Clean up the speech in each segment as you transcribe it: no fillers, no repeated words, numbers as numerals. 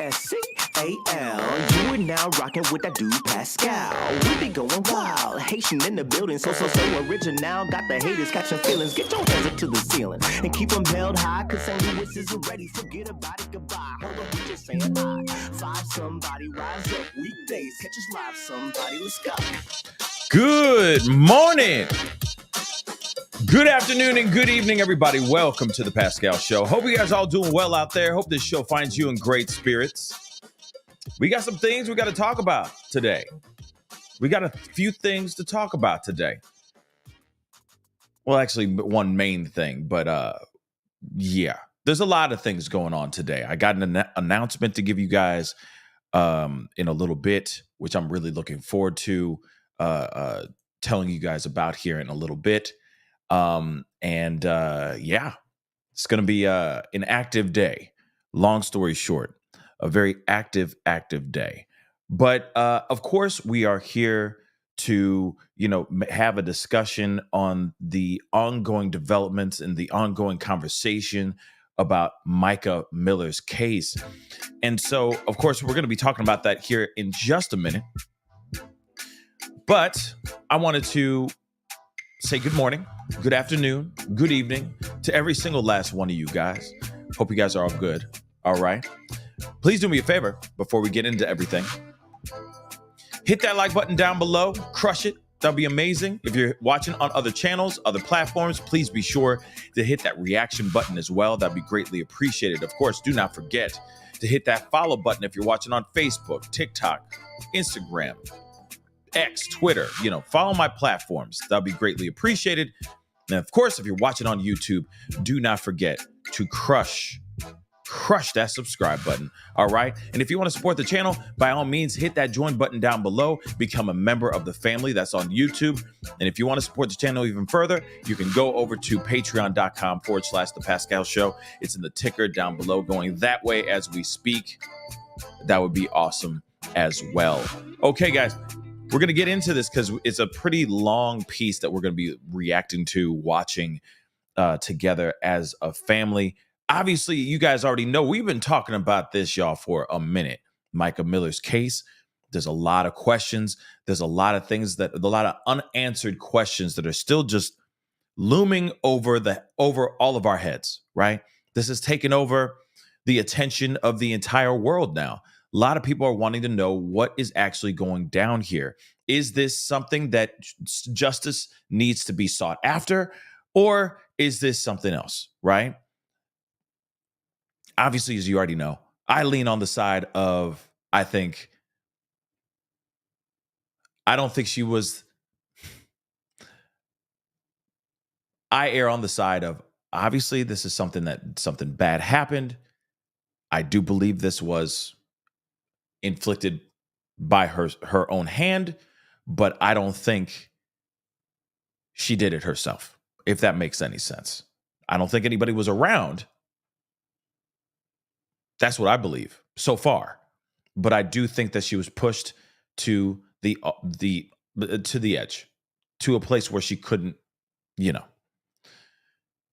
PASCAL. You are now rocking with that dude Pascal. We be going wild, Haitian in the building, so original. Got the haters catching feelings. Get your hands up to the ceiling and keep them held high, cause St. Louis isn't ready. Forget about it, goodbye. Hold on, we just saying hi. Five somebody, rise up. Weekdays, catch us live, somebody. Let's go. Good morning. Good afternoon and good evening, everybody. Welcome to the Pascal Show. Hope you guys all doing well out there. Hope this show finds you in great spirits. We got some things we got to talk about today. We got a few things to talk about today. Well, actually, one main thing, but yeah, there's a lot of things going on today. I got an announcement to give you guys in a little bit, which I'm really looking forward to telling you guys about here in a little bit. Yeah, it's going to be an active day. Long story short, a very active day. But of course, we are here to, have a discussion on the ongoing developments and the ongoing conversation about Mica Miller's case. And so, of course, we're going to be talking about that here in just a minute. But I wanted to say good morning, good afternoon, good evening to every single last one of you guys. Hope you guys are all good. All right. Please do me a favor before we get into everything. Hit that like button down below. Crush it. That'll be amazing. If you're watching on other channels, other platforms, please be sure to hit that reaction button as well. That'd be greatly appreciated. Of course, do not forget to hit that follow button if you're watching on Facebook, TikTok, Instagram, X, Twitter, follow my platforms. That'll be greatly appreciated. And of course, if you're watching on YouTube, do not forget to crush that subscribe button. All right. And if you want to support the channel, by all means, hit that join button down below. Become a member of the family that's on YouTube. And if you want to support the channel even further, you can go over to patreon.com/the Pascal Show. It's in the ticker down below, going that way as we speak. That would be awesome as well. Okay, guys. We're going to get into this because it's a pretty long piece that we're going to be reacting to, watching together as a family. Obviously, you guys already know we've been talking about this, y'all, for a minute. Mica Miller's case. There's a lot of questions. There's a lot of things a lot of unanswered questions that are still just looming over all of our heads, right? This has taken over the attention of the entire world now. A lot of people are wanting to know what is actually going down here. Is this something that justice needs to be sought after, or is this something else, right? Obviously, as you already know, I lean on the side of, I don't think she was, I err on the side of, obviously, this is something bad happened. I do believe this was inflicted by her own hand, but I don't think she did it herself, if that makes any sense. I don't think anybody was around. That's what I believe so far. But I do think that she was pushed to the edge, to a place where she couldn't,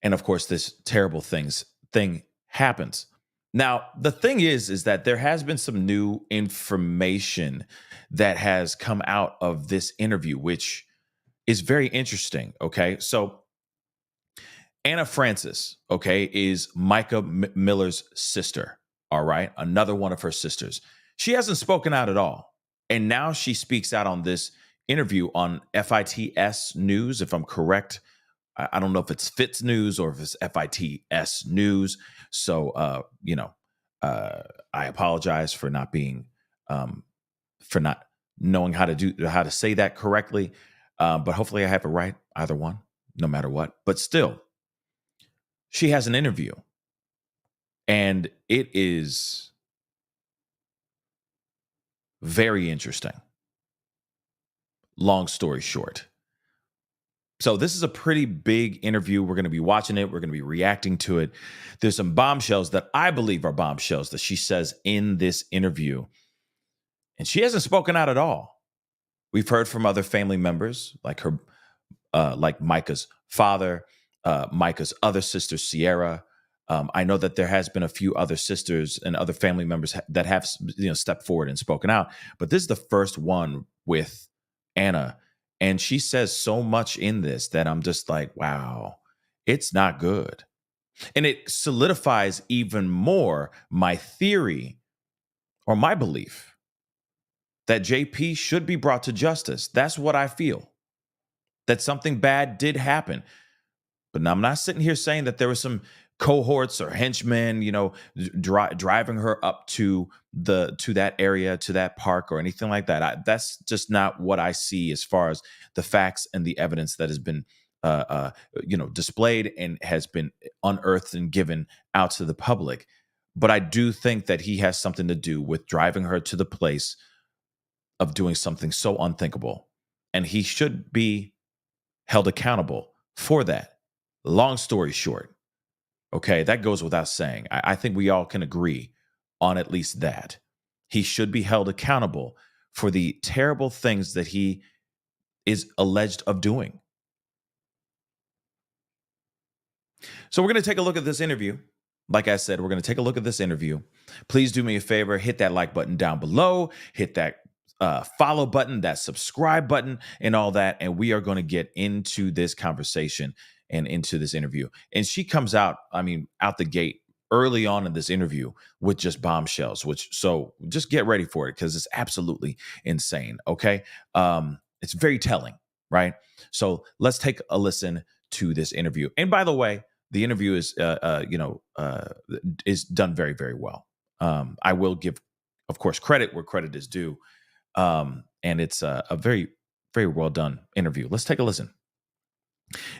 And of course, this terrible thing happens. Now, the thing is that there has been some new information that has come out of this interview, which is very interesting. Okay. So Anna Francis, okay, is Mica Miller's sister. All right. Another one of her sisters. She hasn't spoken out at all. And now she speaks out on this interview on FITS News, if I'm correct. I don't know if it's Fitz News or if it's FITS News. So, I apologize for not being, for not knowing how to say that correctly. But hopefully I have it right, either one, no matter what. But still, she has an interview, and it is very interesting. Long story short. So this is a pretty big interview. We're going to be watching it. We're going to be reacting to it. There's some bombshells that I believe are bombshells that she says in this interview. And she hasn't spoken out at all. We've heard from other family members like like Micah's father, Micah's other sister, Sierra, I know that there has been a few other sisters and other family members that have stepped forward and spoken out, but this is the first one with Anna, and she says so much in this that I'm just like, wow, it's not good. And it solidifies even more my theory or my belief that JP should be brought to justice. That's what I feel. That something bad did happen. But now I'm not sitting here saying that there were some cohorts or henchmen, driving her up to that area, to that park, or anything like that. That's just not what I see as far as the facts and the evidence that has been, displayed and has been unearthed and given out to the public. But I do think that he has something to do with driving her to the place of doing something so unthinkable, and he should be held accountable for that. Long story short, okay, that goes without saying. I think we all can agree on at least that. He should be held accountable for the terrible things that he is alleged of doing. So we're going to take a look at this interview. Like I said, we're going to take a look at this interview. Please do me a favor, hit that like button down below, hit that follow button, that subscribe button, and all that. And we are going to get into this conversation and into this interview. And she comes out, out the gate early on in this interview with just bombshells, so just get ready for it because it's absolutely insane. Okay. It's very telling, right? So let's take a listen to this interview. And by the way, the interview is done very, very well. I will give, of course, credit where credit is due. And it's a very, very well done interview. Let's take a listen.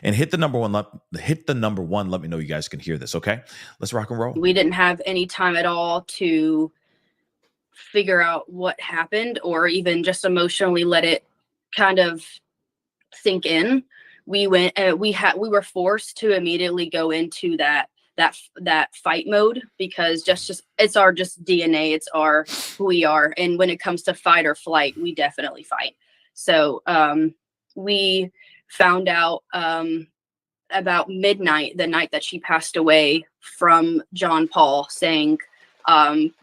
And hit the number one. Let me know you guys can hear this. Okay, let's rock and roll. We didn't have any time at all to figure out what happened, or even just emotionally let it kind of sink in. We went. We were forced to immediately go into that fight mode because it's our DNA. It's who we are. And when it comes to fight or flight, we definitely fight. So we found out about midnight, the night that she passed away, from John Paul saying,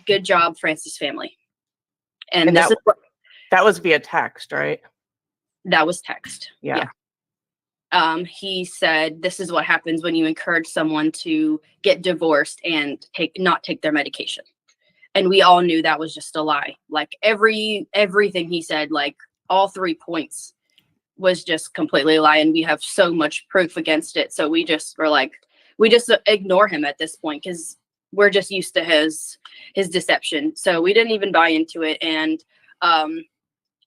"Good job, Francis family." And that was via text, right? That was text. Yeah. He said, "This is what happens when you encourage someone to get divorced and not take their medication." And we all knew that was just a lie. Like everything he said, like all 3 points, was just completely a lie, and we have so much proof against it. So we just were like, we just ignore him at this point because we're just used to his deception. So we didn't even buy into it. And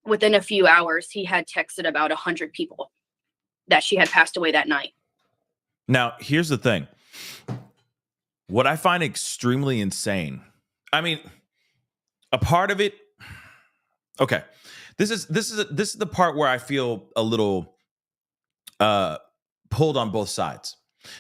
within a few hours, he had texted about 100 people that she had passed away that night. Now, here's the thing. What I find extremely insane, a part of it, okay, this is the part where I feel a little pulled on both sides.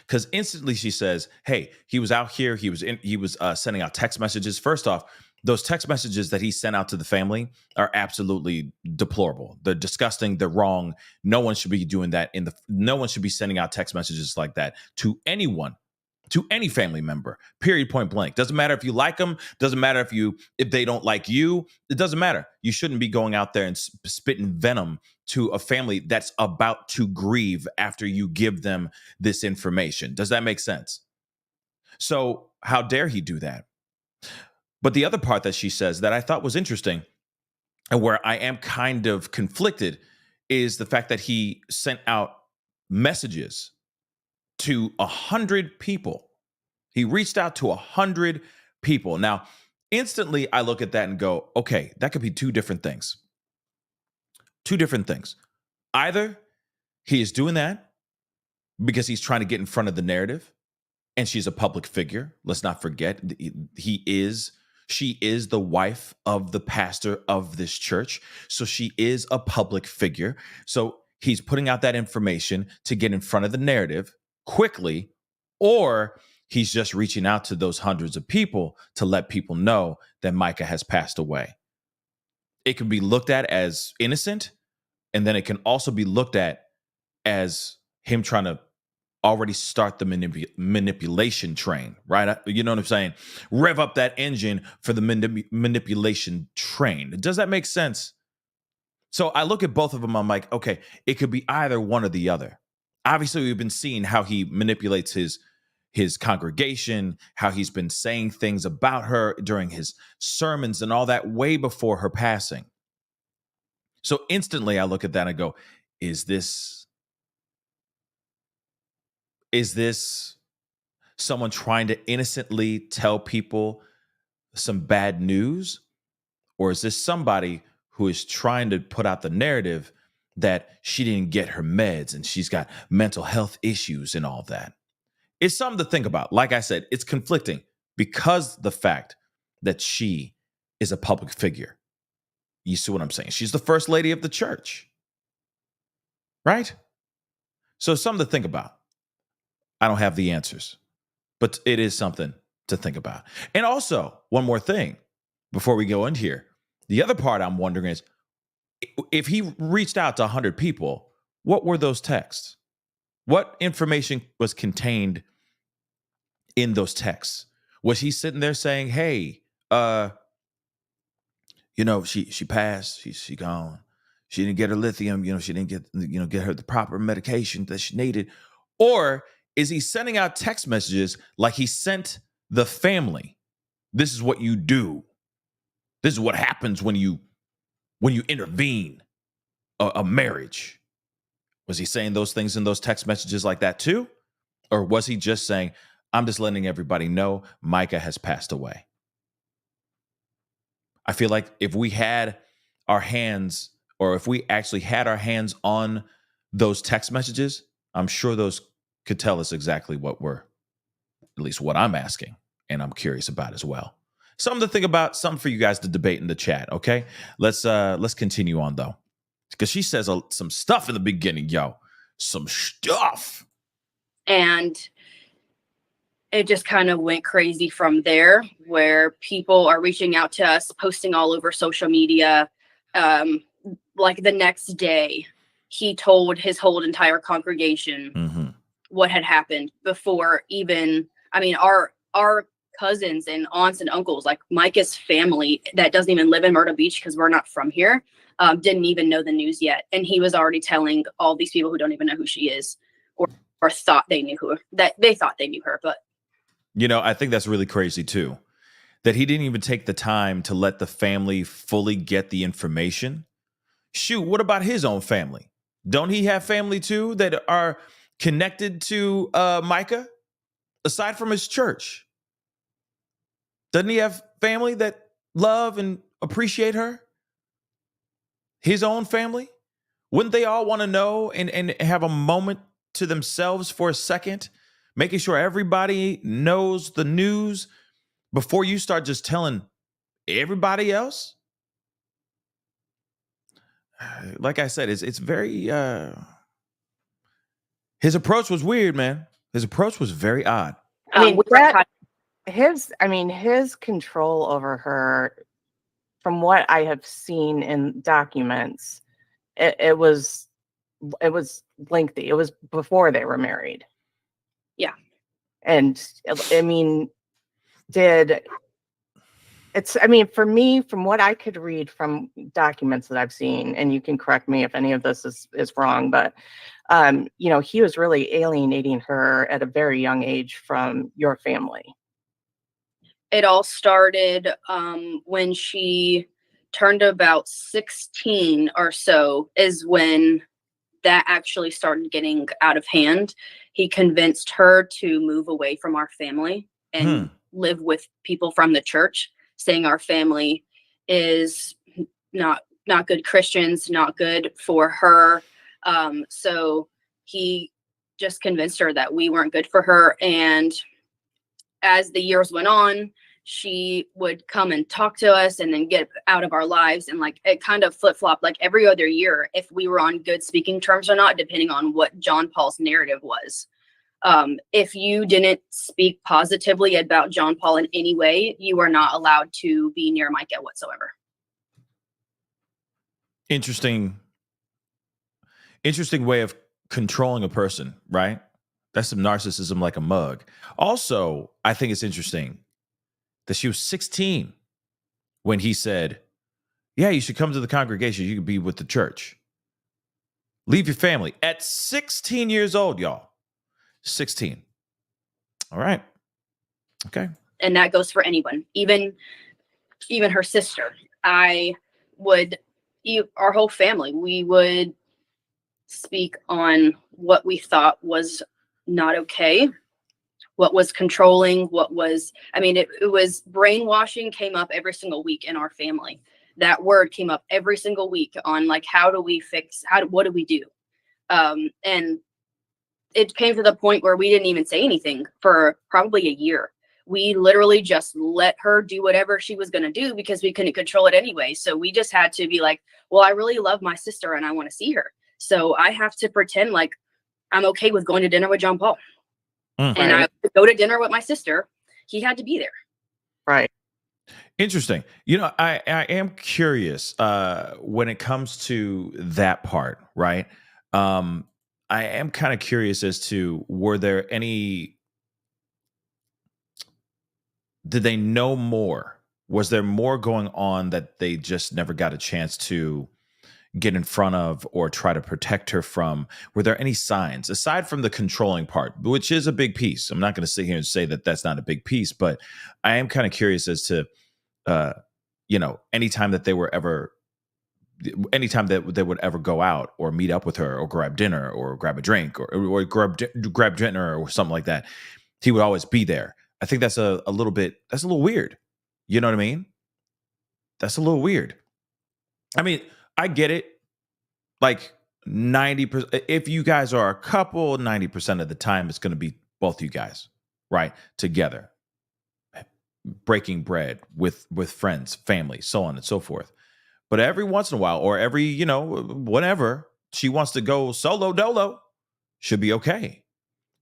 Because instantly she says, hey, he was out here, he was sending out text messages. First off, those text messages that he sent out to the family are absolutely deplorable. They're disgusting. They're wrong. No one should be doing that. No one should be sending out text messages like that to anyone, to any family member, period, point blank. Doesn't matter if you like them. Doesn't matter if they don't like you. It doesn't matter. You shouldn't be going out there and spitting venom to a family that's about to grieve after you give them this information. Does that make sense? So how dare he do that? But the other part that she says that I thought was interesting, and where I am kind of conflicted, is the fact that he sent out messages to 100 people. He reached out to 100 people. Now, instantly I look at that and go, okay, that could be two different things. Two different things. Either he is doing that because he's trying to get in front of the narrative, and she's a public figure. Let's not forget, she is the wife of the pastor of this church. So she is a public figure. So he's putting out that information to get in front of the narrative quickly, or he's just reaching out to those hundreds of people to let people know that Micah has passed away. It can be looked at as innocent, and then it can also be looked at as him trying to already start the manipulation train, right? You know what I'm saying? Rev up that engine for the manipulation train. Does that make sense? So I look at both of them. I'm like, okay, it could be either one or the other. Obviously, we've been seeing how he manipulates his congregation, how he's been saying things about her during his sermons and all that way before her passing. So instantly I look at that and go, is this someone trying to innocently tell people some bad news? Or is this somebody who is trying to put out the narrative that she didn't get her meds and she's got mental health issues and all that? It's something to think about. Like I said, it's conflicting because the fact that she is a public figure. You see what I'm saying? She's the first lady of the church, right? So something to think about. I don't have the answers, but it is something to think about. And also, one more thing before we go in here. The other part I'm wondering is, if he reached out to 100 people, what were those texts? What information was contained in those texts? Was he sitting there saying, hey, she passed, she gone. She didn't get her lithium, she didn't get her the proper medication that she needed. Or is he sending out text messages like he sent the family? This is what you do. This is what happens when you intervene a marriage. Was he saying those things in those text messages like that too? Or was he just saying, I'm just letting everybody know Micah has passed away? I feel like if we had our hands, or if we actually had our hands on those text messages, I'm sure those could tell us exactly what we're, at least what I'm asking, and I'm curious about as well. Something to think about, something for you guys to debate in the chat, okay? Let's continue on though. Because she says some stuff in the beginning, yo. Some stuff. And it just kind of went crazy from there, where people are reaching out to us, posting all over social media. Like the next day, he told his whole entire congregation what had happened before even, our cousins and aunts and uncles, like Micah's family that doesn't even live in Myrtle Beach because we're not from here, didn't even know the news yet. And he was already telling all these people who don't even know who she is, or thought they knew that they thought they knew her. But I think that's really crazy too, that he didn't even take the time to let the family fully get the information. Shoot, what about his own family? Don't he have family too that are connected to Micah, aside from his church? Doesn't he have family that love and appreciate her? His own family? Wouldn't they all want to know and have a moment to themselves for a second, making sure everybody knows the news before you start just telling everybody else? Like I said, it's very his approach was weird, man. His approach was very odd. His control over her, from what I have seen in documents, it was lengthy. It was before they were married. Yeah. And for me, from what I could read from documents that I've seen, and you can correct me if any of this is wrong, but he was really alienating her at a very young age from your family. It all started when she turned about 16 or so, is when that actually started getting out of hand. He convinced her to move away from our family and live with people from the church, saying our family is not good Christians, not good for her. So he just convinced her that we weren't good for her. And as the years went on, she would come and talk to us and then get out of our lives. And like, it kind of flip-flopped like every other year, if we were on good speaking terms or not, depending on what John Paul's narrative was. If you didn't speak positively about John Paul in any way, you were not allowed to be near Micah whatsoever. Interesting way of controlling a person, right? That's some narcissism like a mug. Also, I think it's interesting that she was 16 when he said, yeah, you should come to the congregation. You could be with the church. Leave your family. At 16 years old, y'all. 16. All right. Okay. And that goes for anyone, even her sister. Our whole family, we would speak on what we thought was not okay, what was controlling, it was brainwashing came up every single week in our family. That word came up every single week on like, what do we do? And it came to the point where we didn't even say anything for probably a year. We literally just let her do whatever she was going to do because we couldn't control it anyway. So we just had to be like, well, I really love my sister and I want to see her. So I have to pretend like I'm okay with going to dinner with John Paul. And I would go to dinner with my sister. He had to be there. Right. Interesting. I am curious when it comes to that part, right? I am kind of curious as to, did they know more? Was there more going on that they just never got a chance to get in front of or try to protect her from? Were there any signs aside from the controlling part, which is a big piece? I'm not going to sit here and say that that's not a big piece, but I am kind of curious as to, anytime that they would ever go out or meet up with her or grab dinner or grab a drink or grab dinner or something like that, he would always be there. I think that's a little weird. You know what I mean? That's a little weird. I mean, I get it. Like 90%, if you guys are a couple, 90% of the time, it's going to be both you guys, right? Together, breaking bread with friends, family, so on and so forth. But every once in a while, or every, whatever, she wants to go solo dolo, should be okay.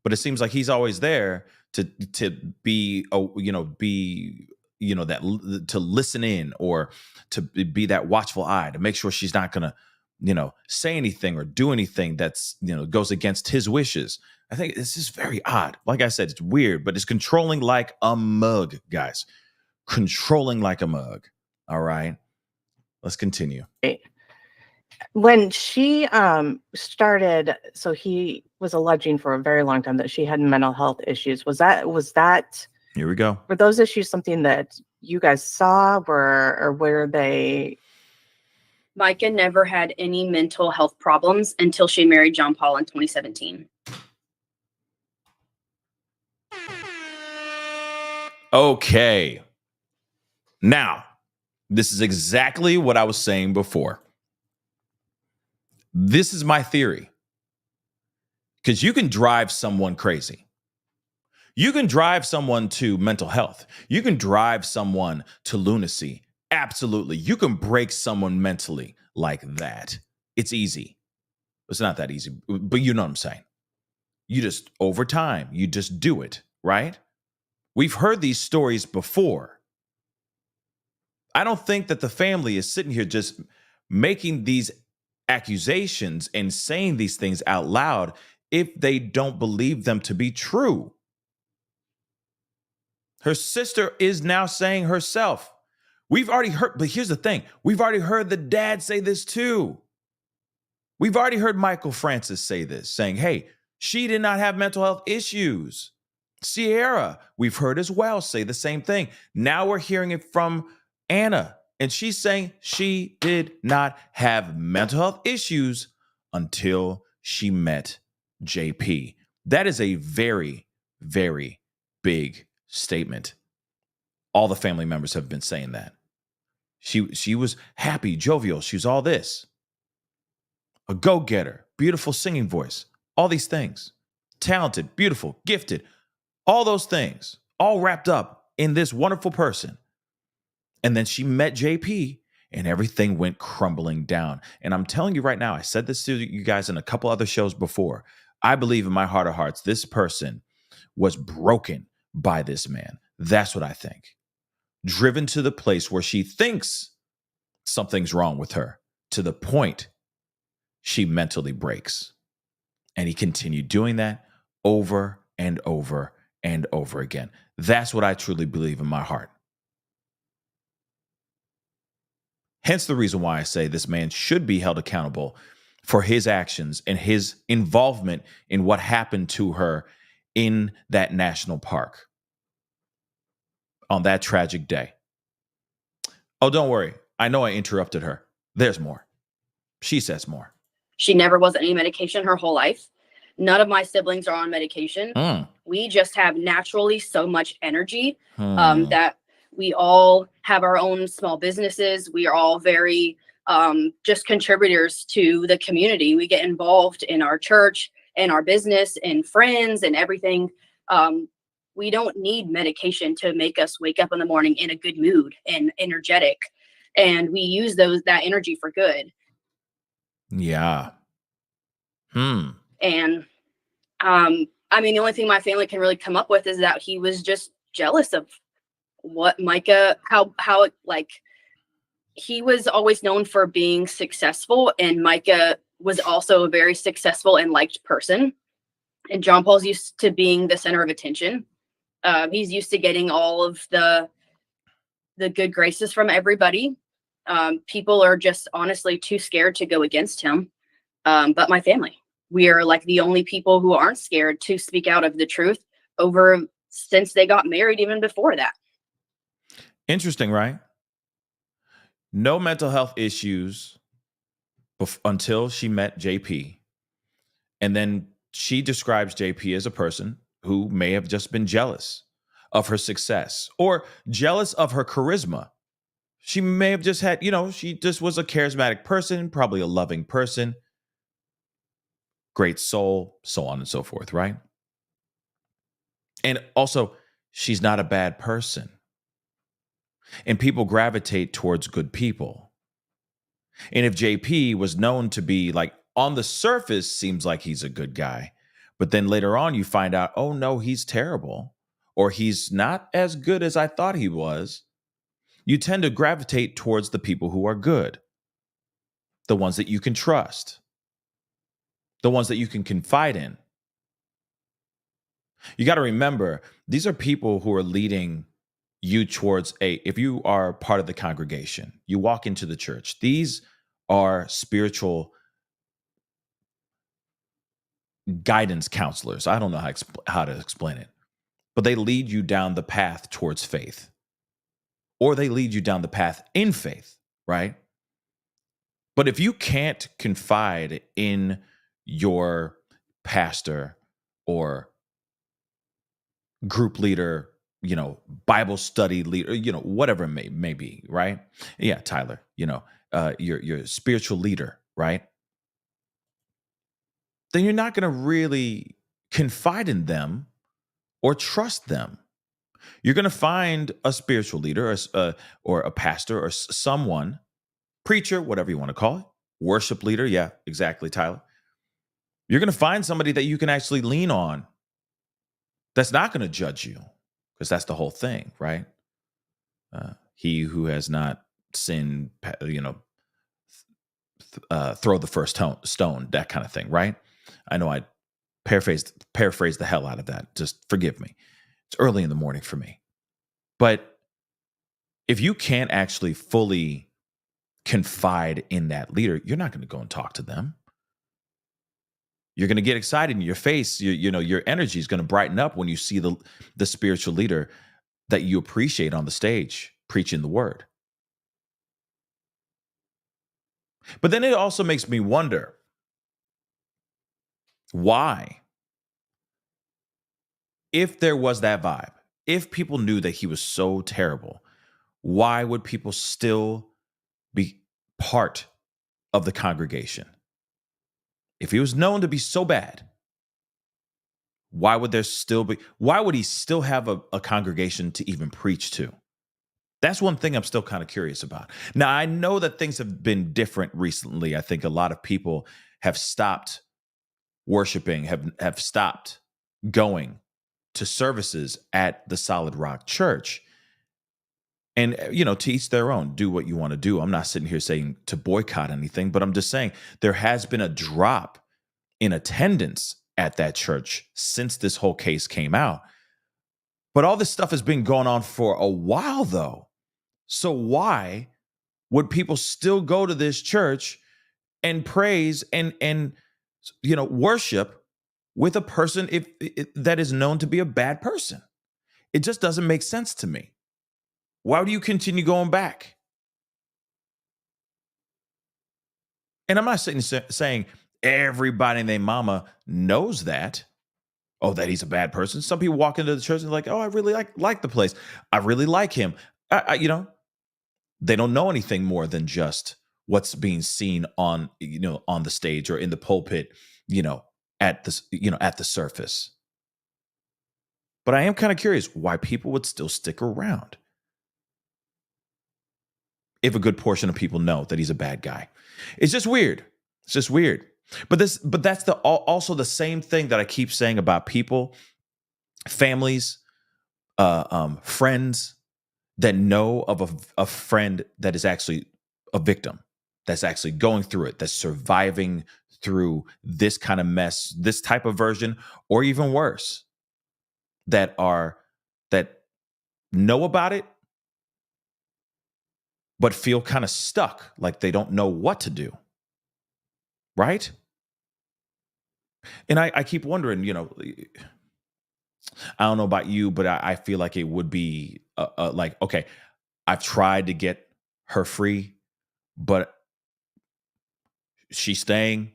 But it seems like he's always there to be, to listen in or to be that watchful eye to make sure she's not going to, say anything or do anything that's, goes against his wishes. I think this is very odd. Like I said, it's weird, but it's controlling like a mug, guys. Controlling like a mug. All right. Let's continue. When she started, so he was alleging for a very long time that she had mental health issues. Was that Here we go. Were those issues something that you guys saw, or were they? Micah never had any mental health problems until she married John Paul in 2017. Okay. Now, this is exactly what I was saying before. This is my theory. Because you can drive someone crazy. You can drive someone to mental health. You can drive someone to lunacy. Absolutely. You can break someone mentally like that. It's easy. It's not that easy, but you know what I'm saying. You just, over time, you just do it, right? We've heard these stories before. I don't think that the family is sitting here just making these accusations and saying these things out loud if they don't believe them to be true. Her sister is now saying herself. We've already heard, but here's the thing. We've already heard the dad say this too. We've already heard Michael Francis say this, saying, hey, she did not have mental health issues. Sierra, we've heard as well, say the same thing. Now we're hearing it from Anna, and she's saying she did not have mental health issues until she met JP. That is a very, very big statement. All the family members have been saying that. She was happy, jovial. She was all this. A go-getter, beautiful singing voice, all these things. Talented, beautiful, gifted, all those things, all wrapped up in this wonderful person. And then she met JP and everything went crumbling down. And I'm telling you right now, I said this to you guys in a couple other shows before. I believe in my heart of hearts, this person was broken by this man. That's what I think. Driven to the place where she thinks something's wrong with her, to the point she mentally breaks. And he continued doing that over and over and over again. That's what I truly believe in my heart. Hence the reason why I say this man should be held accountable for his actions and his involvement in what happened to her in that national park on that tragic day. Oh, don't worry. I know I interrupted her. There's more. She says more. She never was on any medication her whole life. None of my siblings are on medication. We just have naturally so much energy that we all have our own small businesses. We are all very just contributors to the community. We get involved in our church and our business and friends and everything. We don't need medication to make us wake up in the morning in a good mood and energetic. And we use that energy for good. Yeah. And I mean, the only thing my family can really come up with is that he was just jealous of what Micah, how like he was always known for being successful, and Micah was also a very successful and liked person. And John Paul's used to being the center of attention. He's used to getting all of the good graces from everybody. People are just honestly too scared to go against him. But my family, we are like the only people who aren't scared to speak out of the truth since they got married, even before that. Interesting, right? No mental health issues until she met JP. And then she describes JP as a person who may have just been jealous of her success or jealous of her charisma. She may have just had, she just was a charismatic person, probably a loving person, great soul, so on and so forth, right? And also, she's not a bad person. And people gravitate towards good people. And if JP was known to be like on the surface, seems like he's a good guy, but then later on you find out, oh no, he's terrible, or he's not as good as I thought he was, you tend to gravitate towards the people who are good, the ones that you can trust, the ones that you can confide in. You got to remember, these are people who are leading you towards if you are part of the congregation, you walk into the church, these are spiritual guidance counselors. I don't know how to explain it, but they lead you down the path towards faith, or they lead you down the path in faith, right? But if you can't confide in your pastor or group leader, Bible study leader, whatever it may be, right? Yeah, Tyler, your spiritual leader, right? Then you're not going to really confide in them or trust them. You're going to find a spiritual leader or a pastor or someone, preacher, whatever you want to call it, worship leader. Yeah, exactly, Tyler. You're going to find somebody that you can actually lean on that's not going to judge you, because that's the whole thing, right? He who has not sinned, throw the first stone, that kind of thing, right? I know I paraphrased the hell out of that. Just forgive me. It's early in the morning for me. But if you can't actually fully confide in that leader, you're not going to go and talk to them. You're going to get excited in your face. Your energy is going to brighten up when you see the spiritual leader that you appreciate on the stage preaching the word. But then it also makes me wonder, why? If there was that vibe, if people knew that he was so terrible, why would people still be part of the congregation? If he was known to be so bad, why would he still have a congregation to even preach to? That's one thing I'm still kind of curious about. Now, I know that things have been different recently. I think a lot of people have stopped worshiping, have stopped going to services at the Solid Rock Church. And, to each their own, do what you want to do. I'm not sitting here saying to boycott anything, but I'm just saying there has been a drop in attendance at that church since this whole case came out. But all this stuff has been going on for a while, though. So why would people still go to this church and praise and worship with a person that is known to be a bad person? It just doesn't make sense to me. Why do you continue going back? And I'm not saying everybody and their mama knows that. Oh, that he's a bad person. Some people walk into the church and like, oh, I really like the place. I really like him. They don't know anything more than just what's being seen on the stage or in the pulpit, at the surface. But I am kind of curious why people would still stick around if a good portion of people know that he's a bad guy. It's just weird. It's just weird. But that's also the same thing that I keep saying about people, families, friends that know of a friend that is actually a victim, that's actually going through it, that's surviving through this kind of mess, this type of version, or even worse, that know about it, but feel kind of stuck, like they don't know what to do. Right? And I keep wondering, I don't know about you, but I feel like it would be like, okay, I've tried to get her free, but she's staying.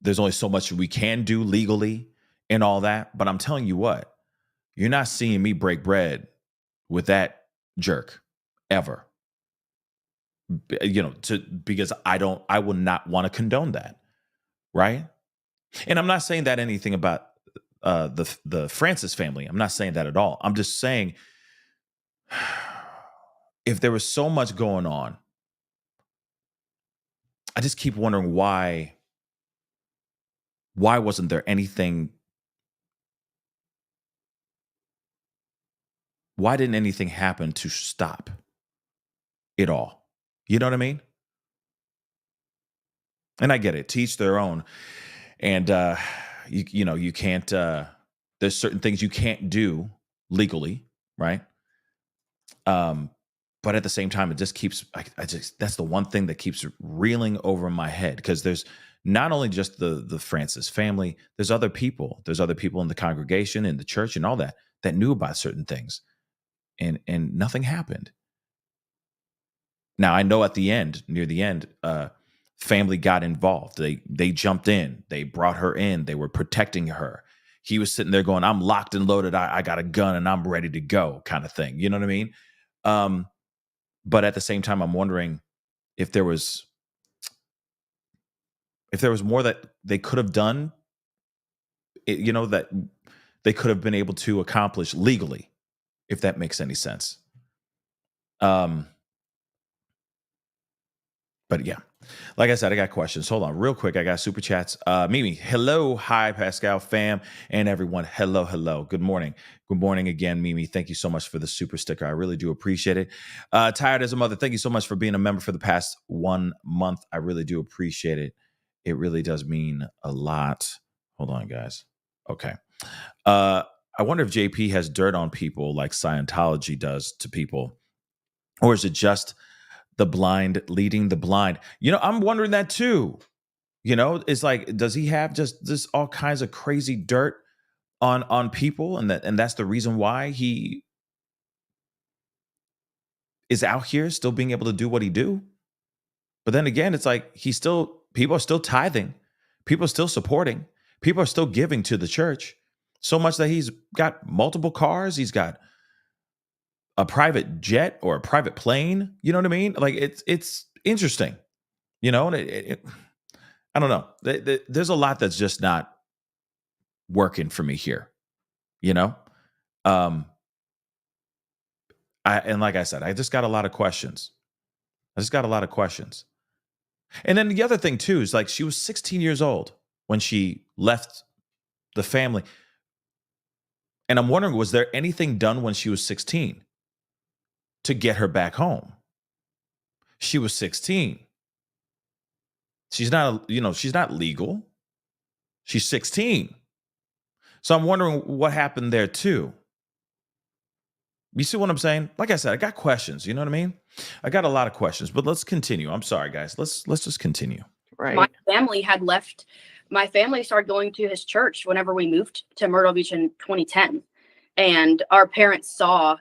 There's only so much we can do legally and all that. But I'm telling you what, you're not seeing me break bread with that jerk ever. Because I will not want to condone that. Right? And I'm not saying that anything about the Francis family. I'm not saying that at all. I'm just saying if there was so much going on, I just keep wondering why wasn't there anything? Why didn't anything happen to stop it all? You know what I mean? And I get it. Teach their own. And you can't. There's certain things you can't do legally, right? But at the same time, it just keeps. That's the one thing that keeps reeling over my head, because there's not only just the Francis family. There's other people. There's other people in the congregation, in the church, and all that knew about certain things, and nothing happened. Now I know near the end, family got involved. They jumped in. They brought her in. They were protecting her. He was sitting there going, "I'm locked and loaded. I got a gun and I'm ready to go," kind of thing. You know what I mean? But at the same time, I'm wondering if there was more that they could have done, that they could have been able to accomplish legally, if that makes any sense. But yeah, like I said, I got questions. Hold on real quick. I got super chats. Mimi, hello. Hi, Pascal fam and everyone. Hello. Good morning. Good morning again, Mimi. Thank you so much for the super sticker. I really do appreciate it. Tired as a mother. Thank you so much for being a member for the past 1 month. I really do appreciate it. It really does mean a lot. Hold on, guys. Okay. I wonder if JP has dirt on people like Scientology does to people, or is it just the blind leading the blind? I'm wondering that too. It's like, does he have just this all kinds of crazy dirt on people, and that's the reason why he is out here still being able to do what he do? But then again, it's like people are still tithing, people are still supporting, people are still giving to the church, so much that he's got multiple cars, he's got a private jet or a private plane. You know what I mean? Like, it's interesting, and I don't know. There's a lot that's just not working for me here, and like I said, I just got a lot of questions. And then the other thing too is, like, she was 16 years old when she left the family. And I'm wondering, was there anything done when she was 16 to get her back home? She was 16. She's not legal. She's 16. So I'm wondering what happened there too. You see what I'm saying? Like I said, I got questions. You know what I mean? I got a lot of questions, but let's continue. I'm sorry, guys. Let's just continue. Right. My family had left. My family started going to his church whenever we moved to Myrtle Beach in 2010, and our parents saw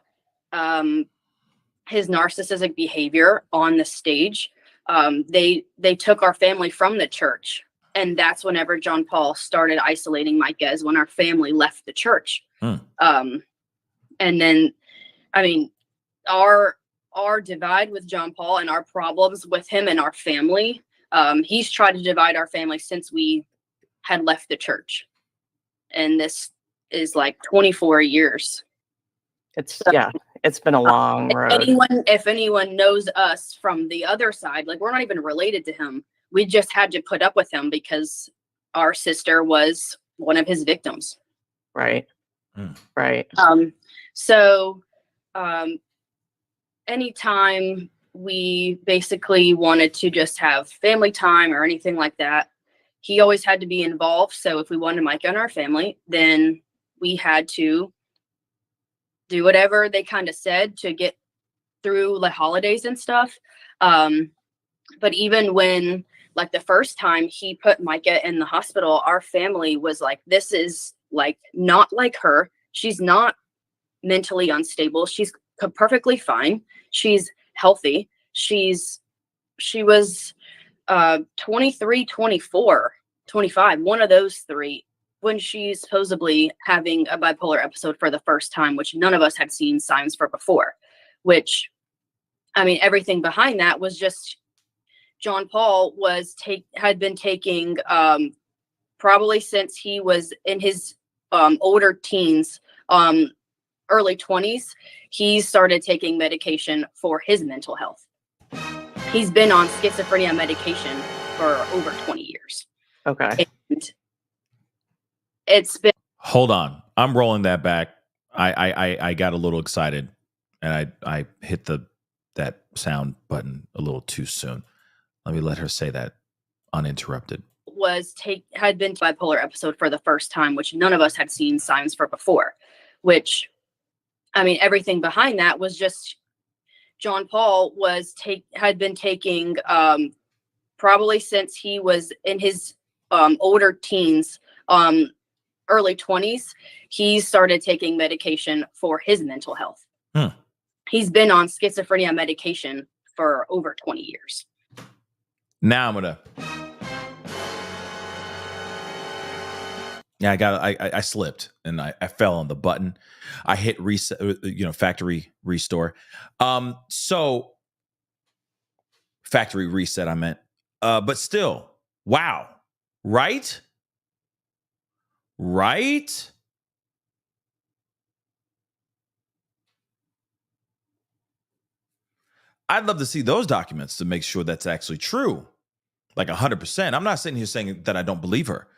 his narcissistic behavior on the stage. They took our family from the church, and that's whenever John Paul started isolating Micah, is when our family left the church. And then, I mean, our divide with John Paul and our problems with him and our family, he's tried to divide our family since we had left the church, and this is like 24 years. It's been a long road. If anyone knows us from the other side, like, we're not even related to him. We just had to put up with him because our sister was one of his victims. Right. Right. So anytime we basically wanted to just have family time or anything like that, he always had to be involved. So if we wanted Micah in our family, then we had to do whatever they kind of said to get through the holidays and stuff. But even when, like, the first time he put Micah in the hospital, our family was like, this is like not like her. She's not mentally unstable. She's perfectly fine. She's healthy. She was 23, 24, 25, one of those three, when she's supposedly having a bipolar episode for the first time, which none of us had seen signs for before. Which, I mean, everything behind that was just John Paul had been taking, probably since he was in his older teens, early 20s, he started taking medication for his mental health. He's been on schizophrenia medication for over 20 years. Okay. And it's been... Hold on. I'm rolling that back. I got a little excited, and I hit that sound button a little too soon. Let me let her say that uninterrupted. Had been bipolar episode for the first time, which none of us had seen signs for before. Which, I mean, everything behind that was just John Paul had been taking, probably since he was in his older teens, early 20s, he started taking medication for his mental health. He's been on schizophrenia medication for over 20 years. Now I'm gonna... Yeah, I slipped and I fell on the button. I hit reset, factory restore. So factory reset, I meant. But still, wow. Right? I'd love to see those documents to make sure that's actually true. Like 100%. I'm not sitting here saying that I don't believe her.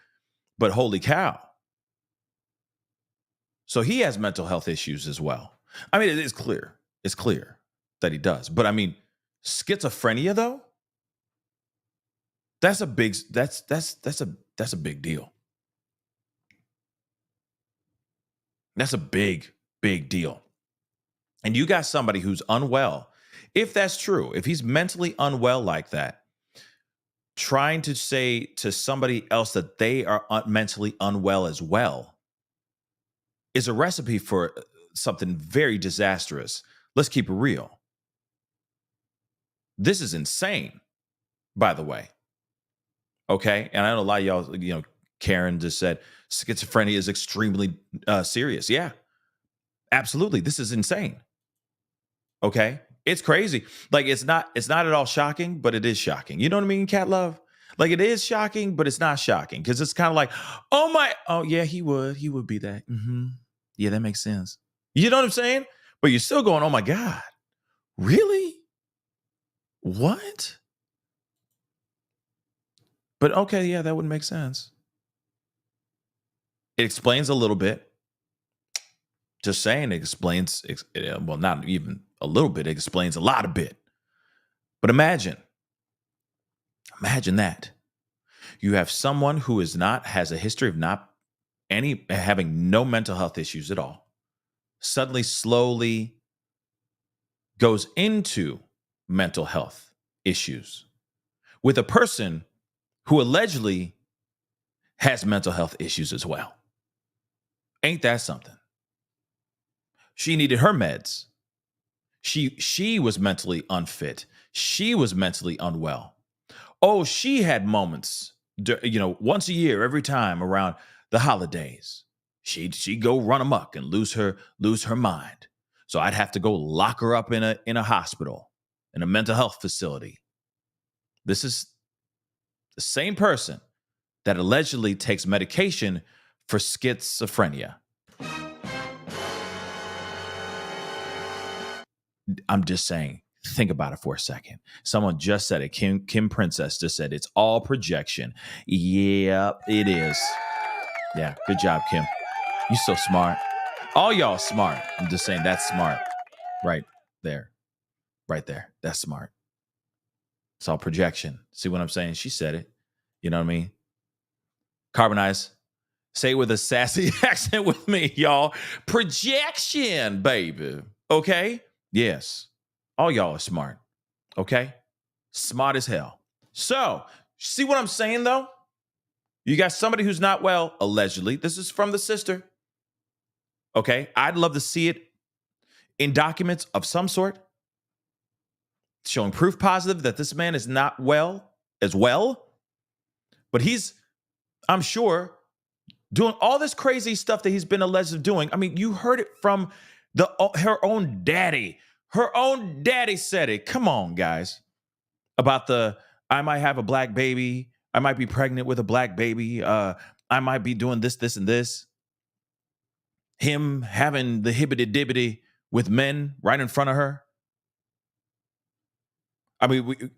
But holy cow. So he has mental health issues as well. I mean, it is clear. It's clear that he does. But I mean, schizophrenia though? That's a big deal. That's a big deal. And you got somebody who's unwell. If that's true, if he's mentally unwell like that, trying to say to somebody else that they are mentally unwell as well is a recipe for something very disastrous. Let's keep it real. This is insane, by the way. Okay? And I know a lot of y'all, Karen just said schizophrenia is extremely serious. Yeah, absolutely. This is insane. Okay? It's crazy. Like, it's not at all shocking, but it is shocking. You know what I mean, Cat Love? Like, it is shocking, but it's not shocking because it's kind of like, oh yeah, he would be that. Mm-hmm. Yeah, that makes sense. You know what I'm saying? But you're still going, oh my God, really? What? But okay, yeah, that would make sense. It explains a little bit. Just saying, it explains, well, not even a little bit, it explains a lot of bit. But imagine that. You have someone who has a history of not having no mental health issues at all, suddenly slowly goes into mental health issues with a person who allegedly has mental health issues as well. Ain't that something? She needed her meds. She was mentally unfit. She was mentally unwell. Oh, she had moments, once a year, every time around the holidays, she'd go run amok and lose her mind. So I'd have to go lock her up in a hospital, in a mental health facility. This is the same person that allegedly takes medication for schizophrenia. I'm just saying, think about it for a second. Someone just said it. Kim Princess just said it's all projection. Yep, it is. Yeah, good job, Kim. You so smart. All y'all smart. I'm just saying that's smart. Right there. Right there. That's smart. It's all projection. See what I'm saying? She said it. You know what I mean? Carbonize. Say it with a sassy accent with me, y'all. Projection, baby. Okay? Yes. All y'all are smart. Okay? Smart as hell. So, see what I'm saying, though? You got somebody who's not well, allegedly. This is from the sister. Okay? I'd love to see it in documents of some sort, showing proof positive that this man is not well as well. But he's, I'm sure, doing all this crazy stuff that he's been alleged of doing. I mean, you heard it from her own daddy. Her own daddy said it. Come on, guys. About I might have a black baby. I might be pregnant with a black baby. I might be doing this, this, and this. Him having the hibbity-dibbity with men right in front of her. I mean,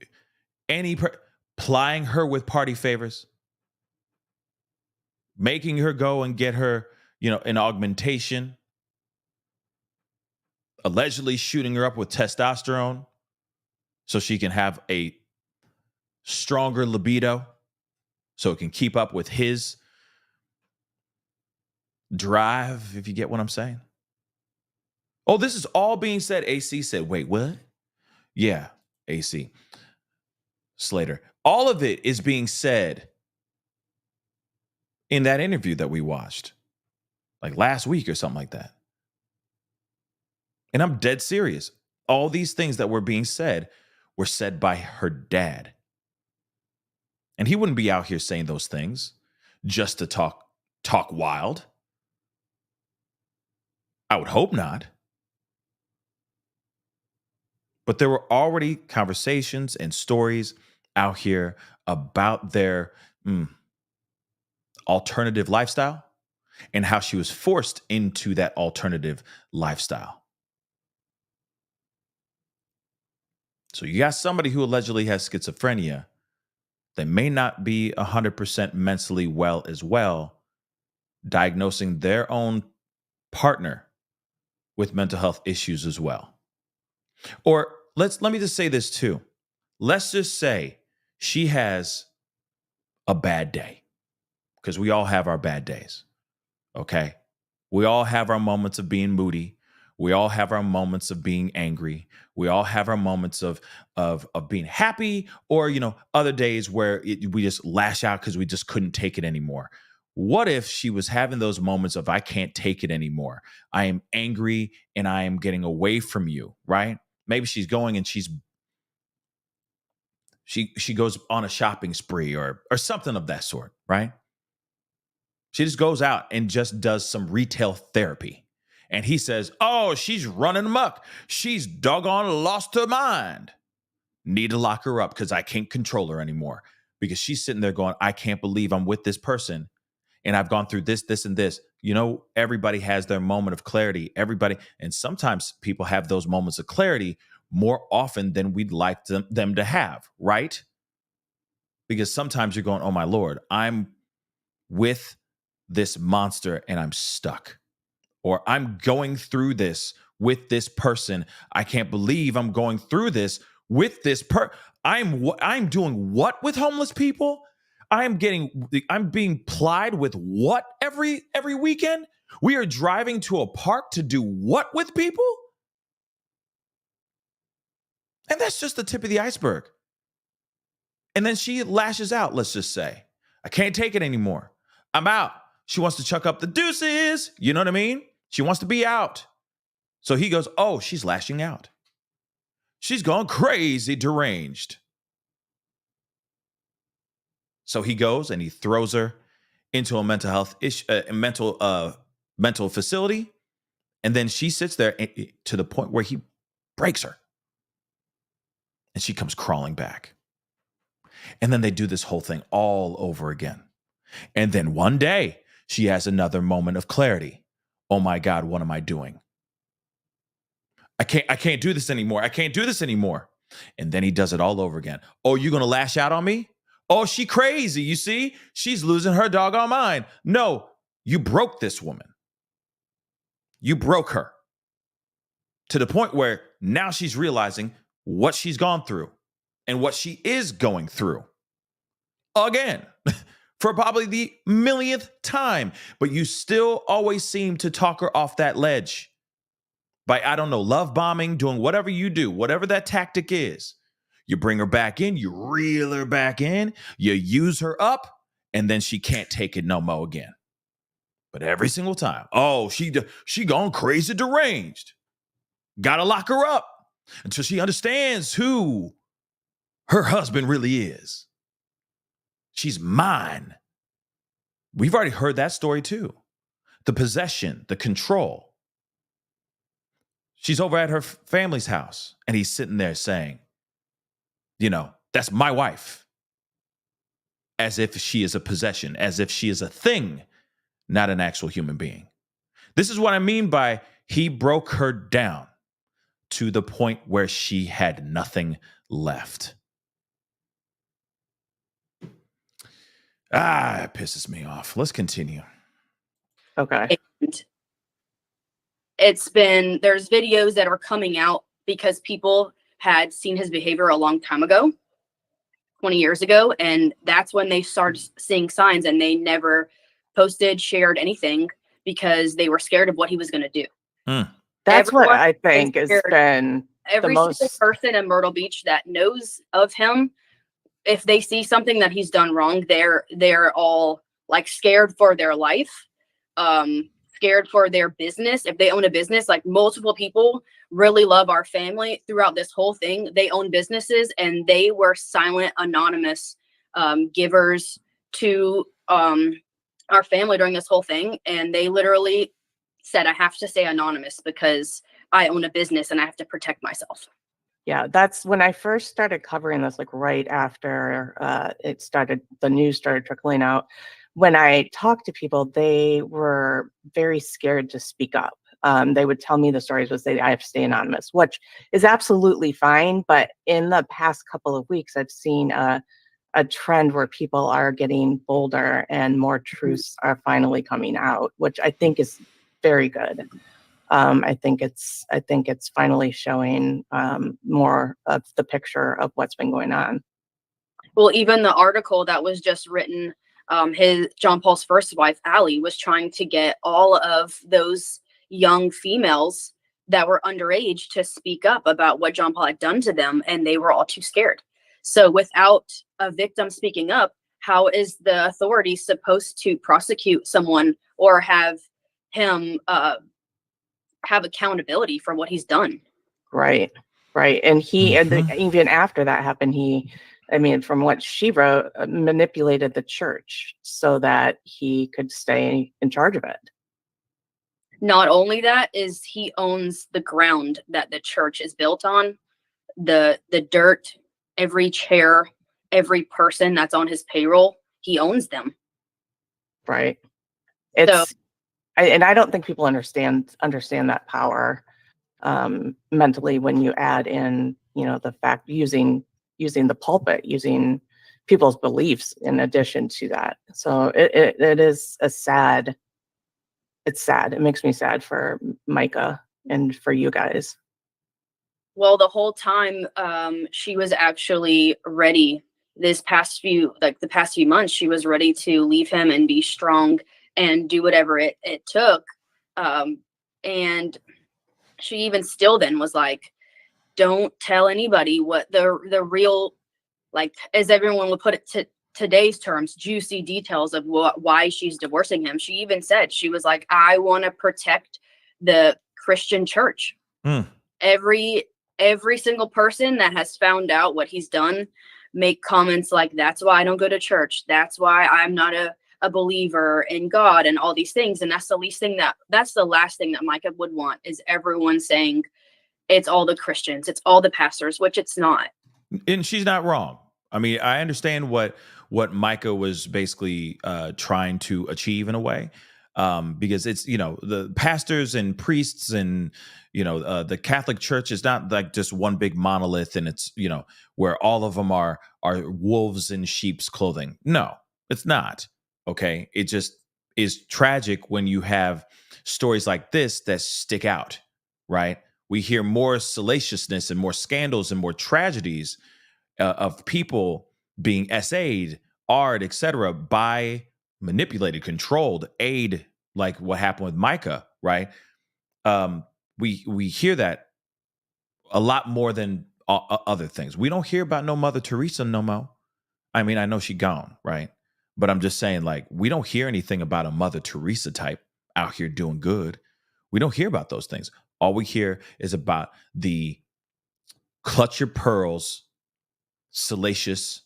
plying her with party favors. Making her go and get her, an augmentation. Allegedly shooting her up with testosterone so she can have a stronger libido, so it can keep up with his drive, if you get what I'm saying. Oh, this is all being said. AC said, wait, what? Yeah, AC. Slater. All of it is being said in that interview that we watched, like last week or something like that. And I'm dead serious. All these things that were being said were said by her dad. And he wouldn't be out here saying those things just to talk wild. I would hope not. But there were already conversations and stories out here about their alternative lifestyle and how she was forced into that alternative lifestyle. So you got somebody who allegedly has schizophrenia. They may not be 100% mentally well as well, diagnosing their own partner with mental health issues as well. Or let me just say this too. Let's just say she has a bad day, because we all have our bad days. Okay? We all have our moments of being moody. We all have our moments of being angry. We all have our moments of being happy, or, other days where we just lash out because we just couldn't take it anymore. What if she was having those moments of, I can't take it anymore. I am angry and I am getting away from you, right? Maybe she's going and she goes on a shopping spree or something of that sort, right? She just goes out and just does some retail therapy. And he says, oh, she's running amok. She's doggone lost her mind. Need to lock her up because I can't control her anymore. Because she's sitting there going, I can't believe I'm with this person. And I've gone through this, this, and this. Everybody has their moment of clarity. Everybody. And sometimes people have those moments of clarity more often than we'd like them to have, right? Because sometimes you're going, oh, my Lord, I'm with this monster and I'm stuck. Or I'm going through this with this person. I can't believe I'm going through this with this I'm doing what with homeless people? I'm being plied with what every weekend? We are driving to a park to do what with people? And that's just the tip of the iceberg. And then she lashes out, let's just say. I can't take it anymore. I'm out. She wants to chuck up the deuces. You know what I mean? She wants to be out. So he goes, oh, she's lashing out. She's gone crazy, deranged. So he goes and he throws her into a mental health mental facility. And then she sits there to the point where he breaks her. And she comes crawling back. And then they do this whole thing all over again. And then one day she has another moment of clarity. Oh my God, what am I doing? I can't do this anymore. I can't do this anymore. And then he does it all over again. Oh, you're going to lash out on me? Oh, she crazy. You see, she's losing her doggone mind. No, you broke this woman. You broke her to the point where now she's realizing what she's gone through and what she is going through again for probably the millionth time. But you still always seem to talk her off that ledge by, I don't know, love bombing, doing whatever you do, whatever that tactic is. You bring her back in, you reel her back in, you use her up, and then she can't take it no more again. But every single time, oh, she gone crazy deranged. Gotta lock her up until she understands who her husband really is. She's mine. We've already heard that story too. The possession, the control. She's over at her family's house, and he's sitting there saying, you know, that's my wife. As if she is a possession, as if she is a thing, not an actual human being. This is what I mean by he broke her down to the point where she had nothing left. It pisses me off. Let's continue. Okay. And there's videos that are coming out because people had seen his behavior a long time ago, 20 years ago. And that's when they started seeing signs, and they never posted, shared anything because they were scared of what he was going to do. That's Everyone what I think has been every single person in Myrtle Beach that knows of him, if they see something that he's done wrong, they're all like scared for their life, scared for their business. If they own a business, like multiple people really love our family throughout this whole thing. They own businesses, and they were silent, anonymous givers to our family during this whole thing. And they literally said, I have to stay anonymous because I own a business and I have to protect myself. Yeah, that's when I first started covering this, like right after the news started trickling out. When I talked to people, they were very scared to speak up. They would tell me the stories I have to stay anonymous, which is absolutely fine. But in the past couple of weeks, I've seen a trend where people are getting bolder and more truths are finally coming out, which I think is very good. I think it's finally showing more of the picture of what's been going on. Well, even the article that was just written, John Paul's first wife, Allie, was trying to get all of those young females that were underage to speak up about what John Paul had done to them, and they were all too scared. So without a victim speaking up, how is the authority supposed to prosecute someone or have him have accountability for what he's done? Right. And he, even after that happened, from what she wrote, manipulated the church so that he could stay in charge of it. Not only that, is he owns the ground that the church is built on, the dirt, every chair, every person that's on his payroll, he owns them. Right. I don't think people understand that power mentally when you add in, the fact using the pulpit, using people's beliefs in addition to that. So it is sad. It's sad. It makes me sad for Micah and for you guys. Well, the whole time she was actually ready the past few months, she was ready to leave him and be strong and do whatever it took. And she even still then was like, don't tell anybody what the real, like, as everyone would put it to today's terms, juicy details of why she's divorcing him. She even said, she was like, I want to protect the Christian church. Every single person that has found out what he's done make comments like, that's why I don't go to church. That's why I'm not a believer in God and all these things. And that's the last thing that Micah would want, is everyone saying it's all the Christians, it's all the pastors, which it's not. And she's not wrong. I mean, I understand what Micah was basically trying to achieve in a way, because it's, the pastors and priests and, the Catholic Church is not like just one big monolith and it's, where all of them are wolves in sheep's clothing. No, it's not. Okay. It just is tragic when you have stories like this that stick out, right? We hear more salaciousness and more scandals and more tragedies of people being SA'd, R'd, etc., by manipulated, controlled, aid, like what happened with Micah, right? We hear that a lot more than other things. We don't hear about no Mother Teresa no more. I mean, I know she gone, right? But I'm just saying, like, we don't hear anything about a Mother Teresa type out here doing good. We don't hear about those things. All we hear is about the clutch your pearls, salacious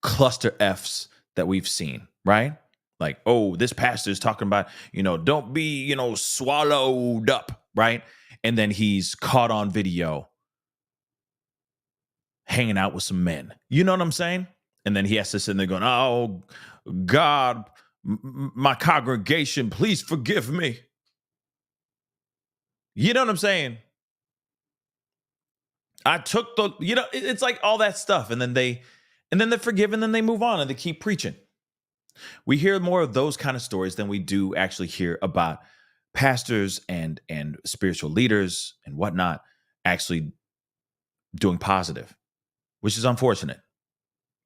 cluster Fs that we've seen, right? Like, oh, this pastor is talking about, don't be, swallowed up, right? And then he's caught on video hanging out with some men. You know what I'm saying? And then he has to sit there going, oh, God, my congregation, please forgive me. You know what I'm saying? I took it's like all that stuff. And then they're forgiven, then they move on and they keep preaching. We hear more of those kind of stories than we do actually hear about pastors and spiritual leaders and whatnot actually doing positive, which is unfortunate.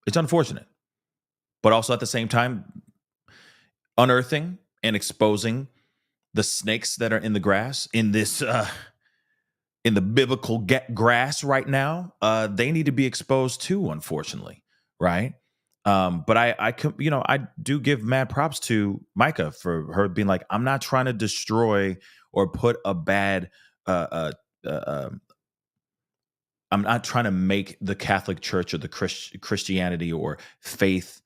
It's unfortunate. But also at the same time, unearthing and exposing the snakes that are in the grass in this in the biblical grass right now, they need to be exposed too, unfortunately, right? But I do give mad props to Micah for her being like, I'm not trying to destroy or put a bad. I'm not trying to make the Catholic Church or the Christianity or faith.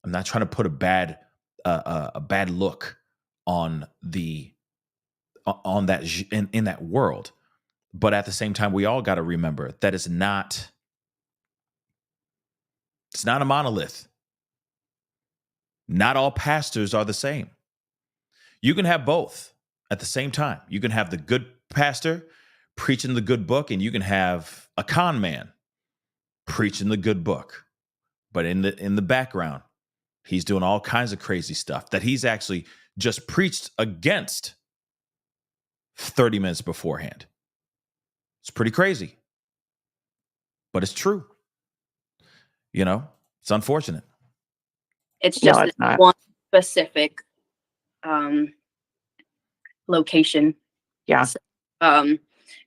I'm not trying to put a bad look on that in that world. But at the same time, we all got to remember that it's not a monolith. Not all pastors are the same. You can have both at the same time. You can have the good pastor preaching the good book, and you can have a con man preaching the good book. But in the background, he's doing all kinds of crazy stuff that he's actually just preached against 30 minutes beforehand. It's pretty crazy, but it's true. It's unfortunate. It's just one specific location. Yeah. And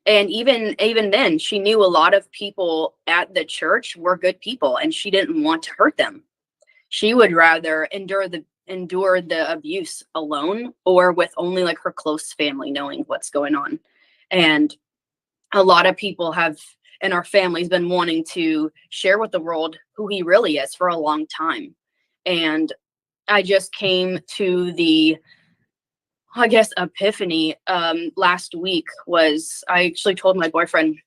even then, she knew a lot of people at the church were good people, and she didn't want to hurt them. She would rather endure the abuse alone, or with only like her close family knowing what's going on. And a lot of people have in our family's been wanting to share with the world who he really is for a long time. And I just came to the, I guess, epiphany last week. I actually told my boyfriend,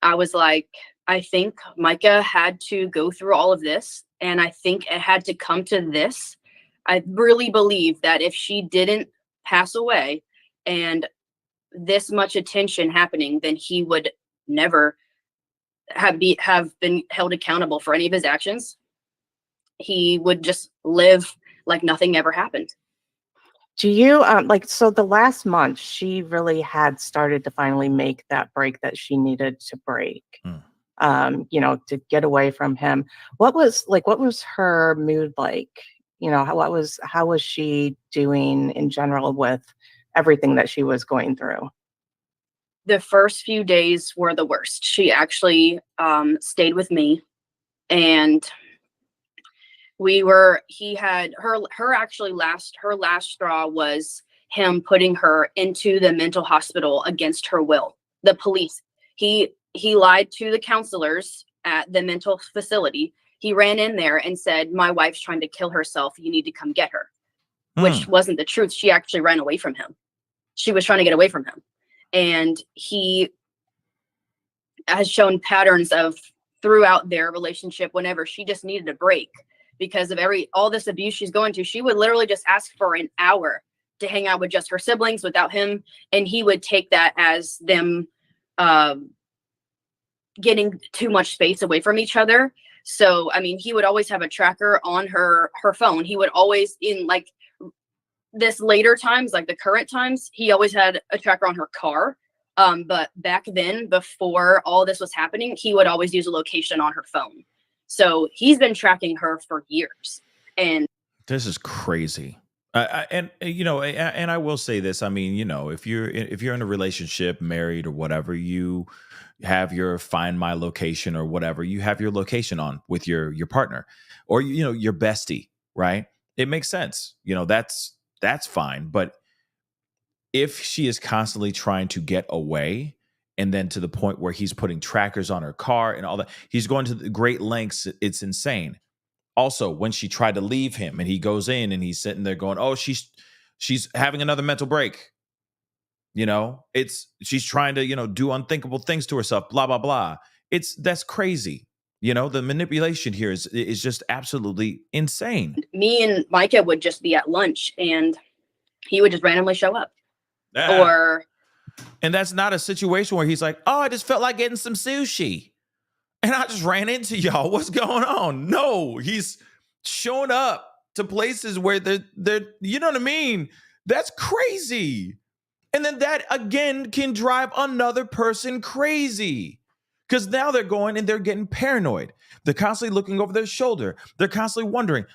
I was like, I think Micah had to go through all of this, and I think it had to come to this. I really believe that if she didn't pass away and this much attention happening, then he would never have been held accountable for any of his actions. He would just live like nothing ever happened. Do you so the last month she really had started to finally make that break that she needed to break. to get away from him. What was her mood like? How was she doing in general with everything that she was going through? The first few days were the worst. She actually stayed with me, and her last straw was him putting her into the mental hospital against her will. The police, he lied to the counselors at the mental facility. He ran in there and said, "My wife's trying to kill herself. You need to come get her," which wasn't the truth. She actually ran away from him. She was trying to get away from him. And he has shown patterns of throughout their relationship, whenever she just needed a break because of all this abuse she's going to, she would literally just ask for an hour to hang out with just her siblings without him. And he would take that as them getting too much space away from each other. So, I mean, he would always have a tracker on her phone. He would always, in like this later times, like the current times, he always had a tracker on her car. But back then, before all this was happening, he would always use a location on her phone. So he's been tracking her for years. And this is crazy. And I will say this. I mean, if you're in a relationship, married or whatever, you have your Find My Location or whatever. You have your location on with your partner or your bestie, right? It makes sense. That's fine. But if she is constantly trying to get away, and then to the point where he's putting trackers on her car and all that, he's going to the great lengths. It's insane. Also, when she tried to leave him and he goes in and he's sitting there going, "Oh, she's having another mental break." She's trying to, do unthinkable things to herself, blah, blah, blah. That's crazy. The manipulation here is just absolutely insane. Me and Micah would just be at lunch and he would just randomly show up. And that's not a situation where he's like, "Oh, I just felt like getting some sushi and I just ran into y'all. What's going on?" No, he's showing up to places where they're you know what I mean? That's crazy. And then that again can drive another person crazy. Because now they're going and they're getting paranoid. They're constantly looking over their shoulder. They're constantly wondering,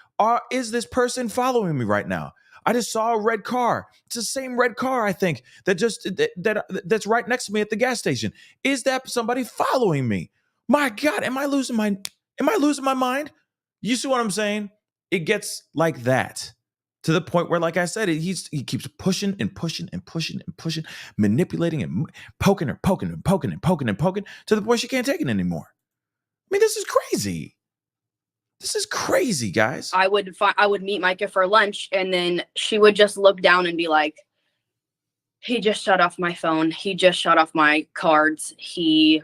is this person following me right now? I just saw a red car. It's the same red car, I think, that's right next to me at the gas station. Is that somebody following me? My God, am I losing my mind? You see what I'm saying? It gets like that. To the point where, like I said, he keeps pushing and pushing and pushing and pushing, manipulating and poking her, poking and poking and poking and poking to the point she can't take it anymore. I mean, this is crazy. This is crazy, guys. I would meet Micah for lunch, and then she would just look down and be like, "He just shut off my phone. He just shut off my cards. He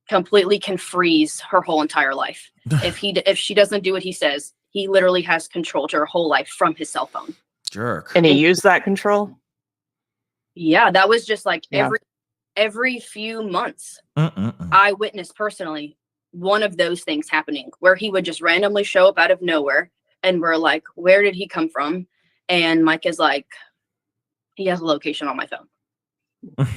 completely can freeze her whole entire life. If she doesn't do what he says, he literally has control to her whole life from his cell phone." Jerk. And he used that control? Yeah, that was just like every few months. I witnessed personally one of those things happening where he would just randomly show up out of nowhere and we're like, "Where did he come from?" And Mike is like, "He has a location on my phone."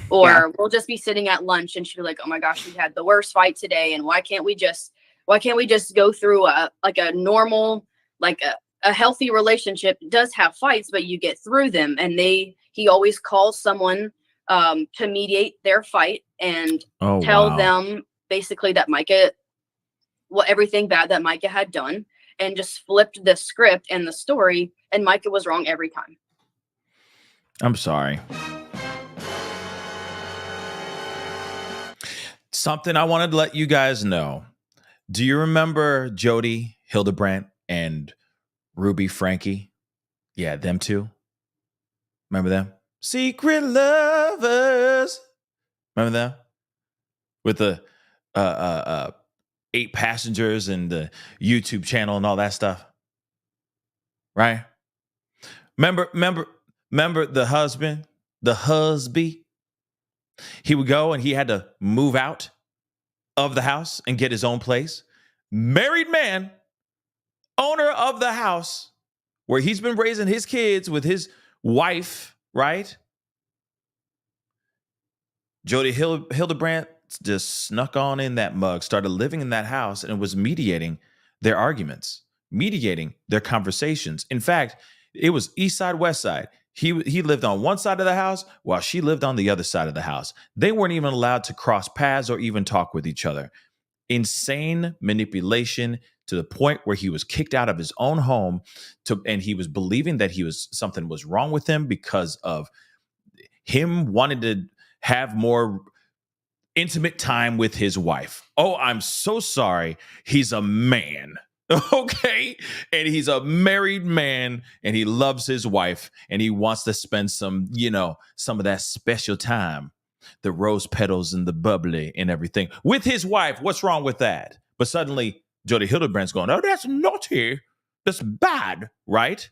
Or we'll just be sitting at lunch and she'll be like, "Oh my gosh, we had the worst fight today, and why can't we just go through a normal, like a healthy relationship does have fights, but you get through them." And he always calls someone to mediate their fight and tell them basically that everything bad that Micah had done, and just flipped the script and the story, and Micah was wrong every time. I'm sorry. Something I wanted to let you guys know. Do you remember Jody Hildebrandt and Ruby Frankie? Yeah, them two. Remember them? Secret lovers. Remember them? With the 8 passengers and the YouTube channel and all that stuff. Right? Remember the husband, the husband? He would go and he had to move out of the house and get his own place. Married man, owner of the house where he's been raising his kids with his wife, right? Jody Hildebrandt just snuck on in that mug, started living in that house, and was mediating their arguments, mediating their conversations. In fact, it was east side, west side. He lived on one side of the house while she lived on the other side of the house. They weren't even allowed to cross paths or even talk with each other. Insane manipulation to the point where he was kicked out of his own home, and he was believing that something was wrong with him because of him wanting to have more intimate time with his wife. Oh, I'm so sorry. He's a man. Okay. And he's a married man, and he loves his wife, and he wants to spend some of that special time, the rose petals and the bubbly and everything with his wife. What's wrong with that? But suddenly Jody Hildebrand's going, oh, that's naughty. That's bad, right?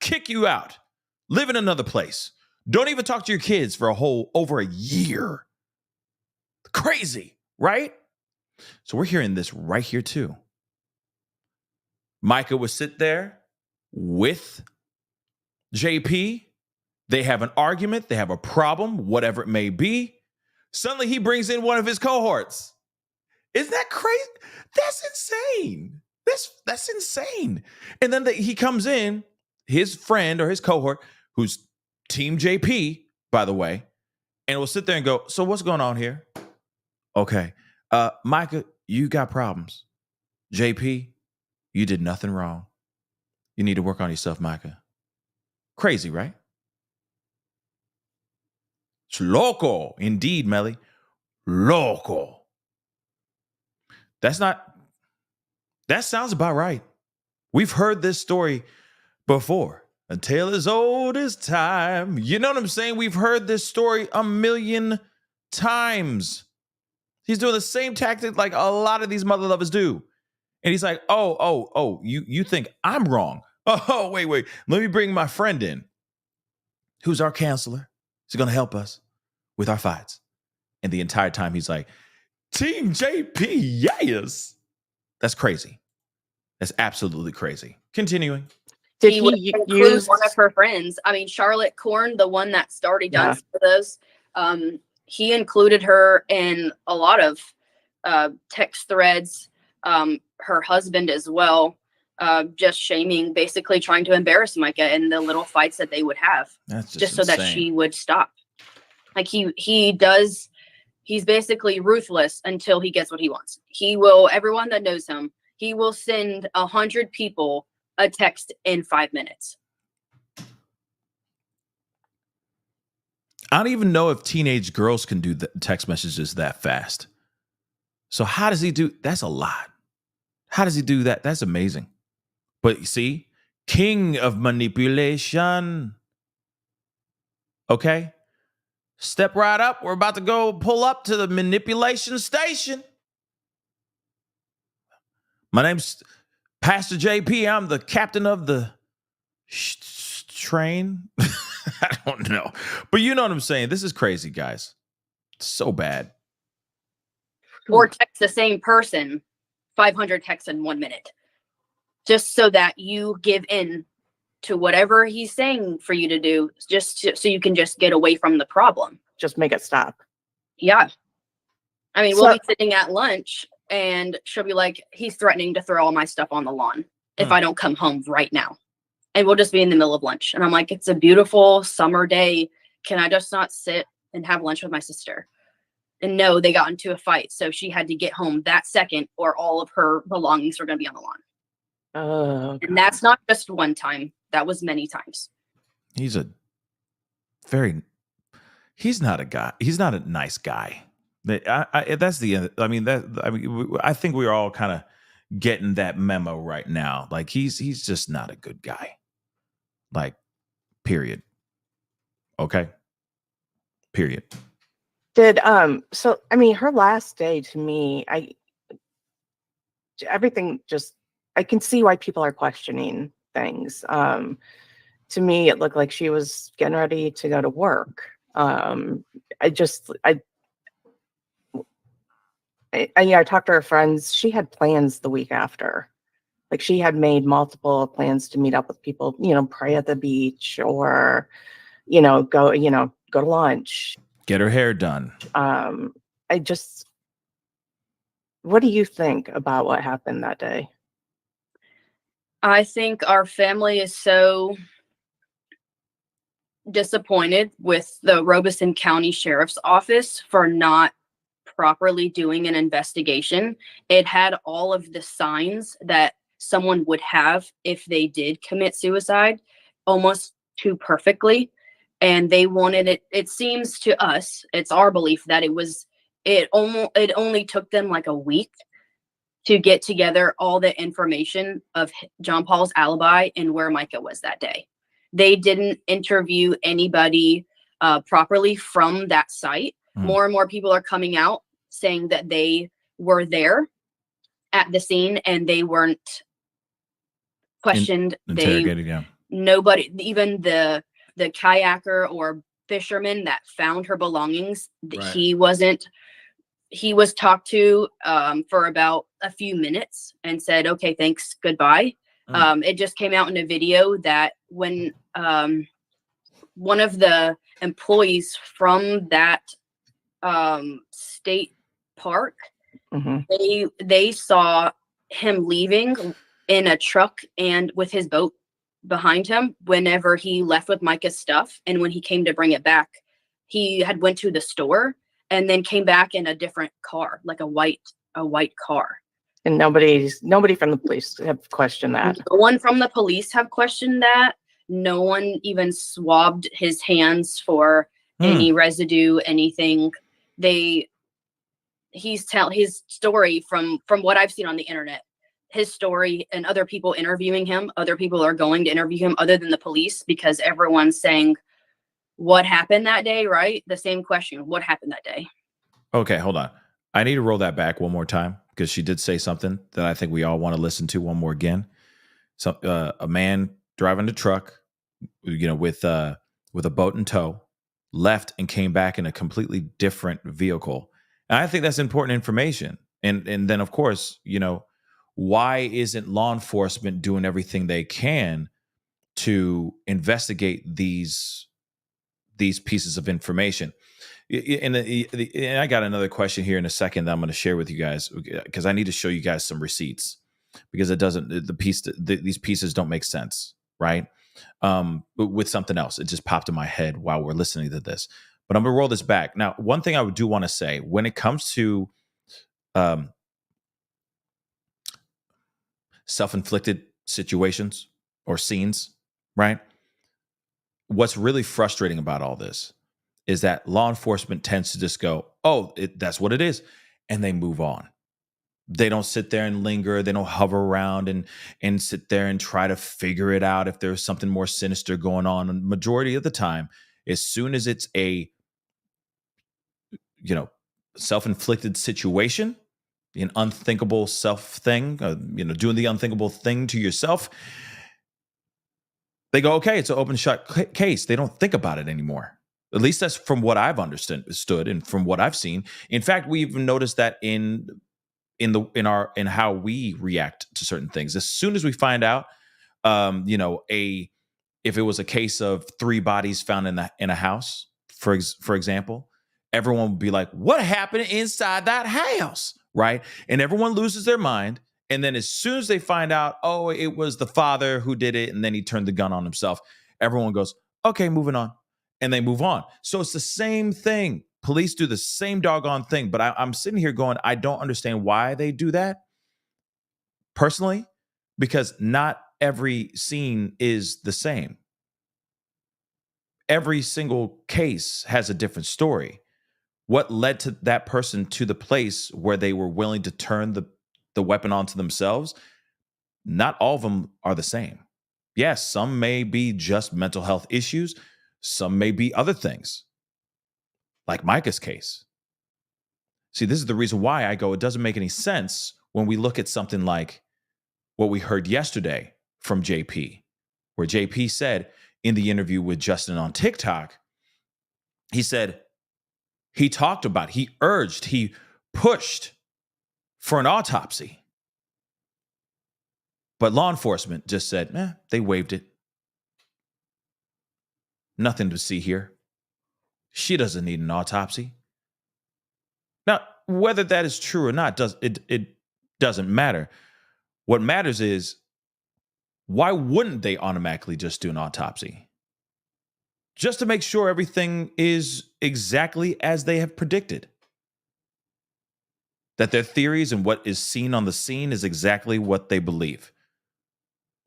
Kick you out. Live in another place. Don't even talk to your kids for over a year. Crazy, right? So we're hearing this right here too. Micah would sit there with JP. They have an argument. They have a problem, whatever it may be. Suddenly he brings in one of his cohorts. Isn't that crazy? That's insane. That's insane. And then he comes in, his friend or his cohort, who's Team JP, by the way, and will sit there and go, so what's going on here? Okay. Micah, you got problems. JP, you did nothing wrong. You need to work on yourself, Micah. Crazy, right? It's loco. Indeed, Melly. Loco. That sounds about right. We've heard this story before. A tale as old as time. You know what I'm saying? We've heard this story a million times. He's doing the same tactic like a lot of these mother lovers do. And he's like, oh, you think I'm wrong. Oh, wait. Let me bring my friend in, who's our counselor. He's going to help us with our fights. And the entire time he's like, Team JP, yes. That's crazy. That's absolutely crazy. Continuing. Did he would he include use one of her friends? I mean, Charlotte Corn, the one that started done for those. He included her in a lot of text threads. Her husband as well, just shaming, basically trying to embarrass Micah in the little fights that they would have, just so that she would stop. Like he's basically ruthless until he gets what he wants. He will, everyone that knows him, he will send 100 people a text in 5 minutes. I don't even know if teenage girls can do the text messages that fast. So how does he do? That's a lot. How does he do that? That's amazing. But you see, king of manipulation. Okay. Step right up. We're about to go pull up to the manipulation station. My name's Pastor JP. I'm the captain of the train. I don't know. But you know what I'm saying. This is crazy, guys. So bad. Or text the same person 500 texts in 1 minute. Just so that you give in to whatever he's saying for you to do, so you can just get away from the problem. Just make it stop. Yeah. I mean, we'll be sitting at lunch and she'll be like, he's threatening to throw all my stuff on the lawn if I don't come home right now. And we'll just be in the middle of lunch. And I'm like, it's a beautiful summer day. Can I just not sit and have lunch with my sister? And no, they got into a fight. So she had to get home that second or all of her belongings were going to be on the lawn. Oh, and that's not just one time. That was many times. He's not a guy. He's not a nice guy. That's the end. I think we're all kind of getting that memo right now. Like he's just not a good guy. Like, period. Okay. Period. So I mean, her last day to me, I can see why people are questioning things. To me, it looked like she was getting ready to go to work. I talked to her friends. She had plans the week after. Like she had made multiple plans to meet up with people, pray at the beach or, go to lunch. Get her hair done. what do you think about what happened that day? I think our family is so disappointed with the Robeson County Sheriff's Office for not properly doing an investigation. It had all of the signs that someone would have if they did commit suicide almost too perfectly. And they wanted it. It seems to us, it's our belief that it only took them like a week to get together all the information of John Paul's alibi and where Micah was that day. They didn't interview anybody properly from that site. More and more people are coming out saying that they were there at the scene and they weren't questioned. Interrogated, yeah. Nobody, even the kayaker or fisherman that found her belongings, Right. he was talked to for about a few minutes and said, okay, thanks, goodbye. It just came out in a video that when one of the employees from that state park, they saw him leaving in a truck and with his boat behind him whenever he left with Micah's stuff. And when he came to bring it back, he had went to the store and then came back in a different car, like a white car. And nobody from the police have questioned that. No one from the police have questioned that. No one even swabbed his hands for any residue, anything. His story from what I've seen on the internet, his story and other people interviewing him, other people are going to interview him other than the police because everyone's saying, what happened that day, right? The same question, what happened that day? Okay, hold on. I need to roll that back one more time because she did say something that I think we all want to listen to one more again. So a man driving a truck, with a boat in tow, left and came back in a completely different vehicle. And I think that's important information. And then, of course, why isn't law enforcement doing everything they can to investigate these pieces of information? And I got another question here in a second that I'm going to share with you guys because I need to show you guys some receipts because these pieces don't make sense, right? But with something else, it just popped in my head while we're listening to this. But I'm going to roll this back. Now, one thing I do want to say when it comes to self-inflicted situations or scenes, right? What's really frustrating about all this is that law enforcement tends to just go, oh, that's what it is. And they move on. They don't sit there and linger. They don't hover around and sit there and try to figure it out if there's something more sinister going on. And majority of the time, as soon as it's a, self-inflicted situation, an unthinkable self thing, doing the unthinkable thing to yourself, they go, okay, it's an open shut case. They don't think about it anymore. At least that's from what I've understood and from what I've seen. In fact, we've noticed that in how we react to certain things. As soon as we find out, if it was a case of 3 bodies found in a house, for example, everyone would be like, "What happened inside that house?" Right? And everyone loses their mind. And then as soon as they find out, oh, it was the father who did it, and then he turned the gun on himself, everyone goes, "Okay, moving on," and they move on. So it's the same thing. Police do the same doggone thing, but I'm sitting here going, I don't understand why they do that personally, because not every scene is the same. Every single case has a different story. What led to that person to the place where they were willing to turn the weapon onto themselves? Not all of them are the same. Yes, some may be just mental health issues. Some may be other things, like Micah's case. See, this is the reason why I go, it doesn't make any sense when we look at something like what we heard yesterday from JP, where JP said in the interview with Justin on TikTok, he said he urged, he pushed for an autopsy. But law enforcement just said, they waived it. Nothing to see here. She doesn't need an autopsy. Now, whether that is true or not, it doesn't matter. What matters is, why wouldn't they automatically just do an autopsy? Just to make sure everything is exactly as they have predicted. That their theories and what is seen on the scene is exactly what they believe.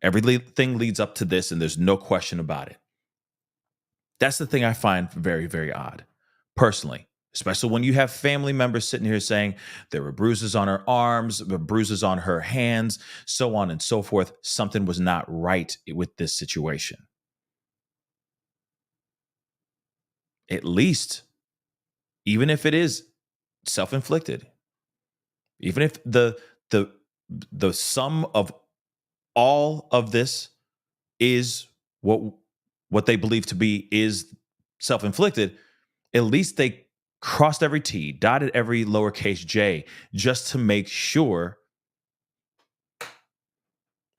Everything leads up to this, and there's no question about it. That's the thing I find very, very odd, personally, especially when you have family members sitting here saying there were bruises on her arms, there were bruises on her hands, so on and so forth. Something was not right with this situation. At least, even if it is self-inflicted, even if the sum of all of this is what they believe to be is self-inflicted, at least they crossed every T, dotted every lowercase j, just to make sure,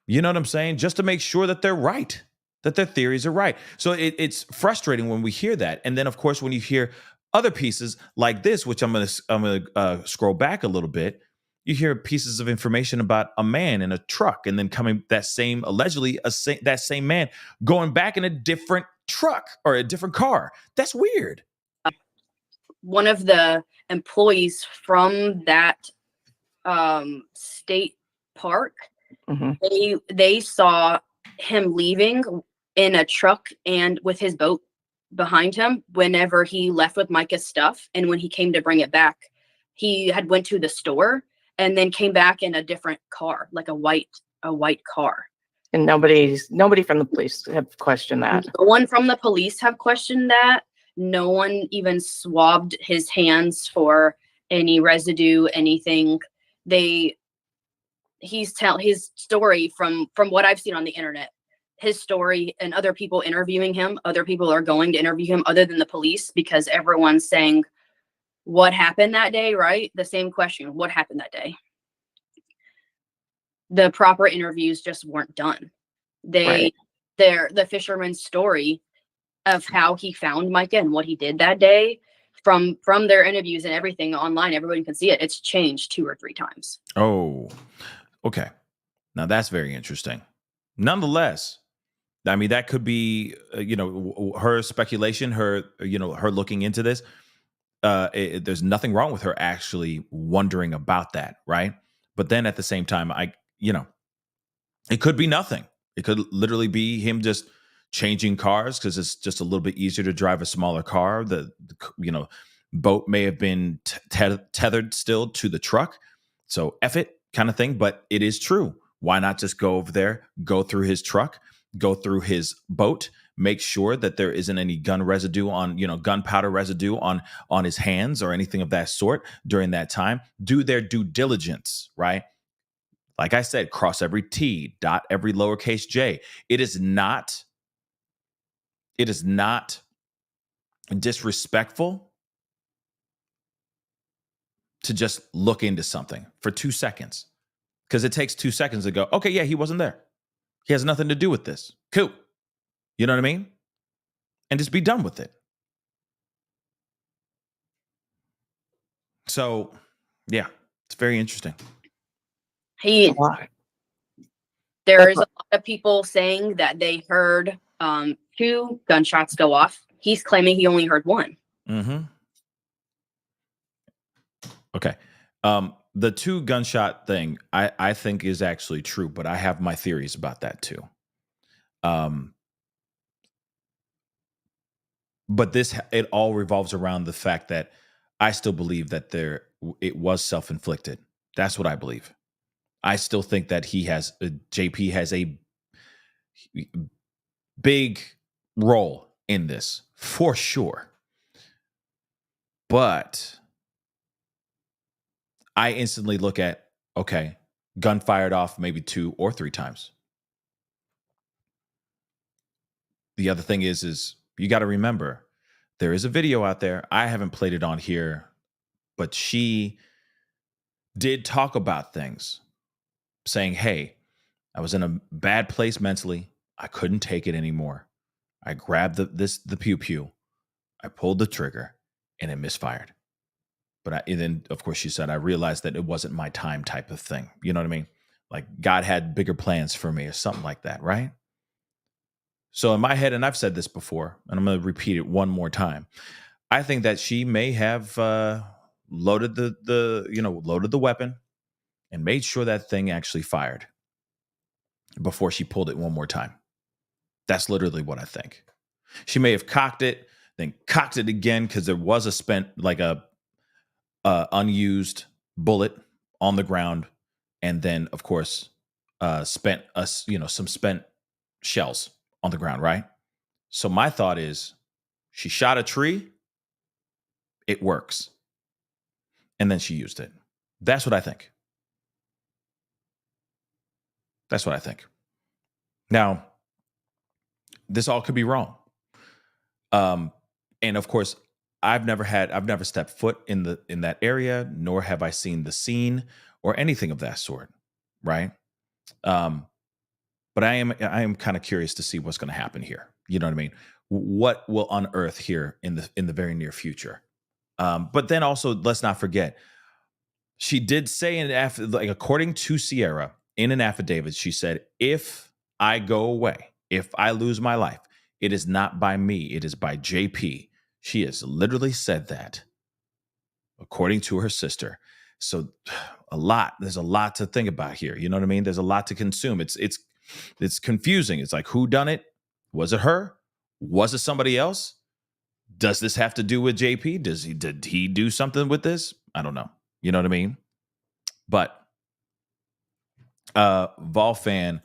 you know what I'm saying? Just to make sure that they're right, that their theories are right. So it's frustrating when we hear that. And then, of course, when you hear other pieces like this, which I'm gonna scroll back a little bit, you hear pieces of information about a man in a truck, and then that same man going back in a different truck or a different car. That's weird. One of the employees from that state park, they saw him leaving in a truck and with his boat behind him whenever he left with Micah's stuff, and when he came to bring it back, he had went to the store and then came back in a different car, like a white car. And nobody from the police have questioned that. No one from the police have questioned that. No one even swabbed his hands for any residue, anything. His story from what I've seen on the internet, his story, and other people interviewing him, other people are going to interview him other than the police, because everyone's saying, what happened that day, right? The same question, what happened that day? The proper interviews just weren't done. The fisherman's story of how he found Micah and what he did that day, from their interviews and everything online, everybody can see it. It's changed 2 or 3 times. Oh, okay. Now that's very interesting. Nonetheless, I mean, that could be, her speculation, her looking into this. There's nothing wrong with her actually wondering about that, right? But then at the same time, it could be nothing. It could literally be him just changing cars because it's just a little bit easier to drive a smaller car. The boat may have been tethered still to the truck, so F it kind of thing. But it is true. Why not just go over there, go through his truck, go through his boat, make sure that there isn't any gun residue on, gunpowder residue on his hands or anything of that sort during that time. Do their due diligence, right? Like I said, cross every T, dot every lowercase j. It is not disrespectful to just look into something for 2 seconds, because it takes 2 seconds to go, okay, yeah, he wasn't there. He has nothing to do with this. Cool. You know what I mean? And just be done with it. So, yeah, it's very interesting. There is a lot of people saying that they heard 2 gunshots go off. He's claiming he only heard 1. Mm-hmm. Okay. The 2 gunshot thing, I think is actually true, but I have my theories about that too. But it all revolves around the fact that I still believe that it was self-inflicted. That's what I believe. I still think that JP has a big role in this for sure. But I instantly look at, okay, gun fired off maybe 2 or 3 times. The other thing is you got to remember, there is a video out there. I haven't played it on here, but she did talk about things, saying, hey, I was in a bad place mentally. I couldn't take it anymore. I grabbed the pew pew. I pulled the trigger and it misfired. And then of course she said, I realized that it wasn't my time type of thing. You know what I mean? Like God had bigger plans for me or something like that. Right. So in my head, and I've said this before, and I'm going to repeat it one more time. I think that she may have loaded loaded the weapon and made sure that thing actually fired before she pulled it one more time. That's literally what I think. She may have cocked it, then cocked it again because there was a unused bullet on the ground, and then of course some spent shells on the ground, right? So my thought is she shot a tree, it works, and then she used it. That's what I think. That's what I think. Now, this all could be wrong. And of course, I've never stepped foot in that area, nor have I seen the scene or anything of that sort, right? But I am kind of curious to see what's going to happen here. You know what I mean? What will unearth here in the very near future? But then also, let's not forget, she did say according to Sierra in an affidavit, she said, if I go away, if I lose my life, it is not by me, it is by JP. She has literally said that, according to her sister. So there's a lot to think about here. You know what I mean? There's a lot to consume. It's confusing. It's like, who done it? Was it her? Was it somebody else? Does this have to do with JP? Did he do something with this? I don't know. You know what I mean? But Vol fan,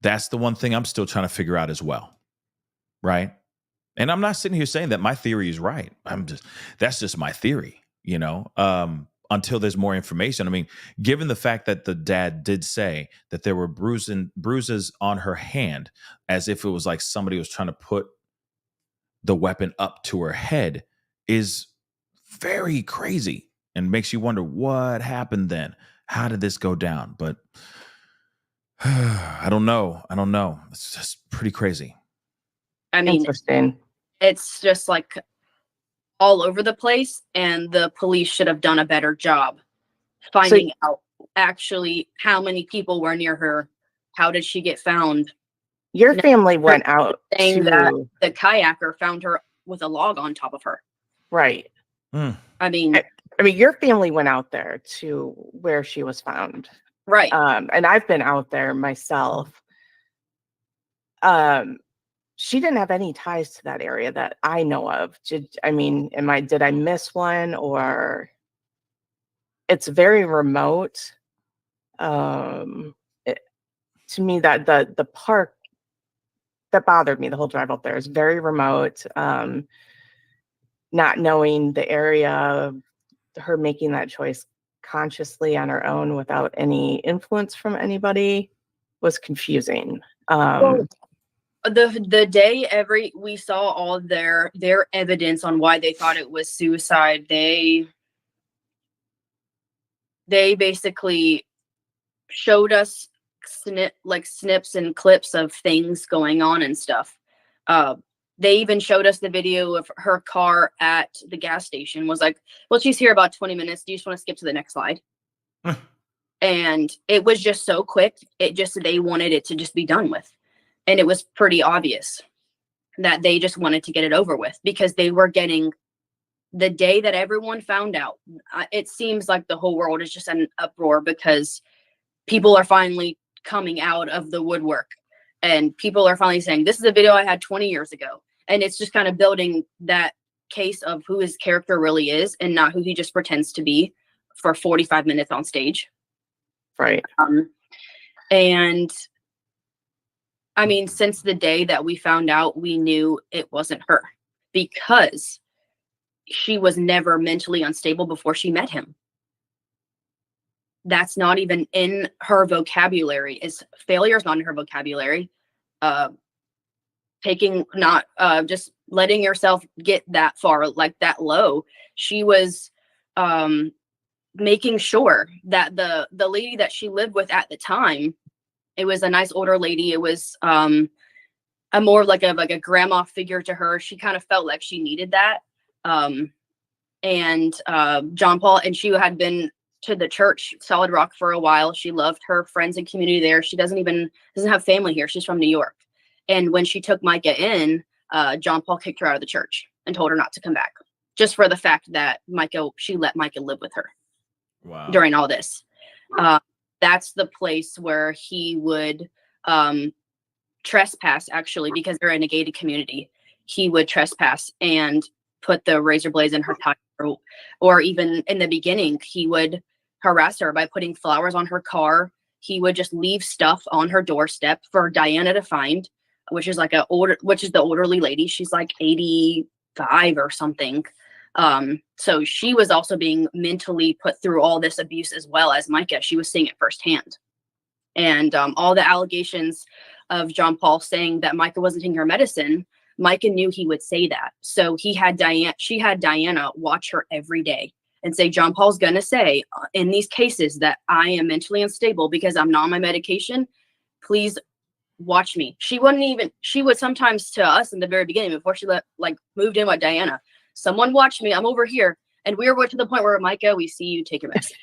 that's the one thing I'm still trying to figure out as well. Right? And I'm not sitting here saying that my theory is right. That's just my theory, until there's more information. I mean, given the fact that the dad did say that there were bruises on her hand, as if it was like somebody was trying to put the weapon up to her head, is very crazy and makes you wonder what happened then. How did this go down? But I don't know. It's just pretty crazy. I mean, Interesting. It's just like all over the place, and the police should have done a better job finding out actually how many people were near her. How did she get found? Your family went out saying that the kayaker found her with a log on top of her. Right. I mean, your family went out there to where she was found. Right. And I've been out there myself. She didn't have any ties to that area that I know of. Did I miss one? Or it's very remote. To me, that the park that bothered me, the whole drive up there is very remote. Not knowing the area, her making that choice consciously on her own without any influence from anybody was confusing. The day we saw all their evidence on why they thought it was suicide, they basically showed us snips and clips of things going on and stuff. They even showed us the video of her car at the gas station. Was like, well, she's here about 20 minutes. Do you just want to skip to the next slide? And it was just so quick. They wanted it to just be done with. And it was pretty obvious that they just wanted to get it over with, because they were getting, the day that everyone found out, it seems like the whole world is just an uproar, because people are finally coming out of the woodwork, and people are finally saying, this is a video I had 20 years ago. And it's just kind of building that case of who his character really is and not who he just pretends to be for 45 minutes on stage. Right. And I mean, since the day that we found out, we knew it wasn't her, because she was never mentally unstable before she met him. That's not even in her vocabulary. Failure is not in her vocabulary. Just letting yourself get that far, like that low. She was making sure that the lady that she lived with at the time, it was a nice older lady. It was a more like a grandma figure to her. She kind of felt like she needed that. and John Paul, and she had been to the church Solid Rock for a while. She loved her friends and community there. She doesn't have family here. She's from New York. And when she took Micah in, John Paul kicked her out of the church and told her not to come back, just for the fact that she let Micah live with her. Wow. During all this. That's the place where he would trespass, actually, because they're in a gated community. He would trespass and put the razor blades in her tire, or even in the beginning, he would harass her by putting flowers on her car. He would just leave stuff on her doorstep for Diana to find, which is the orderly lady. She's like 85 or something. So she was also being mentally put through all this abuse as well as Micah. She was seeing it firsthand. And all the allegations of John Paul saying that Micah wasn't taking her medicine, Micah knew he would say that. So she had Diana watch her every day and say, John Paul's going to say in these cases that I am mentally unstable because I'm not on my medication. Please watch me. She would sometimes to us in the very beginning, before she moved in with Diana, someone watch me. I'm over here. And we were to the point where, Micah, we see you take your medicine.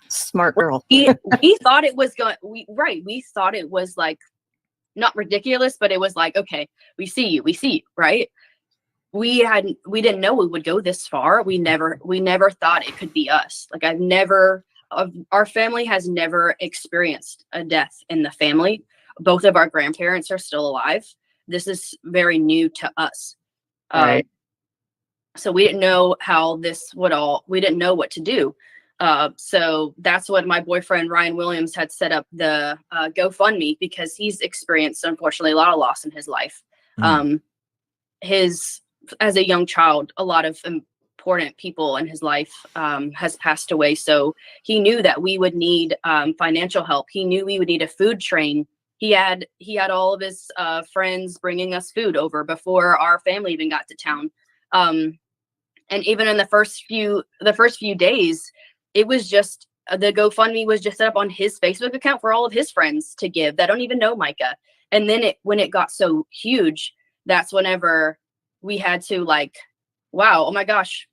Smart girl. we thought it was we thought it was like not ridiculous, but it was like, okay, we see you, right? We didn't know we would go this far. We never thought it could be us. Like our family has never experienced a death in the family. Both of our grandparents are still alive. This is very new to us. Right. So we didn't know we didn't know what to do. So that's when my boyfriend, Ryan Williams, had set up the GoFundMe, because he's experienced, unfortunately, a lot of loss in his life. As a young child, a lot of important people in his life has passed away. So he knew that we would need financial help. He knew we would need a food train. He had all of his friends bringing us food over before our family even got to town. And even in the first few days, it was just the GoFundMe was just set up on his Facebook account for all of his friends to give that don't even know Micah. And then when it got so huge, that's whenever we had to wow, oh my gosh,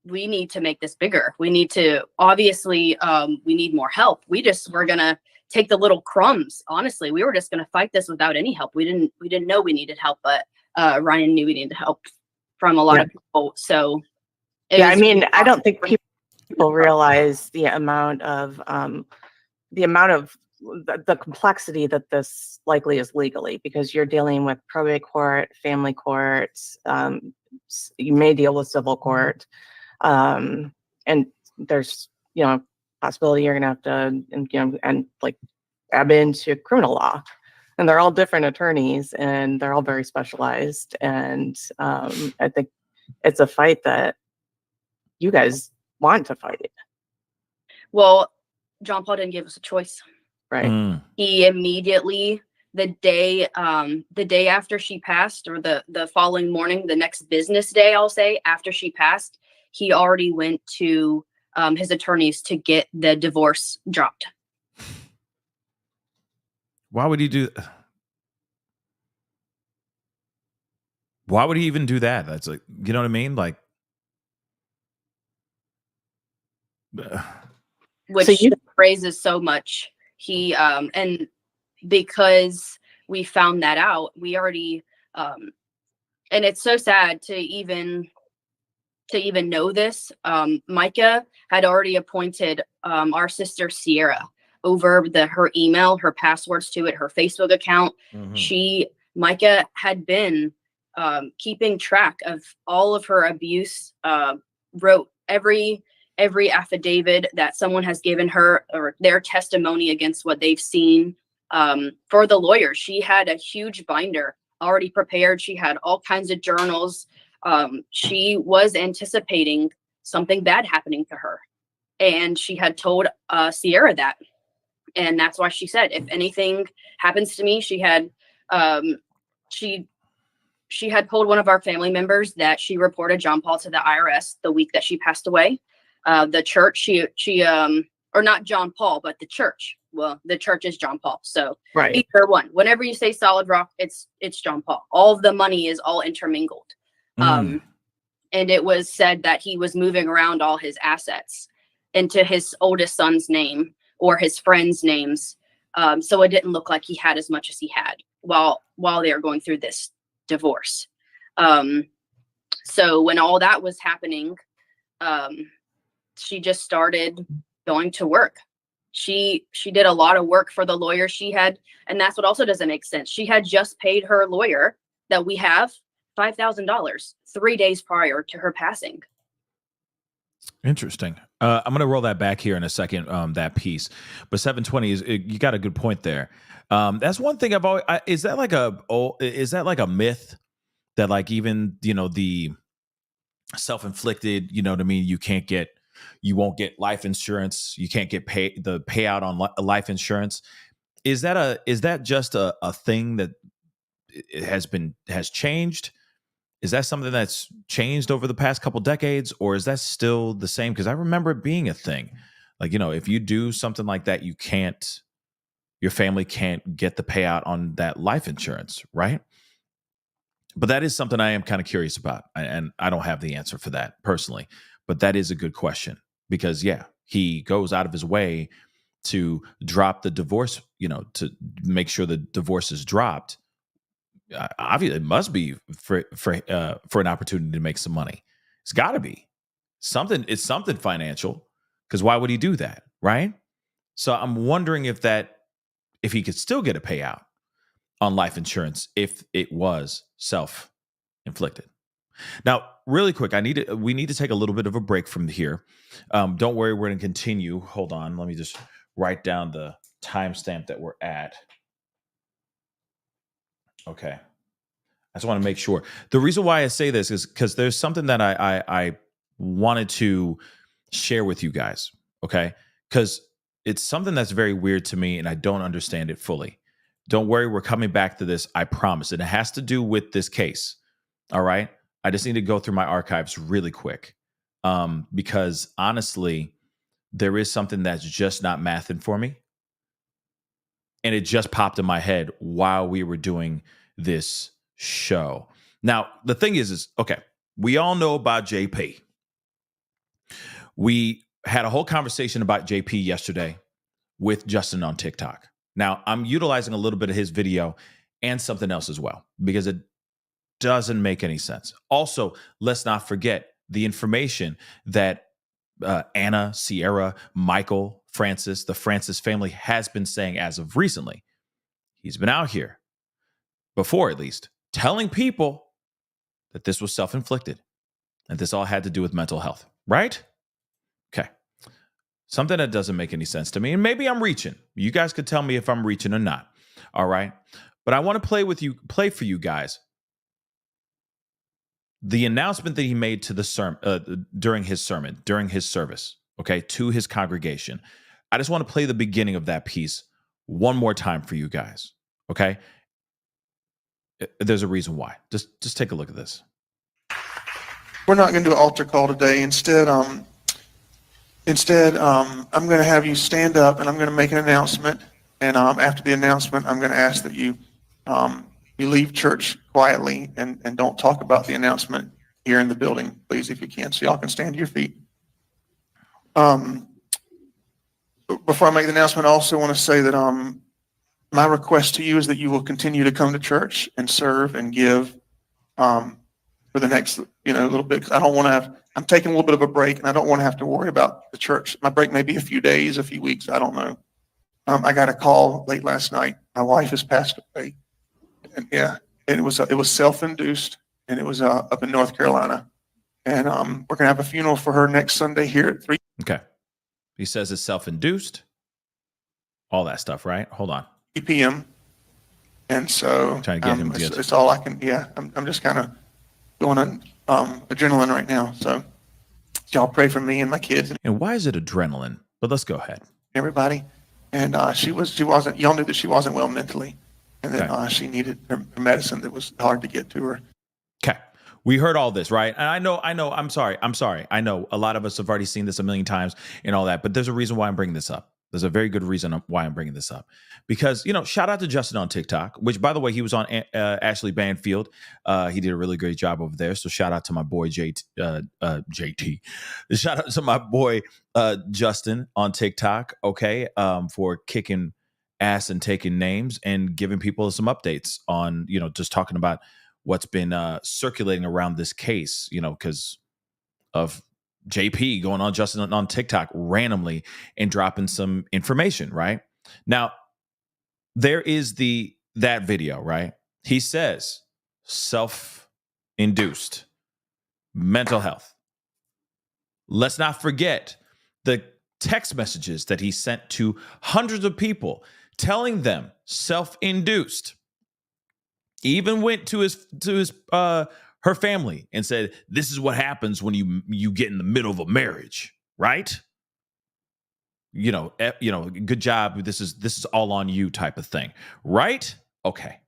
we need to make this bigger. We need to, obviously, we need more help. We're going to take the little crumbs. Honestly, we were just going to fight this without any help. We didn't know we needed help, but Ryan knew we needed help from a lot of people. So I don't think people realize the amount of the complexity that this likely is legally, because you're dealing with probate court, family courts, you may deal with civil court, and there's possibility you're gonna have to ebb into criminal law, and they're all different attorneys and they're all very specialized, and I think it's a fight that you guys want to fight it. Well, John Paul didn't give us a choice. Right. He immediately, the day after she passed, or the following morning, the next business day, I'll say, after she passed, he already went to his attorneys to get the divorce dropped. Why would he do? Why would he even do that? That's you know what I mean? Which raises so much. He and because we found that out, we already and it's so sad to even know this. Micah had already appointed our sister Sierra over her email, her passwords to it, her Facebook account. Micah had been keeping track of all of her abuse, wrote every affidavit that someone has given her, or their testimony against what they've seen. For the lawyer, she had a huge binder already prepared. She had all kinds of journals. She was anticipating something bad happening to her, and she had told Sierra that. And that's why she said, if anything happens to me, she had told one of our family members that she reported John Paul to the IRS the week that she passed away. The church, or not John Paul, but the church. Well, the church is John Paul. So right. Either one. Whenever you say Solid Rock, it's John Paul. All of the money is all intermingled. and it was said that he was moving around all his assets into his oldest son's name or his friends' names. So it didn't look like he had as much as he had while they were going through this divorce. So when all that was happening, she just started going to work. She did a lot of work for the lawyer she had. And that's what also doesn't make sense. She had just paid her lawyer that we have $5,000 3 days prior to her passing. Interesting. I'm going to roll that back here in a second, that piece. But 720 you got a good point there. That's one thing I've always, is that like a myth that like even, the self-inflicted, you know what I mean? You won't get life insurance. You can't get the payout on life insurance. Is that just a thing that has changed? Is that something that's changed over the past couple decades, or is that still the same? Because I remember it being a thing. Like, if you do something like that, your family can't get the payout on that life insurance, right? But that is something I am kind of curious about, and I don't have the answer for that personally. But that is a good question because, yeah, he goes out of his way to drop the divorce, to make sure the divorce is dropped. Obviously, it must be for an opportunity to make some money. It's got to be something. It's something financial, because why would he do that, right? So I'm wondering if he could still get a payout on life insurance if it was self-inflicted. Now, really quick, we need to take a little bit of a break from here. Don't worry, we're going to continue. Hold on, let me just write down the timestamp that we're at. Okay. I just want to make sure. The reason why I say this is because there's something that I wanted to share with you guys, okay? Because it's something that's very weird to me and I don't understand it fully. Don't worry, we're coming back to this, I promise. And it has to do with this case, all right? I just need to go through my archives really quick because honestly, there is something that's just not mathing for me. And it just popped in my head while we were doing this show. Now, the thing is okay, we all know about JP. We had a whole conversation about JP yesterday with Justin on TikTok. Now, I'm utilizing a little bit of his video and something else as well, because it doesn't make any sense. Also, let's not forget the information that Anna, Sierra, Michael, Francis, the Francis family has been saying as of recently. He's been out here before, at least, telling people that this was self-inflicted and this all had to do with mental health, right? Okay. Something that doesn't make any sense to me. And maybe I'm reaching. You guys could tell me if I'm reaching or not. All right. But I want to play for you guys the announcement that he made to the sermon during his service, okay, to his congregation. I just want to play the beginning of that piece one more time for you guys, okay? There's a reason why. Just take a look at this. We're not going to do an altar call today. Instead, I'm going to have you stand up and I'm going to make an announcement. And after the announcement, I'm going to ask that you leave church quietly and don't talk about the announcement here in the building, please, if you can, so y'all can stand to your feet. Before I make the announcement, I also want to say that my request to you is that you will continue to come to church and serve and give for the next little bit. 'Cause I don't want to have. I'm taking a little bit of a break, and I don't want to have to worry about the church. My break may be a few days, a few weeks. I don't know. I got a call late last night. My wife has passed away, and it was self-induced, and it was up in North Carolina, and we're gonna have a funeral for her next Sunday here at 3. Okay. He says it's self-induced. All that stuff, right? Hold on. p.m. And so Trying to get him it's all I can. Yeah, I'm just kind of going on adrenaline right now. So y'all pray for me and my kids And why is it adrenaline? But let's go ahead. everybody. And she wasn't. Y'all knew that she wasn't well mentally, and then she needed her medicine that was hard to get to her. Okay. We heard all this, right? And I know. I'm sorry. I know a lot of us have already seen this a million times and all that, but there's a reason why I'm bringing this up. There's a very good reason why I'm bringing this up, because, shout out to Justin on TikTok, which, by the way, he was on Ashley Banfield. He did a really great job over there. So shout out to my boy JT. Shout out to my boy Justin on TikTok. Okay, for kicking ass and taking names and giving people some updates on, just talking about what's been circulating around this case. Because of JP going on Justin on TikTok randomly and dropping some information, right? Now, there is that video, right? He says self-induced mental health. Let's not forget the text messages that he sent to hundreds of people telling them self-induced. He even went to her family and said, "This is what happens when you get in the middle of a marriage, right? Good job. This is all on you," type of thing, right? Okay.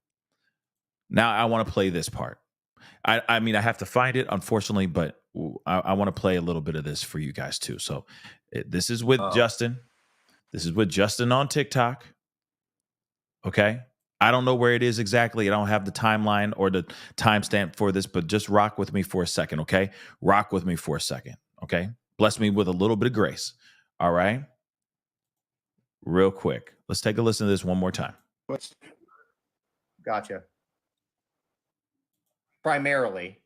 Now I want to play this part. I mean, I have to find it, unfortunately, but I want to play a little bit of this for you guys too. So this is with Justin. This is with Justin on TikTok. Okay. I don't know where it is exactly. I don't have the timeline or the timestamp for this, but just rock with me for a second, okay? Rock with me for a second, okay? Bless me with a little bit of grace, all right? Real quick. Let's take a listen to this one more time. Gotcha. Primarily,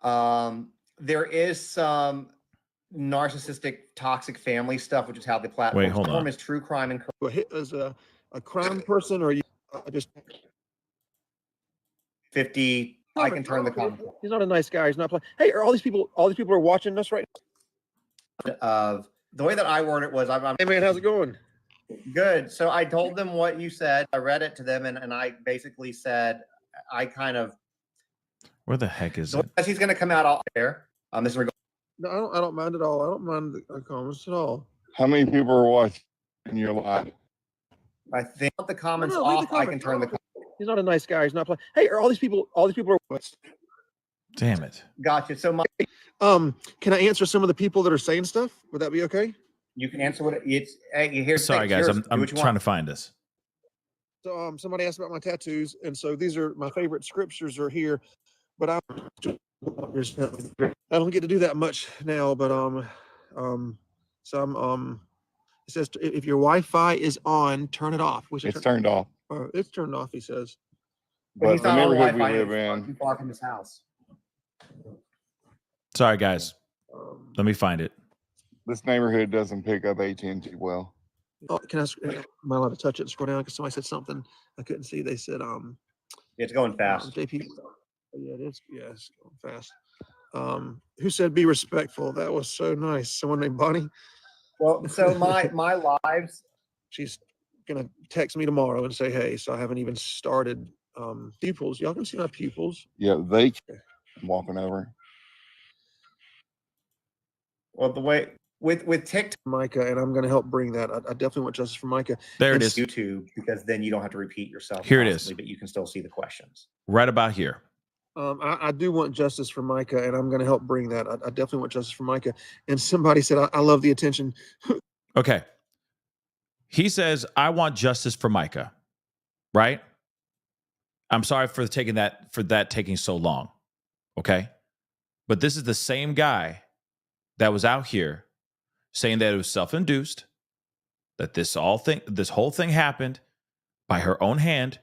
there is some narcissistic, toxic family stuff, which is how the platform Wait, hold on. is true crime and As a crime person, or you just 50. I can turn the comment he's not a nice guy. He's not playing. Hey, are all these people are watching us right now? of the way that I word it was, I'm Hey man, how's it going? good. So I told them what you said. I read it to them, and I basically said, I kind of, Where the heck is it? as he's going to come out all there. This is No, I don't mind at all. I don't mind the comments at all. How many people are watching your live? I think the comments No, leave off. the I can comments turn the. off. He's not a nice guy. He's not playing. Hey, are all these people are Damn it. Gotcha. So can I answer some of the people that are saying stuff? Would that be okay? you can answer what it's. Hey, here's. Sorry, guys. I'm trying to find this. So somebody asked about my tattoos, and so these are my favorite scriptures are here, but I don't get to do that much now, but it says if your Wi-Fi is on, turn it off. Which It's turned off. it's turned off, he says. But he's But the not on neighborhood we Wi-Fi. live He's in, too far from his house. Sorry, guys. Let me find it. this neighborhood doesn't pick up AT&T well. Oh, am I allowed to touch it and scroll down? Because somebody said something I couldn't see. They said It's going fast. JP. Yeah, it is. Yeah, it's going fast. Who said be respectful? That was so nice. Someone named Bonnie. Well, so my lives. She's gonna text me tomorrow and say, hey, so I haven't even started pupils. Y'all can see my pupils. Yeah, they keep walking over. Well, the way with TikTok, Micah, and I'm gonna help bring that. I definitely want justice for Micah. There it And is. YouTube, because then you don't have to repeat yourself. Here it is. constantly, but you can still see the questions. Right about here. I do want justice for Micah, and I'm gonna help bring that. I definitely want justice for Micah. And somebody said, I love the attention. Okay. He says, I want justice for Micah. Right? I'm sorry for that taking so long. Okay? But this is the same guy that was out here saying that it was self-induced, that this whole thing happened by her own hand,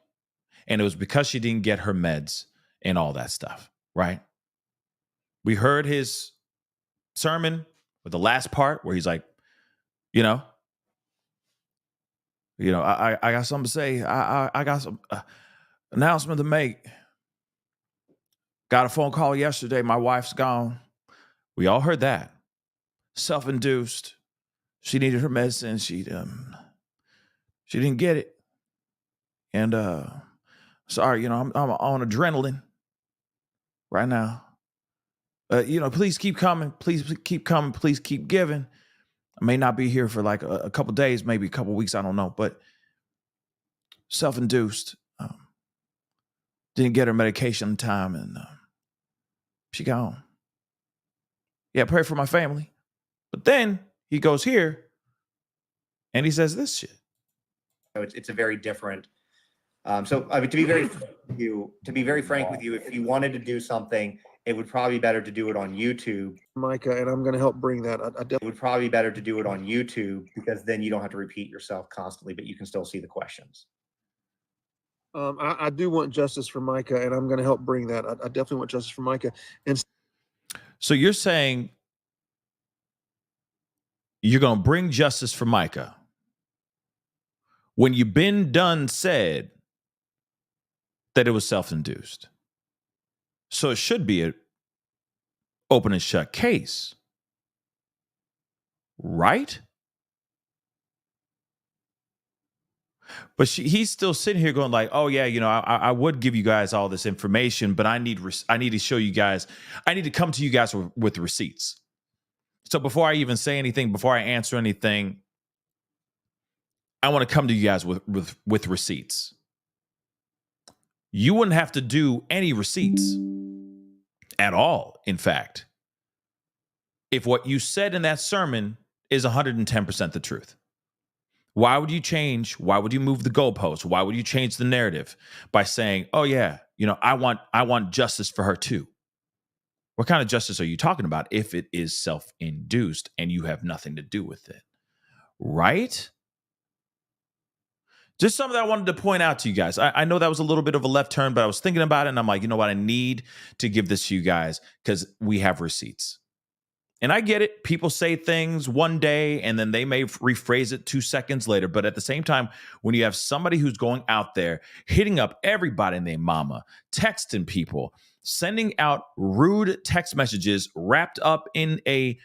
and it was because she didn't get her meds and all that stuff, right? We heard his sermon with the last part where he's like, I got something to say. I got some announcement to make. Got a phone call yesterday. My wife's gone. We all heard that. Self-induced. She needed her medicine. She didn't get it. And sorry, I'm on adrenaline right now. Please keep coming. Please keep coming. Please keep giving. I may not be here for like a couple days, maybe a couple weeks. I don't know, but self-induced. Didn't get her medication in time, and she gone. Yeah, pray for my family. But then he goes here And he says this shit. So it's a very different. So I mean, to be very frank with you, if you wanted to do something, it would probably be better to do it on YouTube. Micah, and I'm going to help bring that. It would probably be better to do it on YouTube because then you don't have to repeat yourself constantly, but you can still see the questions. I do want justice for Micah, and I'm going to help bring that. I definitely want justice for Micah. And So you're saying you're going to bring justice for Micah when you've been done said that it was self-induced. So it should be an open and shut case, right? But he's still sitting here going like, oh yeah, you know, I would give you guys all this information, but I need to show you guys, I need to come to you guys with receipts. So before I even say anything, before I answer anything, I want to come to you guys with receipts. You wouldn't have to do any receipts at all, in fact, if what you said in that sermon is 110% the truth. Why would you change? Why would you move the goalpost? Why would you change the narrative by saying, oh yeah, you know, I want justice for her too? What kind of justice are you talking about if it is self-induced and you have nothing to do with it? Right? Just something that I wanted to point out to you guys. I know that was a little bit of a left turn, but I was thinking about it and I'm like, you know what? I need to give this to you guys because we have receipts. And I get it. People say things one day and then they may rephrase it 2 seconds later. But at the same time, when you have somebody who's going out there, hitting up everybody and their mama, texting people, sending out rude text messages wrapped up in a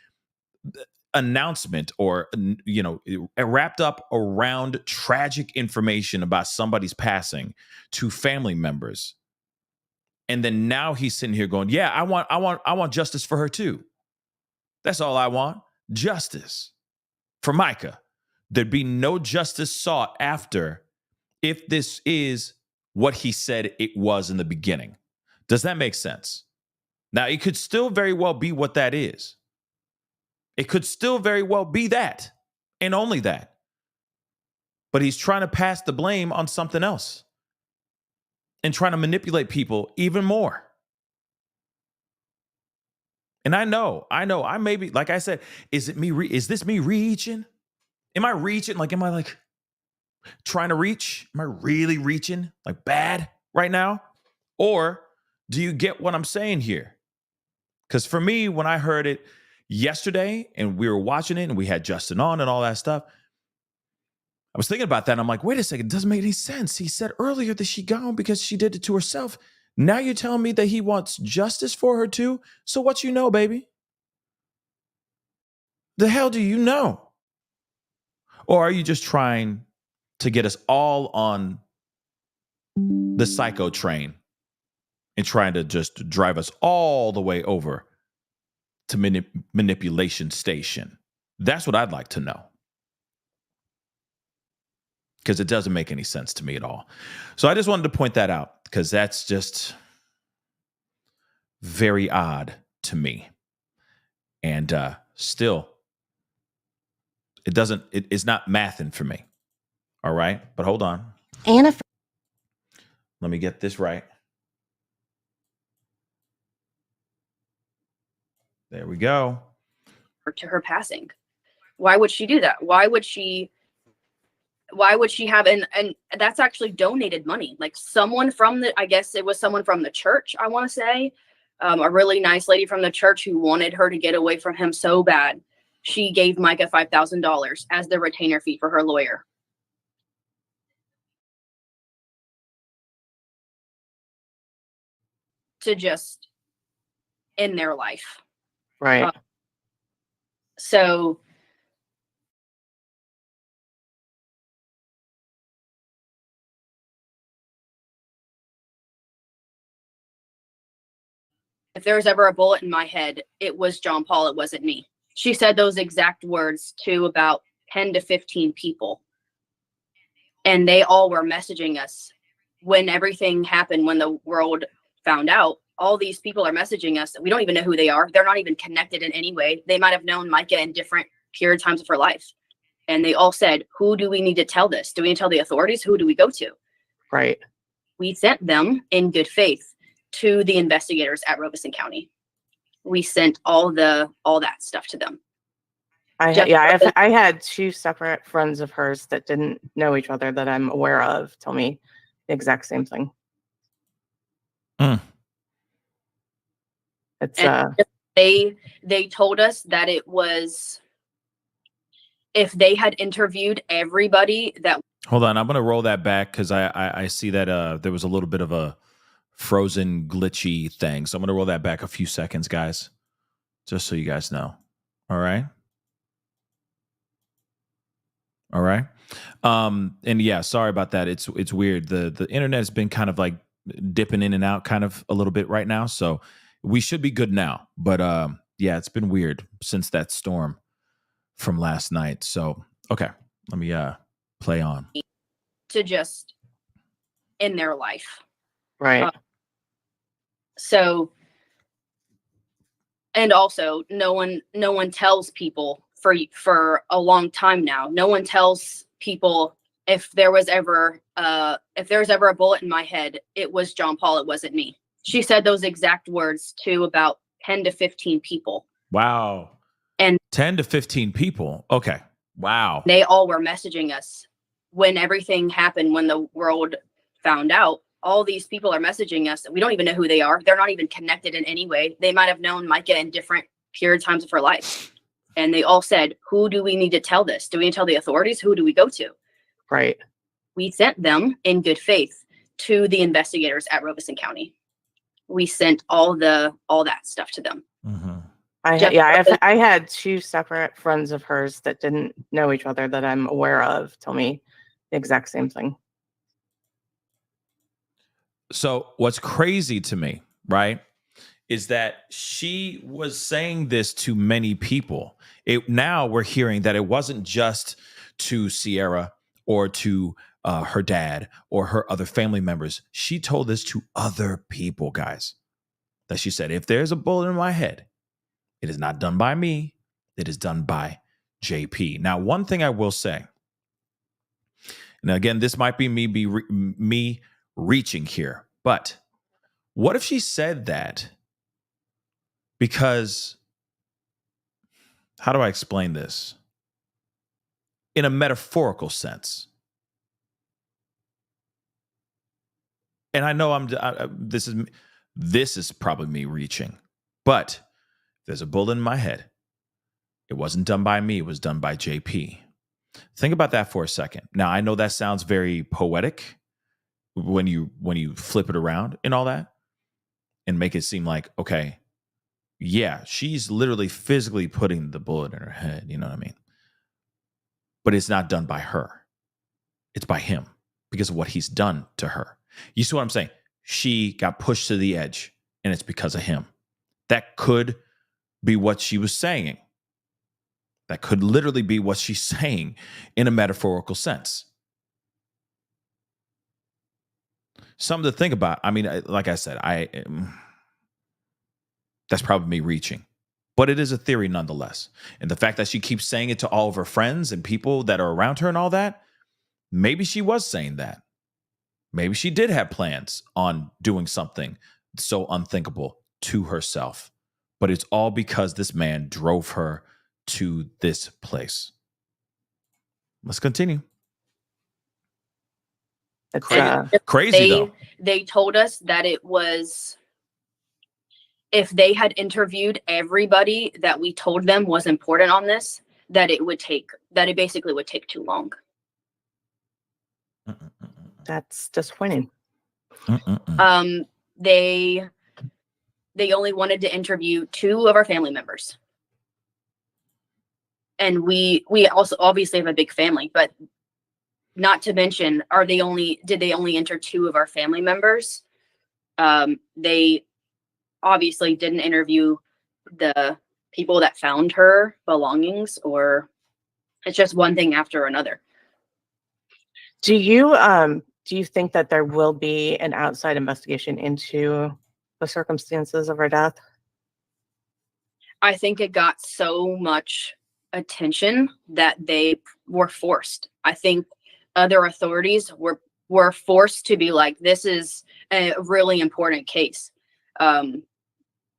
announcement or, you know, wrapped up around tragic information about somebody's passing to family members. And then now he's sitting here going, yeah, I want justice for her too. That's all I want. Justice for Micah. There'd be no justice sought after if this is what he said it was in the beginning. Does that make sense? Now, it could still very well be what that is. It could still very well be that and only that. But he's trying to pass the blame on something else and trying to manipulate people even more. And I know, I may be, like I said, is this me reaching? Am I reaching? Like, am I like trying to reach? Am I really reaching like bad right now? Or do you get what I'm saying here? Because for me, when I heard it yesterday and we were watching it and we had Justin on and all that stuff, I was thinking about that. And I'm like, wait a second, it doesn't make any sense. He said earlier that she gone because she did it to herself. Now you're telling me that he wants justice for her too? So what you know, baby? The hell do you know? Or are you just trying to get us all on the psycho train and trying to just drive us all the way over to manipulation station? That's what I'd like to know. Because it doesn't make any sense to me at all. So I just wanted to point that out because that's just very odd to me. And still, it's not mathing for me. All right. But hold on. Anna. Let me get this right. There we go. To her passing. Why would she do that? Why would she have, and that's actually donated money. Like someone from I guess it was someone from the church, I want to say, a really nice lady from the church who wanted her to get away from him so bad. She gave Micah $5,000 as the retainer fee for her lawyer. To just end their life. Right. So if there was ever a bullet in my head, it was John Paul. It wasn't me. She said those exact words to about 10 to 15 people. And they all were messaging us when everything happened, when the world found out. All these people are messaging us. We don't even know who they are. They're not even connected in any way. They might have known Micah in different period times of her life. And they all said, who do we need to tell this? Do we need to tell the authorities? Who do we go to? Right. We sent them in good faith to the investigators at Robeson County. We sent all that stuff to them. I had 2 separate friends of hers that didn't know each other that I'm aware of tell me the exact same thing. It's And they told us that it was, if they had interviewed everybody that. Hold on, I'm gonna roll that back because I see that there was a little bit of a frozen glitchy thing. So I'm gonna roll that back a few seconds, guys, just so you guys know. All right. All right. And yeah, sorry about that. It's weird. The internet's been kind of like dipping in and out kind of a little bit right now. So we should be good now. But yeah, it's been weird since that storm from last night. So okay, let me play on. To just in their life. right. So, and also no one tells people for a long time now. No one tells people if there was ever a bullet in my head, it was John Paul, it wasn't me. She said those exact words to about 10 to 15 people. Wow. And 10 to 15 people. Okay. Wow. They all were messaging us when everything happened, when the world found out. All these people are messaging us. We don't even know who they are. They're not even connected in any way. They might have known Micah in different period times of her life. And they all said, who do we need to tell this? Do we need to tell the authorities? Who do we go to? Right. We sent them in good faith to the investigators at Robeson County. We sent all that stuff to them. Mm-hmm. I had 2 separate friends of hers that didn't know each other that I'm aware of tell me the exact same thing. So what's crazy to me, right, is that she was saying this to many people. Now we're hearing that it wasn't just to Sierra or to her dad or her other family members. She told this to other people, guys. That she said, if there's a bullet in my head, it is not done by me. It is done by JP. Now, one thing I will say, and again, this might be me reaching here, but what if she said that because, how do I explain this? In a metaphorical sense. And I know this is probably me reaching, but there's a bullet in my head. It wasn't done by me. It was done by JP. Think about that for a second. Now, I know that sounds very poetic when you flip it around and all that and make it seem like, okay, yeah, she's literally physically putting the bullet in her head. You know what I mean? But it's not done by her. It's by him because of what he's done to her. You see what I'm saying? She got pushed to the edge and it's because of him. That could be what she was saying. That could literally be what she's saying in a metaphorical sense. Something to think about. I mean, like I said, that's probably me reaching, but it is a theory nonetheless. And the fact that she keeps saying it to all of her friends and people that are around her and all that, maybe she was saying that. Maybe she did have plans on doing something so unthinkable to herself, but it's all because this man drove her to this place. Let's continue. It's Crazy though. They told us that it was, if they had interviewed everybody that we told them was important on this, that it basically would take too long. That's disappointing. They only wanted to interview 2 of our family members. And we also obviously have a big family, but not to mention, did they only enter 2 of our family members? They obviously didn't interview the people that found her belongings, or it's just one thing after another. Do you think that there will be an outside investigation into the circumstances of her death? I think it got so much attention that they were forced. I think other authorities were forced to be like, this is a really important case. A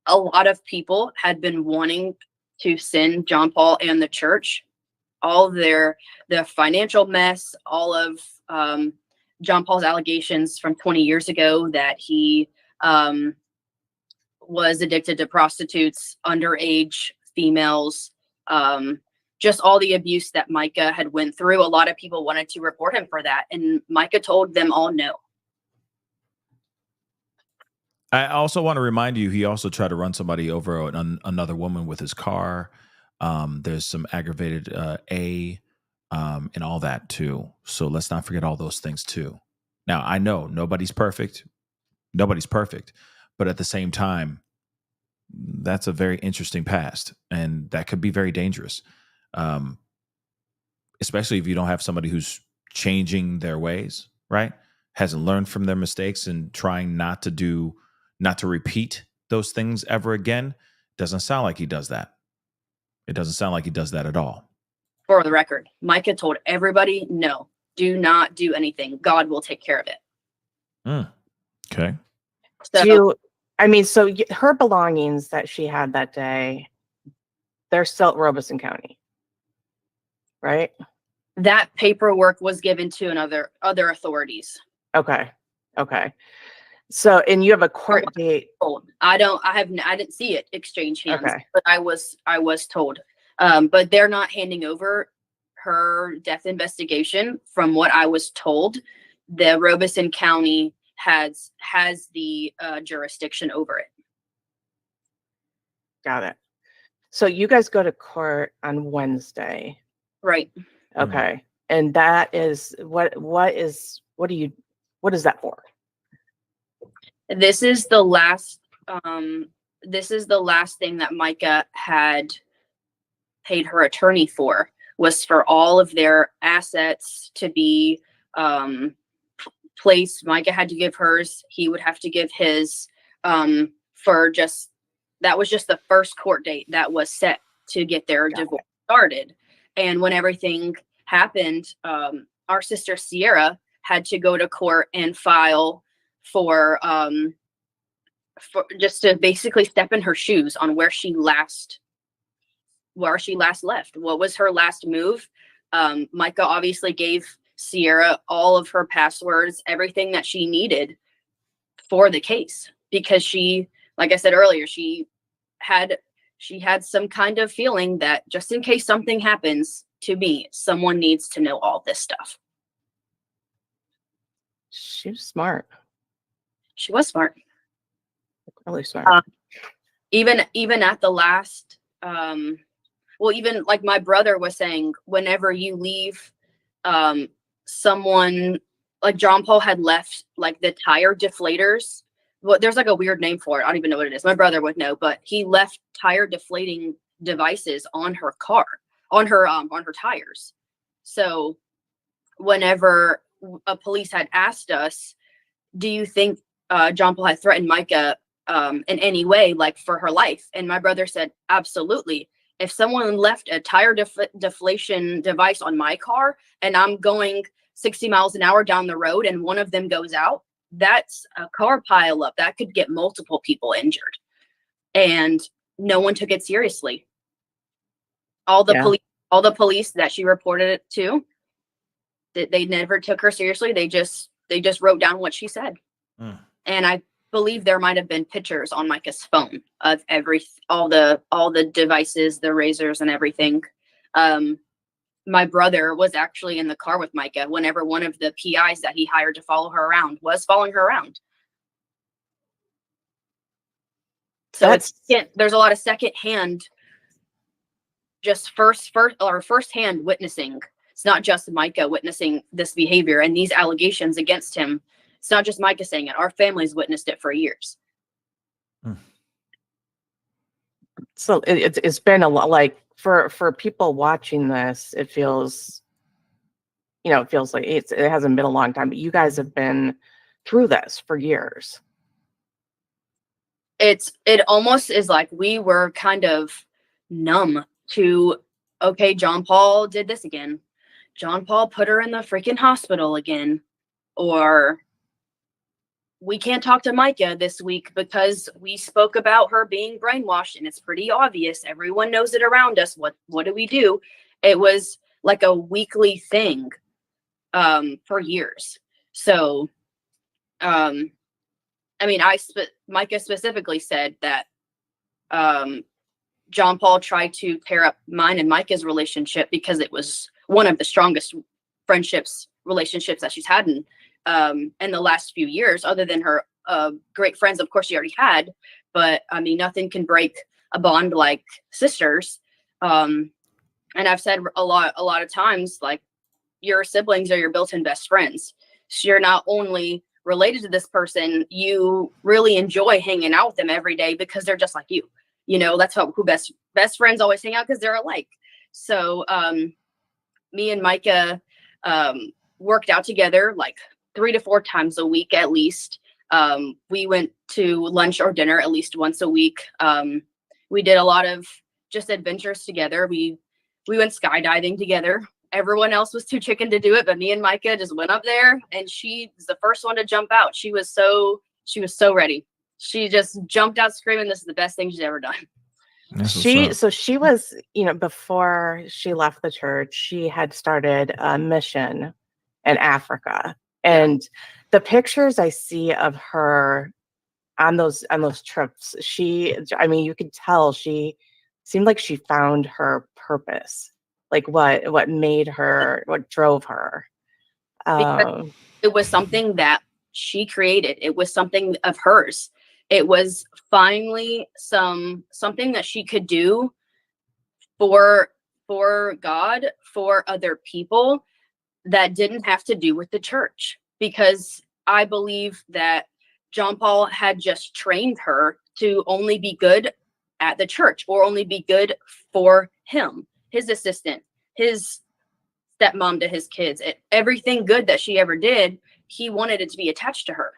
lot of people had been wanting to send John Paul and the church all of the financial mess, all of John Paul's allegations from 20 years ago that he was addicted to prostitutes, underage females, just all the abuse that Micah had went through. A lot of people wanted to report him for that, and Micah told them all no. I also want to remind you, he also tried to run somebody over, another woman with his car. There's some aggravated and all that too. So let's not forget all those things too. Now, I know nobody's perfect. But at the same time, that's a very interesting past, and that could be very dangerous. Especially if you don't have somebody who's changing their ways, right? Hasn't learned from their mistakes and trying not to repeat those things ever again. Doesn't sound like he does that. It doesn't sound like he does that at all. For the record, Micah told everybody, no, do not do anything. God will take care of it. Okay. So, so her belongings that she had that day, they're still at Robeson County, right? that paperwork was given to other authorities. Okay. So, and you have a court date. I didn't see it exchange hands, Okay. but I was told. But they're not handing over her death investigation. From what I was told, the Robeson County has the jurisdiction over it. Got it. So you guys go to court on Wednesday. Right. Okay. And that is what is that for? This is the last thing that Micah had paid her attorney for, was for all of their assets to be placed. Micah had to give hers, he would have to give his, that was just the first court date that was set to get their divorce started. And when everything happened, our sister Sierra had to go to court and file for just to basically step in her shoes on where she last left. What was her last move? Micah obviously gave Sierra all of her passwords, everything that she needed for the case, because she, like I said earlier, she had some kind of feeling that just in case something happens to me, someone needs to know all this stuff. She was smart. She was smart. Really smart. Even at the last, even like my brother was saying, whenever you leave, someone like John Paul had left like the tire deflators. Well, there's like a weird name for it. I don't even know what it is. My brother would know, but he left tire deflating devices on her car, on her tires. So whenever a police had asked us, do you think John Paul had threatened Micah in any way, like for her life? And my brother said, absolutely. If someone left a tire deflation device on my car and I'm going 60 miles an hour down the road and one of them goes out, that's a car pile up that could get multiple people injured. And no one took it seriously. All the police that she reported it to, they never took her seriously. They just wrote down what she said. And I believe there might have been pictures on Micah's phone of all the devices, the razors and everything. My brother was actually in the car with Micah whenever one of the PIs that he hired to follow her around was following her around. So there's a lot of secondhand, just firsthand witnessing. It's not just Micah witnessing this behavior and these allegations against him. It's not just Micah saying it. Our family's witnessed it for years. So it's been a lot, like for people watching this, it feels like it hasn't been a long time, but you guys have been through this for years. It almost is like we were kind of numb to okay, John Paul did this again. John Paul put her in the freaking hospital again. Or we can't talk to Micah this week because we spoke about her being brainwashed, and it's pretty obvious. Everyone knows it around us. What do we do? It was like a weekly thing for years. So, I mean, Micah specifically said that John Paul tried to tear up mine and Micah's relationship because it was one of the strongest relationships that she's had in the last few years, other than her great friends, of course, she already had. But I mean, nothing can break a bond like sisters. And I've said a lot of times, like, your siblings are your built-in best friends. So you're not only related to this person, you really enjoy hanging out with them every day because they're just like you. You know, that's who best friends always hang out, because they're alike. So me and Micah worked out together like 3 to 4 times a week at least. We went to lunch or dinner at least once a week. We did a lot of just adventures together. We went skydiving together. Everyone else was too chicken to do it, but me and Micah just went up there, and she was the first one to jump out. She was so ready. She just jumped out screaming, "This is the best thing she's ever done." She was, before she left the church, she had started a mission in Africa. And the pictures I see of her on those trips, you could tell she seemed like she found her purpose, like what made her, what drove her. It was something that she created. It was something of hers. It was finally something that she could do for God, for other people, that didn't have to do with the church. Because I believe that John Paul had just trained her to only be good at the church, or only be good for him, his assistant, his stepmom to his kids. Everything good that she ever did, he wanted it to be attached to her.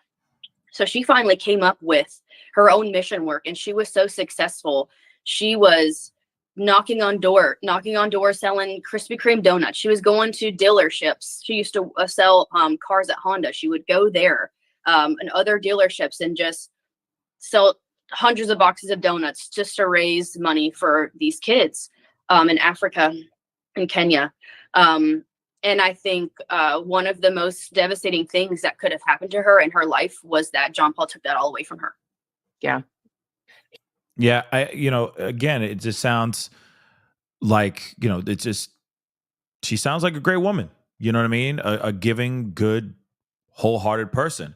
So she finally came up with her own mission work, and she was so successful. She was knocking on doors selling Krispy Kreme donuts. She was going to dealerships. She used to sell cars at Honda. She would go there and other dealerships and just sell hundreds of boxes of donuts just to raise money for these kids in Africa and Kenya. And I think one of the most devastating things that could have happened to her in her life was that John Paul took that all away from her. Yeah. Yeah. Again, it just sounds like, she sounds like a great woman. You know what I mean? A giving, good, wholehearted person.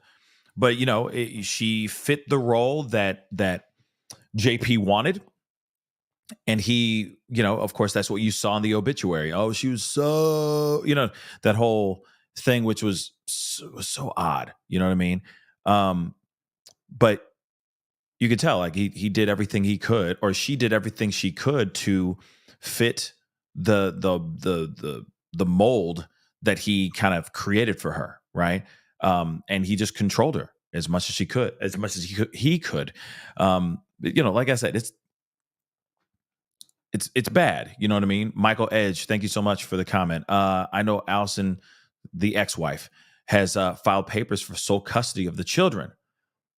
But, she fit the role that JP wanted. And he, of course, that's what you saw in the obituary. Oh, she was so, that whole thing, which was so odd. You know what I mean? But you could tell, like, he did everything he could, or she did everything she could to fit the mold that he kind of created for her, right? And he just controlled her as much as he could. Like I said, it's bad. You know what I mean? Michael Edge, thank you so much for the comment. I know Allison, the ex-wife, has filed papers for sole custody of the children,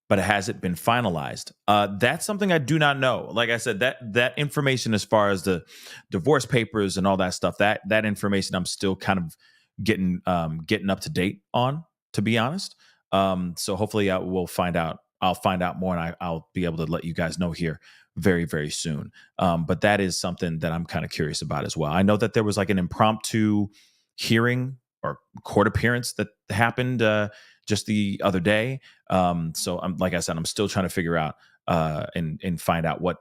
but it hasn't been finalized. That's something I do not know. Like I said, that information, as far as the divorce papers and all that stuff, that information I'm still kind of getting up to date on, to be honest. So hopefully we'll find out. I'll find out more, and I'll be able to let you guys know here very, very soon. But that is something that I'm kind of curious about as well. I know that there was like an impromptu hearing or court appearance that happened just the other day. So like I said, I'm still trying to figure out and find out what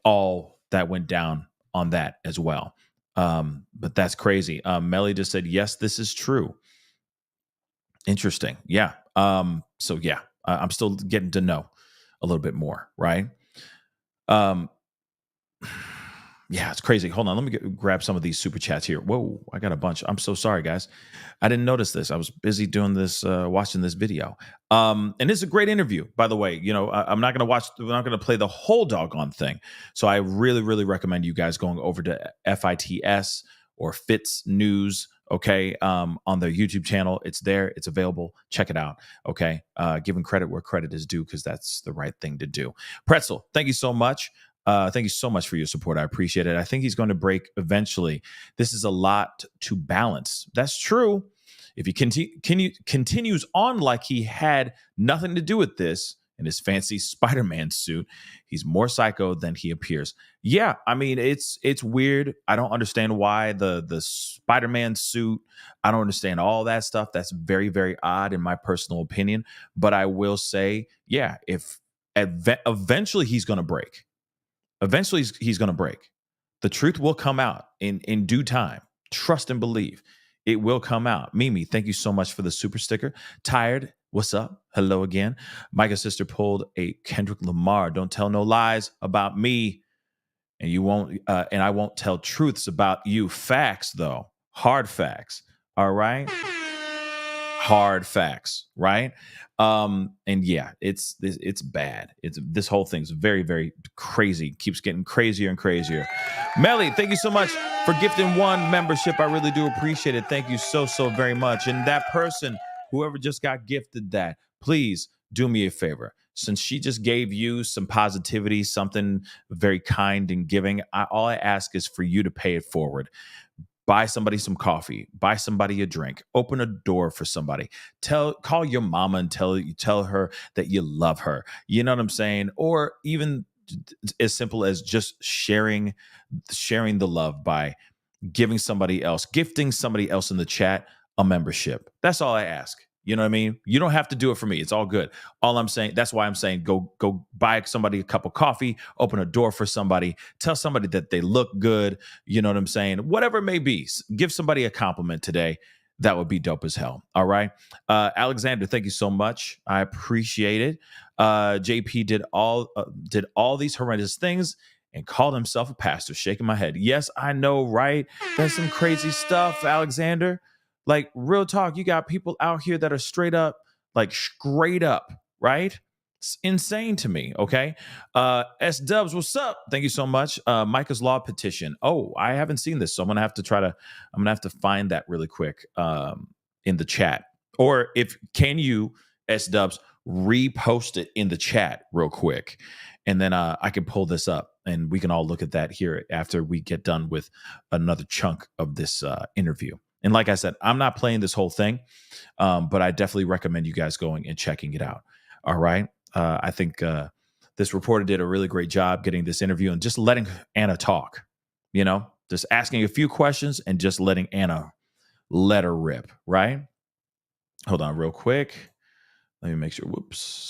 all that went down on that as well. But that's crazy. Melly just said, yes, this is true. Interesting. Yeah. So yeah, I'm still getting to know a little bit more. Right. Yeah, it's crazy. Hold on. Let me grab some of these super chats here. Whoa, I got a bunch. I'm so sorry, guys. I didn't notice this. I was busy doing this, watching this video. And it's a great interview, by the way. You know, I'm not going to play the whole doggone thing. So I really, really recommend you guys going over to FITS or Fitz News, okay, on their YouTube channel. It's there. It's available. Check it out, okay? Giving credit where credit is due, because that's the right thing to do. Pretzel, thank you so much. Thank you so much for your support. I appreciate it. I think he's going to break eventually. This is a lot to balance. That's true. If he continues on like he had nothing to do with this in his fancy Spider-Man suit, he's more psycho than he appears. Yeah, I mean, it's weird. I don't understand why the Spider-Man suit. I don't understand all that stuff. That's very, very odd in my personal opinion. But I will say, yeah, if eventually he's going to break. Eventually, he's going to break. The truth will come out in due time. Trust and believe. It will come out. Mimi, thank you so much for the super sticker. Tired, what's up? Hello again. Micah's sister pulled a Kendrick Lamar. Don't tell no lies about me, and you won't. And I won't tell truths about you. Facts, though. Hard facts. All right. Hard facts, right? And yeah, it's bad. This whole thing's very, very crazy. Keeps getting crazier and crazier. Melly, thank you so much for gifting 1 membership. I really do appreciate it. Thank you so very much. And that person, whoever just got gifted that, please do me a favor. Since she just gave you some positivity, something very kind and giving, all I ask is for you to pay it forward. Buy somebody some coffee, buy somebody a drink, open a door for somebody, call your mama and tell her that you love her. You know what I'm saying? Or even as simple as just sharing the love by gifting somebody else in the chat a membership. That's all I ask. You know what I mean? You don't have to do it for me. It's all good. All I'm saying, that's why I'm saying go buy somebody a cup of coffee, open a door for somebody, tell somebody that they look good. You know what I'm saying? Whatever it may be, give somebody a compliment today. That would be dope as hell. All right. Alexander, thank you so much. I appreciate it. JP did all these horrendous things and called himself a pastor, shaking my head. Yes, I know, right? That's some crazy stuff, Alexander. Like, real talk, you got people out here that are straight up, right? It's insane to me, okay? S-Dubs, what's up? Thank you so much. Micah's Law Petition. Oh, I haven't seen this, so I'm gonna have to find that really quick in the chat. Or can you, S-Dubs, repost it in the chat real quick? And then I can pull this up and we can all look at that here after we get done with another chunk of this interview. And like I said, I'm not playing this whole thing, but I definitely recommend you guys going and checking it out. All right. I think this reporter did a really great job getting this interview and just letting Anna talk, just asking a few questions and just letting Anna let her rip. Right. Hold on real quick. Let me make sure.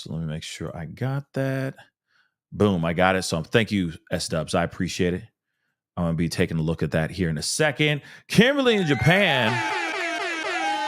Let me make sure I got that. Boom. I got it. So thank you, S-Dubs. I appreciate it. I'm going to be taking a look at that here in a second. Kimberly in Japan,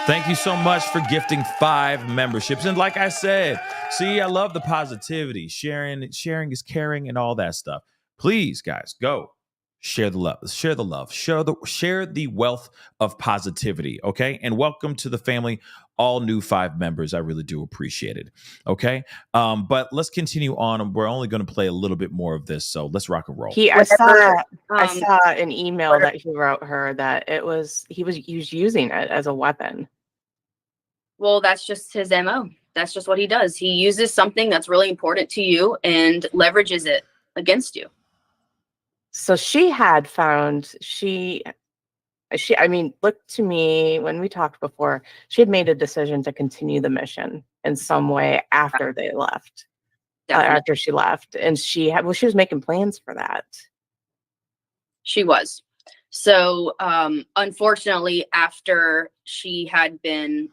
thank you so much for gifting 5 memberships. And like I said, see, I love the positivity. Sharing is caring and all that stuff. Please, guys, go. Share the love. Share the love. Share the wealth of positivity, okay? And welcome to the family, all new 5 members. I really do appreciate it, okay? But let's continue on. We're only going to play a little bit more of this, so let's rock and roll. I saw an email that he wrote her that he was using it as a weapon. Well, that's just his MO. That's just what he does. He uses something that's really important to you and leverages it against you. So she had found, I mean, look to me, when we talked before, she had made a decision to continue the mission in some way after they left, after she left. And she was making plans for that. She was. So, unfortunately, after she had been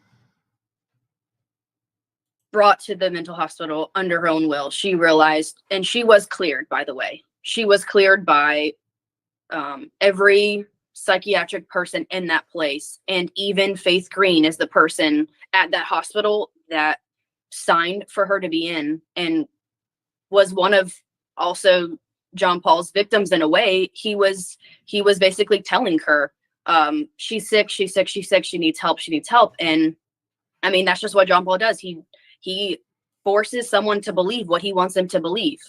brought to the mental hospital under her own will, she realized, and she was cleared, by the way. She was cleared by every psychiatric person in that place. And even Faith Green is the person at that hospital that signed for her to be in and was one of also John Paul's victims in a way. He was basically telling her, she's sick, she needs help, And I mean, that's just what John Paul does. He forces someone to believe what he wants them to believe.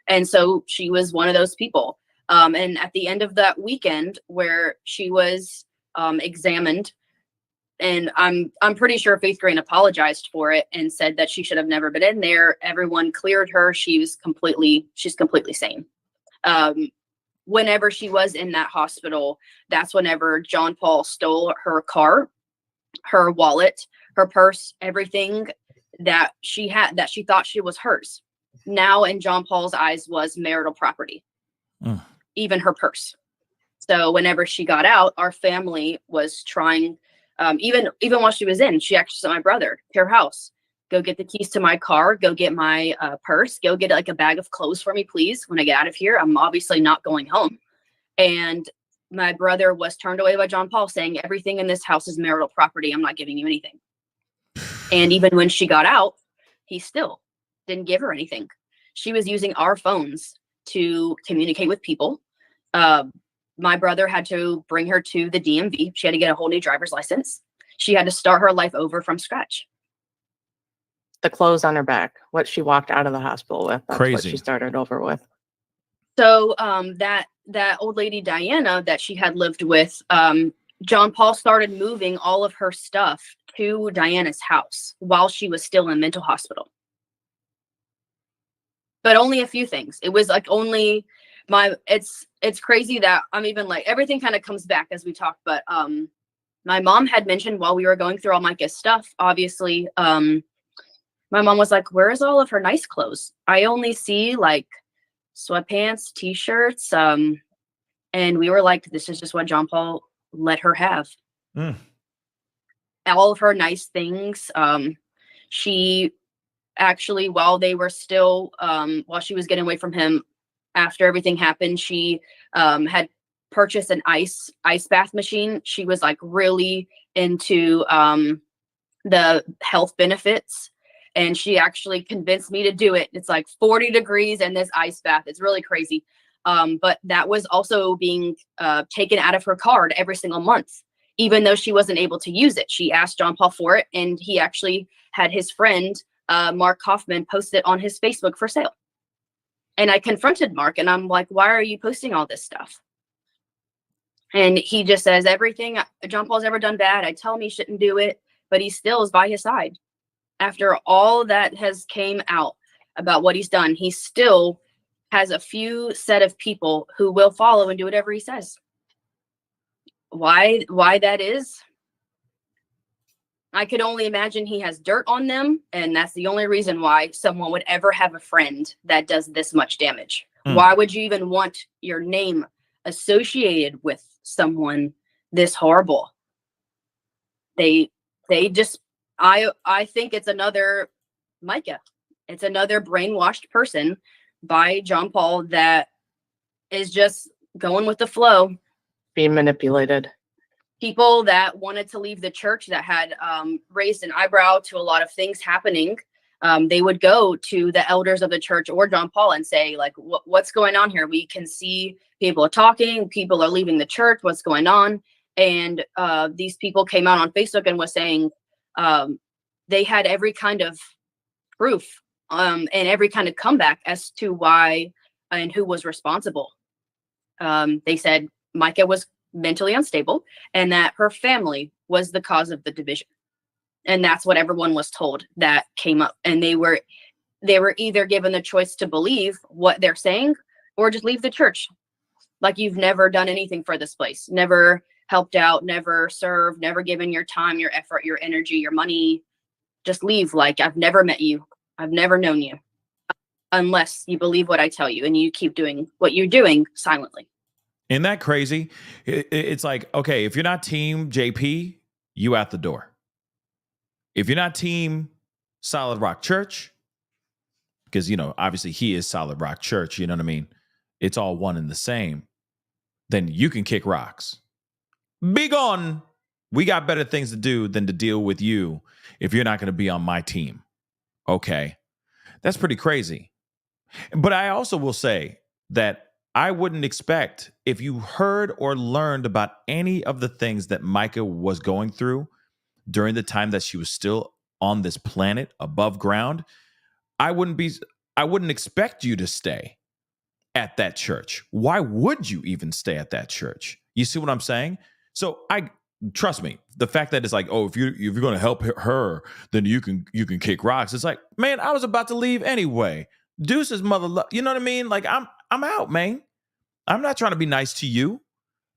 And so she was one of those people. And at the end of that weekend where she was examined, and I'm pretty sure Faith Green apologized for it and said that she should have never been in there. Everyone cleared her. She's completely sane. Whenever she was in that hospital, that's whenever John Paul stole her car, her wallet, her purse, everything that she had that she thought she was hers. Now in John Paul's eyes was marital property, even her purse. So whenever she got out, our family was trying, even while she was in, she actually sent my brother to her house. Go get the keys to my car. Go get my purse. Go get like a bag of clothes for me, please. When I get out of here, I'm obviously not going home. And my brother was turned away by John Paul, saying everything in this house is marital property. I'm not giving you anything. And even when she got out, he still didn't give her anything. She was using our phones to communicate with people. My brother had to bring her to the DMV. She had to get a whole new driver's license. She had to start her life over from scratch. The clothes on her back, what she walked out of the hospital with. That's Crazy. what she started over with. So that old lady, Diana, that she had lived with, John Paul started moving all of her stuff to Diana's house while she was still in mental hospital. But only a few things. It was like only it's crazy that I'm even like, everything kind of comes back as we talk. But my mom had mentioned while we were going through all Micah's stuff, obviously, my mom was like, where is all of her nice clothes? I only see like sweatpants, t-shirts. And we were like, this is just what John Paul let her have. All of her nice things. She actually, while they were still, while she was getting away from him, after everything happened, she had purchased an ice bath machine. She was like really into the health benefits. And she actually convinced me to do it. It's like 40 degrees in this ice bath. It's really crazy. But that was also being taken out of her card every single month, even though she wasn't able to use it. She asked John Paul for it, and he actually had his friend, Mark Kaufman, post it on his Facebook for sale. And I confronted Mark, and I'm like, why are you posting all this stuff? And he just says, everything John Paul's ever done bad, I tell him he shouldn't do it, but he still is by his side. After all that has came out about what he's done, he still has a few set of people who will follow and do whatever he says. Why that is, I could only imagine he has dirt on them, and that's the only reason why someone would ever have a friend that does this much damage. Why would you even want your name associated with someone this horrible? They just, I think it's another Micah. It's another brainwashed person by John Paul that is just going with the flow. Being manipulated. People that wanted to leave the church, that had raised an eyebrow to a lot of things happening, they would go to the elders of the church or John Paul and say, like, what's going on here? We can see people are talking, people are leaving the church, what's going on? And these people came out on Facebook and was saying they had every kind of proof and every kind of comeback as to why and who was responsible. They said Micah was mentally unstable and that her family was the cause of the division. And that's what everyone was told that came up. And they were either given the choice to believe what they're saying or just leave the church. Like, you've never done anything for this place, never helped out, never served, never given your time, your effort, your energy, your money. Just leave. Like, I've never met you. I've never known you. Unless you believe what I tell you and you keep doing what you're doing silently. Isn't that crazy? It's like, okay, if you're not team JP, you out the door. If you're not team Solid Rock Church, because, you know, obviously he is Solid Rock Church, you know what I mean? It's all one and the same. Then you can kick rocks. Be gone. We got better things to do than to deal with you if you're not going to be on my team. Okay. That's pretty crazy. But I also will say that I wouldn't expect if you heard or learned about any of the things that Micah was going through during the time that she was still on this planet above ground. I wouldn't expect you to stay at that church. Why would you even stay at that church? You see what I'm saying? So trust me, the fact that it's like, oh, if you're going to help her, then you can kick rocks. It's like, man, I was about to leave anyway. Deuce's mother, you know what I mean? Like I'm out, man. I'm not trying to be nice to you.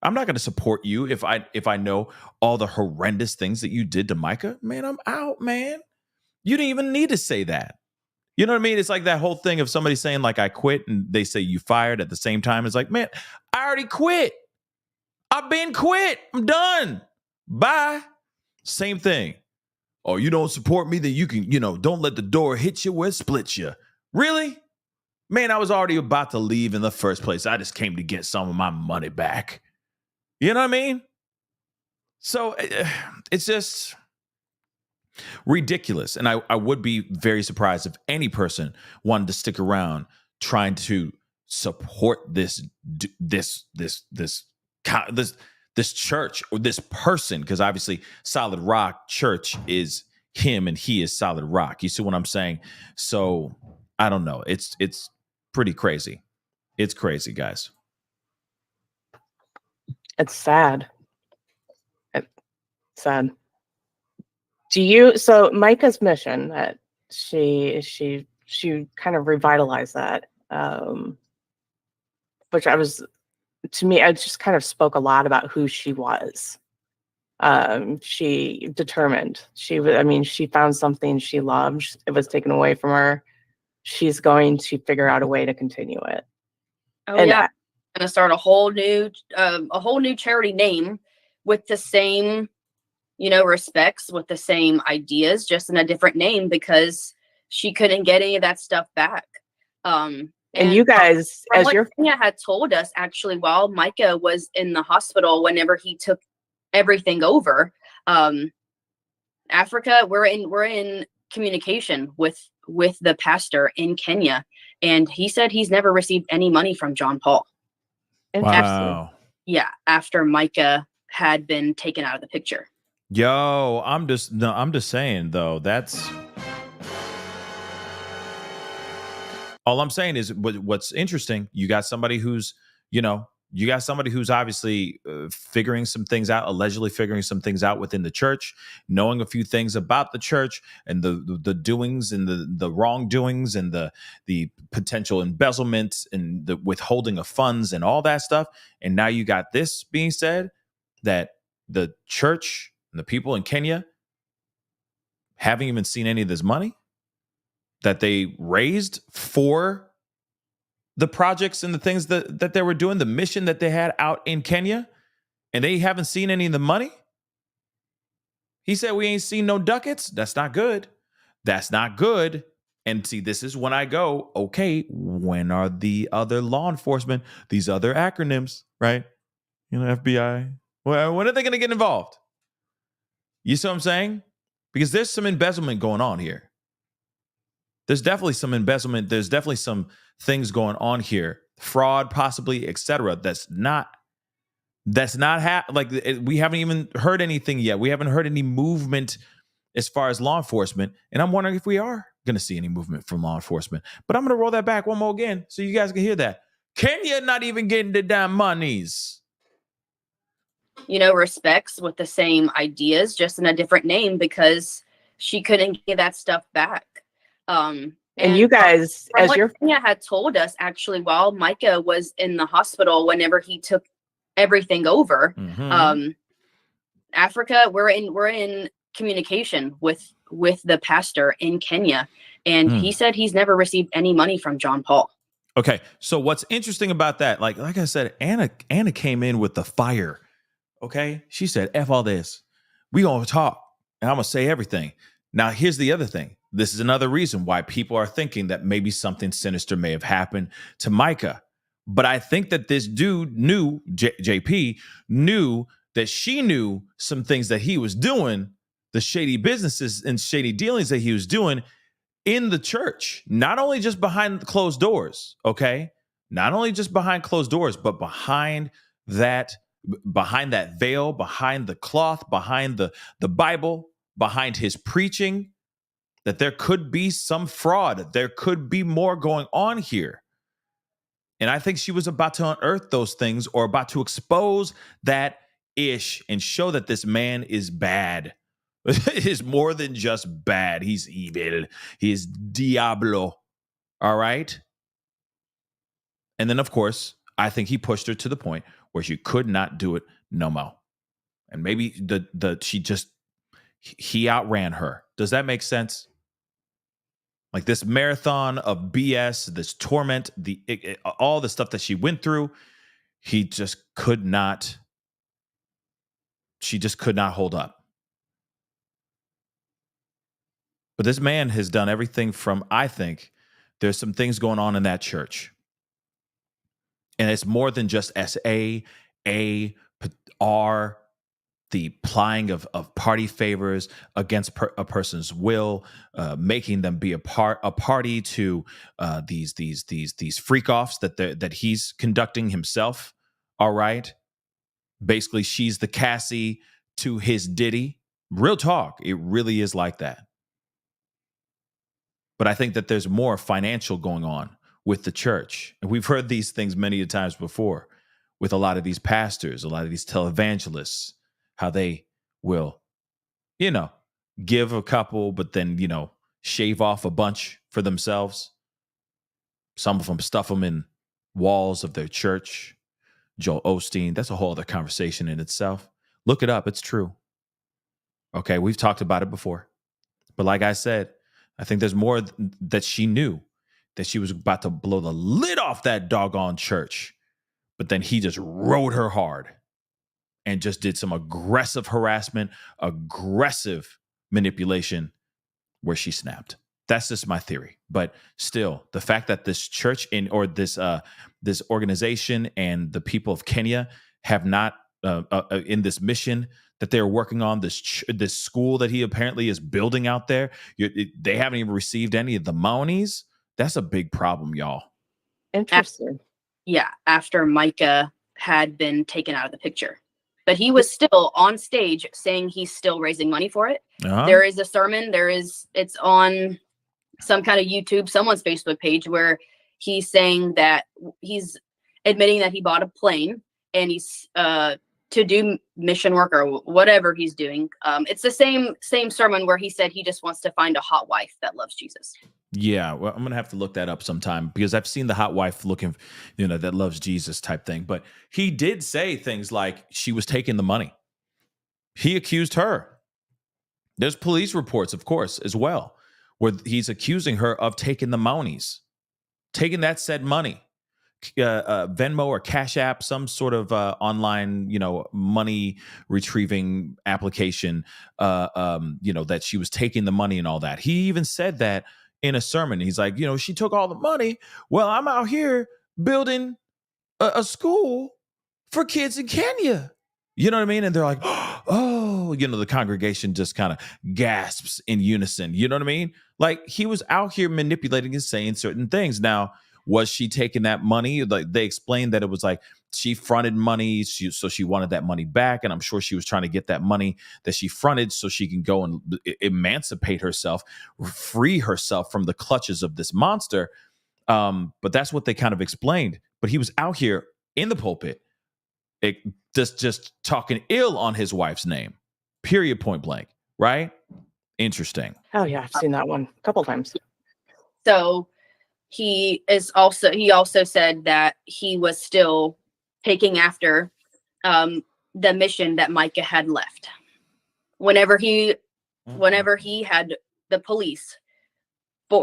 I'm not going to support you if I know all the horrendous things that you did to Micah. Man, I'm out, man. You didn't even need to say that. You know what I mean? It's like that whole thing of somebody saying like, I quit, and they say you fired at the same time. It's like, man, I already quit. I've been quit. I'm done. Bye. Same thing. Oh, you don't support me, then you can, don't let the door hit you where it splits you. Really? Man, I was already about to leave in the first place. I just came to get some of my money back. You know what I mean? So it's just ridiculous. And I would be very surprised if any person wanted to stick around trying to support this church or this person, because obviously Solid Rock Church is him and he is Solid Rock. You see what I'm saying? So I don't know. It's pretty crazy. It's crazy, guys. It's sad. It's sad. So Micah's mission, that she kind of revitalized that, which to me, it just kind of spoke a lot about who she was. She determined. She found something she loved. It was taken away from her. She's going to figure out a way to continue it. Oh, and yeah. Going to start a whole new charity name with the same, respects, with the same ideas, just in a different name, because she couldn't get any of that stuff back. And you guys, as your Tanya had told us, actually, while Micah was in the hospital, whenever he took everything over, Africa, we're in communication with the pastor in Kenya, and he said he's never received any money from John Paul. Wow. After Micah had been taken out of the picture. Yo, I'm just saying though, that's all I'm saying is what's interesting. You got somebody who's, obviously figuring some things out, allegedly figuring some things out within the church, knowing a few things about the church and the doings and the wrongdoings and the potential embezzlement and the withholding of funds and all that stuff. And now you got this being said, that the church and the people in Kenya haven't even seen any of this money that they raised for the projects and the things that they were doing, the mission that they had out in Kenya, and they haven't seen any of the money. He said, we ain't seen no ducats. That's not good. That's not good. And see, this is when I go, okay, when are the other law enforcement, these other acronyms, right? FBI. Well, when are they going to get involved? You see what I'm saying? Because there's some embezzlement going on here. There's definitely some embezzlement. There's definitely some things going on here, fraud, possibly, etc. We haven't even heard anything yet. We haven't heard any movement as far as law enforcement, and I'm wondering if we are going to see any movement from law enforcement. But I'm going to roll that back one more again so you guys can hear that. Kenya not even getting the damn monies. Respects, with the same ideas, just in a different name, because she couldn't get that stuff back. And you guys, as your Tanya had told us, actually, while Micah was in the hospital, whenever he took everything over, Africa, we're in communication with the pastor in Kenya, and he said he's never received any money from John Paul. Okay, so what's interesting about that, like I said, Anna came in with the fire. Okay, she said, F all this. We gonna talk, and I'm gonna say everything. Now, here's the other thing. This is another reason why people are thinking that maybe something sinister may have happened to Micah. But I think that this dude knew, JP, knew that she knew some things that he was doing, the shady businesses and shady dealings that he was doing in the church, not only just behind closed doors, okay? not only just behind closed doors, but behind that veil, behind the cloth, behind the Bible, behind his preaching, that there could be some fraud. There could be more going on here. And I think she was about to unearth those things, or about to expose that ish and show that this man is bad. Is more than just bad. He's evil. He's Diablo. All right. And then, of course, I think he pushed her to the point where she could not do it no more. And maybe he outran her. Does that make sense? Like this marathon of BS, this torment, all the stuff that she went through, she just could not hold up. But this man has done everything from, I think, there's some things going on in that church. And it's more than just S-A, A, R, the plying of party favors against a person's will, making them be a party to these freak offs that he's conducting himself. All right. Basically, she's the Cassie to his Diddy. Real talk. It really is like that. But I think that there's more financial going on with the church. And we've heard these things many times before with a lot of these pastors, a lot of these televangelists, how they will, give a couple, but then, shave off a bunch for themselves. Some of them stuff them in walls of their church. Joel Osteen, that's a whole other conversation in itself. Look it up. It's true. Okay, we've talked about it before. But like I said, I think there's more that she knew, that she was about to blow the lid off that doggone church. But then he just rode her hard and just did some aggressive harassment, aggressive manipulation where she snapped. That's just my theory. But still, the fact that this church this organization and the people of Kenya have not in this mission that they're working on, this school that he apparently is building out there, they haven't even received any of the monies. That's a big problem, y'all. Interesting. After Micah had been taken out of the picture. But he was still on stage saying he's still raising money for it. Uh-huh. There is a sermon. It's on some kind of YouTube, someone's Facebook page, where he's saying that he's admitting that he bought a plane and he's to do mission work or whatever he's doing. It's the same sermon where he said he just wants to find a hot wife that loves Jesus. Yeah, well, I'm gonna have to look that up sometime, because I've seen the hot wife looking, that loves Jesus type thing. But he did say things like she was taking the money. He accused her. There's police reports, of course, as well, where he's accusing her of taking the monies, taking that said money, Venmo or CashApp, some sort of online, money retrieving application, that she was taking the money and all that. He even said that in a sermon. He's like, she took all the money. Well, I'm out here building a school for kids in Kenya. You know what I mean? And they're like, oh, the congregation just kind of gasps in unison. You know what I mean? Like, he was out here manipulating and saying certain things. Now, was she taking that money? Like, they explained that it was like she fronted money, so she wanted that money back, and I'm sure she was trying to get that money that she fronted so she can go and emancipate herself, free herself from the clutches of this monster. But that's what they kind of explained. But he was out here in the pulpit, just talking ill on his wife's name. Period. Point blank. Right? Interesting. Oh yeah, I've seen that one a couple times. So he also said that he was still taking after the mission that Micah had left. Whenever he had the police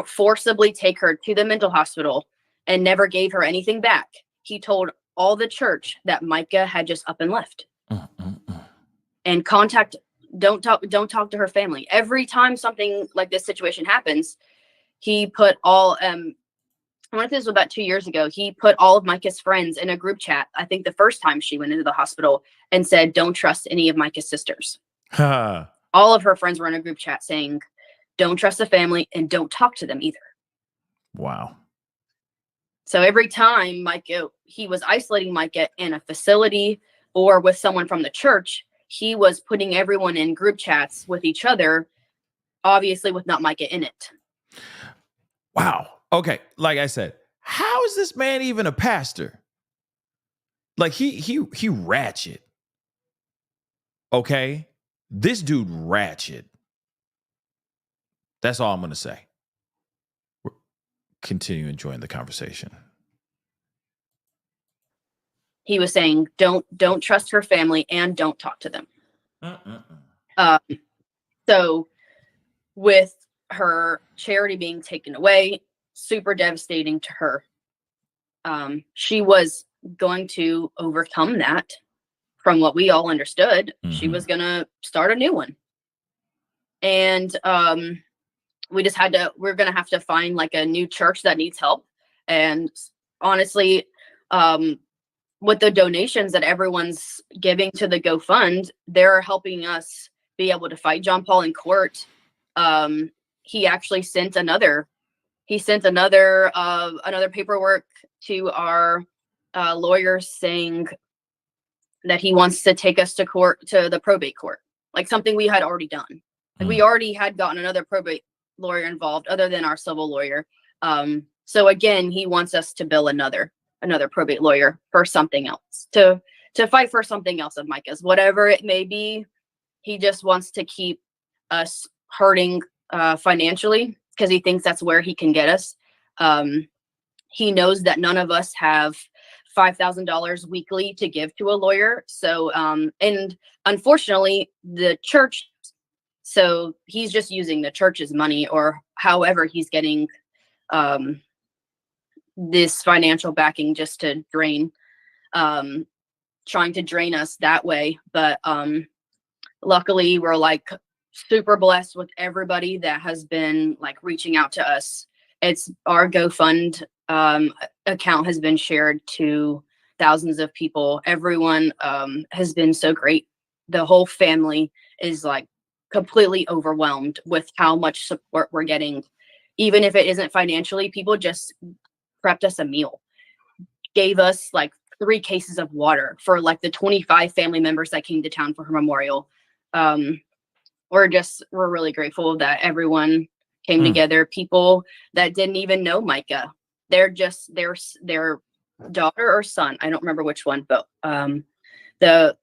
forcibly take her to the mental hospital and never gave her anything back, he told all the church that Micah had just up and left. And don't talk to her family. Every time something like this situation happens, he put all I wonder if this was about 2 years ago. He put all of Micah's friends in a group chat, I think the first time she went into the hospital, and said, don't trust any of Micah's sisters. All of her friends were in a group chat saying, don't trust the family and don't talk to them either. Wow. So every time Micah, he was isolating Micah in a facility or with someone from the church, he was putting everyone in group chats with each other, obviously with not Micah in it. Wow. Okay. Like I said, how is this man even a pastor? Like he ratchet. Okay. This dude ratchet. That's all I'm going to say. Continue enjoying the conversation. He was saying, don't trust her family and don't talk to them. So with her charity being taken away, super devastating to her. She was going to overcome that from what we all understood. She was going to start a new one. And we're going to have to find like a new church that needs help. And honestly, with the donations that everyone's giving to the GoFund, they're helping us be able to fight John Paul in court. He actually sent another paperwork to our lawyers saying that he wants to take us to court, to the probate court, like something we had already done. Like we already had gotten another probate lawyer involved other than our civil lawyer. So again, he wants us to bill another probate lawyer for something else, to fight for something else of Micah's, whatever it may be. He just wants to keep us hurting financially because he thinks that's where he can get us. He knows that none of us have $5,000 weekly to give to a lawyer. So, and unfortunately, the church, so he's just using the church's money or however he's getting this financial backing just to drain, trying to drain us that way. But luckily, we're like super blessed with everybody that has been like reaching out to us. It's our GoFund account has been shared to thousands of people. Everyone has been so great. The whole family is like completely overwhelmed with how much support we're getting. Even if it isn't financially, people just prepped us a meal, gave us like 3 cases of water for like the 25 family members that came to town for her memorial. We're really grateful that everyone came together. People that didn't even know Micah, they're just their daughter or son, I don't remember which one, but the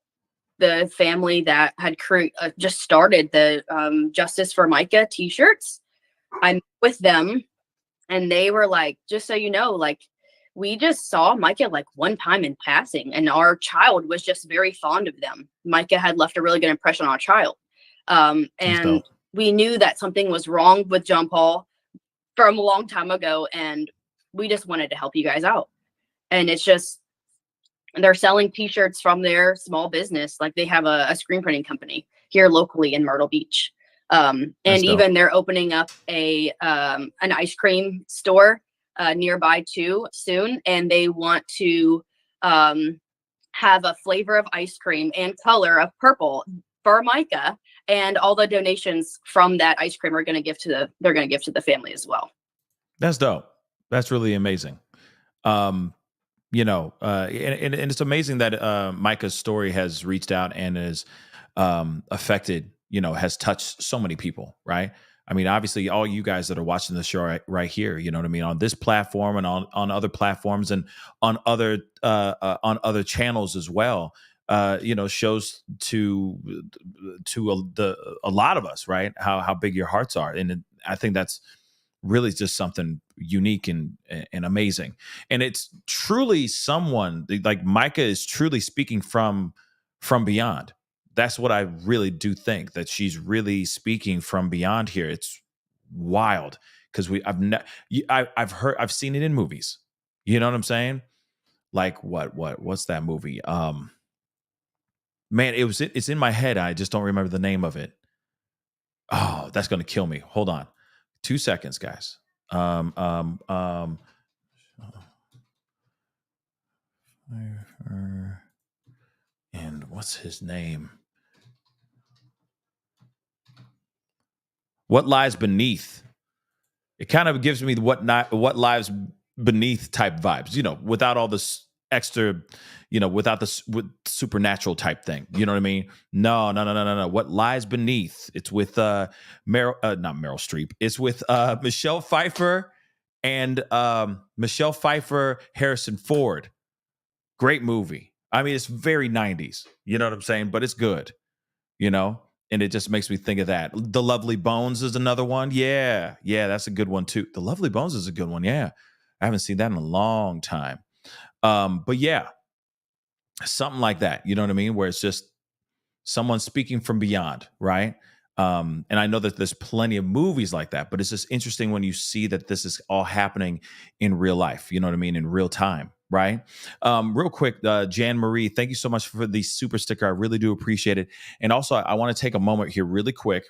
family that had just started the Justice for Micah t-shirts, I met with them and they were like, just so you know, like we just saw Micah like one time in passing and our child was just very fond of them. Micah had left a really good impression on our child. And we knew that something was wrong with John Paul from a long time ago. And we just wanted to help you guys out. And it's just, they're selling t-shirts from their small business. Like they have a screen printing company here locally in Myrtle Beach. And even they're opening up an ice cream store nearby too soon. And they want to have a flavor of ice cream and color of purple for Micah, and all the donations from that ice cream are going to give to the family as well. That's dope. That's really amazing. And it's amazing that Micah's story has reached out and is affected, has touched so many people, right? I mean, obviously, all you guys that are watching the show right here, you know what I mean, on this platform and on other platforms and on other channels as well. Shows to a lot of us, right? How big your hearts are, and I think that's really just something unique and amazing. And it's truly someone like Micah is truly speaking from beyond. That's what I really do think, that she's really speaking from beyond here. It's wild because I've seen it in movies. You know what I'm saying? Like what's that movie? Man, it's in my head. I just don't remember the name of it. Oh, that's going to kill me. Hold on. 2 seconds, guys. And what's his name? What Lies Beneath. It kind of gives me what lies beneath type vibes, without all this extra, without this with supernatural type thing. You know what I mean? No. What lies beneath? It's with not Meryl Streep. It's with Michelle Pfeiffer and Harrison Ford. Great movie. I mean, it's very 90s. You know what I'm saying? But it's good. And it just makes me think of that. The Lovely Bones is another one. Yeah, that's a good one too. The Lovely Bones is a good one. Yeah, I haven't seen that in a long time. But yeah, something like that. You know what I mean? Where it's just someone speaking from beyond, right? And I know that there's plenty of movies like that, but it's just interesting when you see that this is all happening in real life. You know what I mean? In real time. Right. Real quick, Jan Marie, thank you so much for the super sticker. I really do appreciate it. And also, I want to take a moment here really quick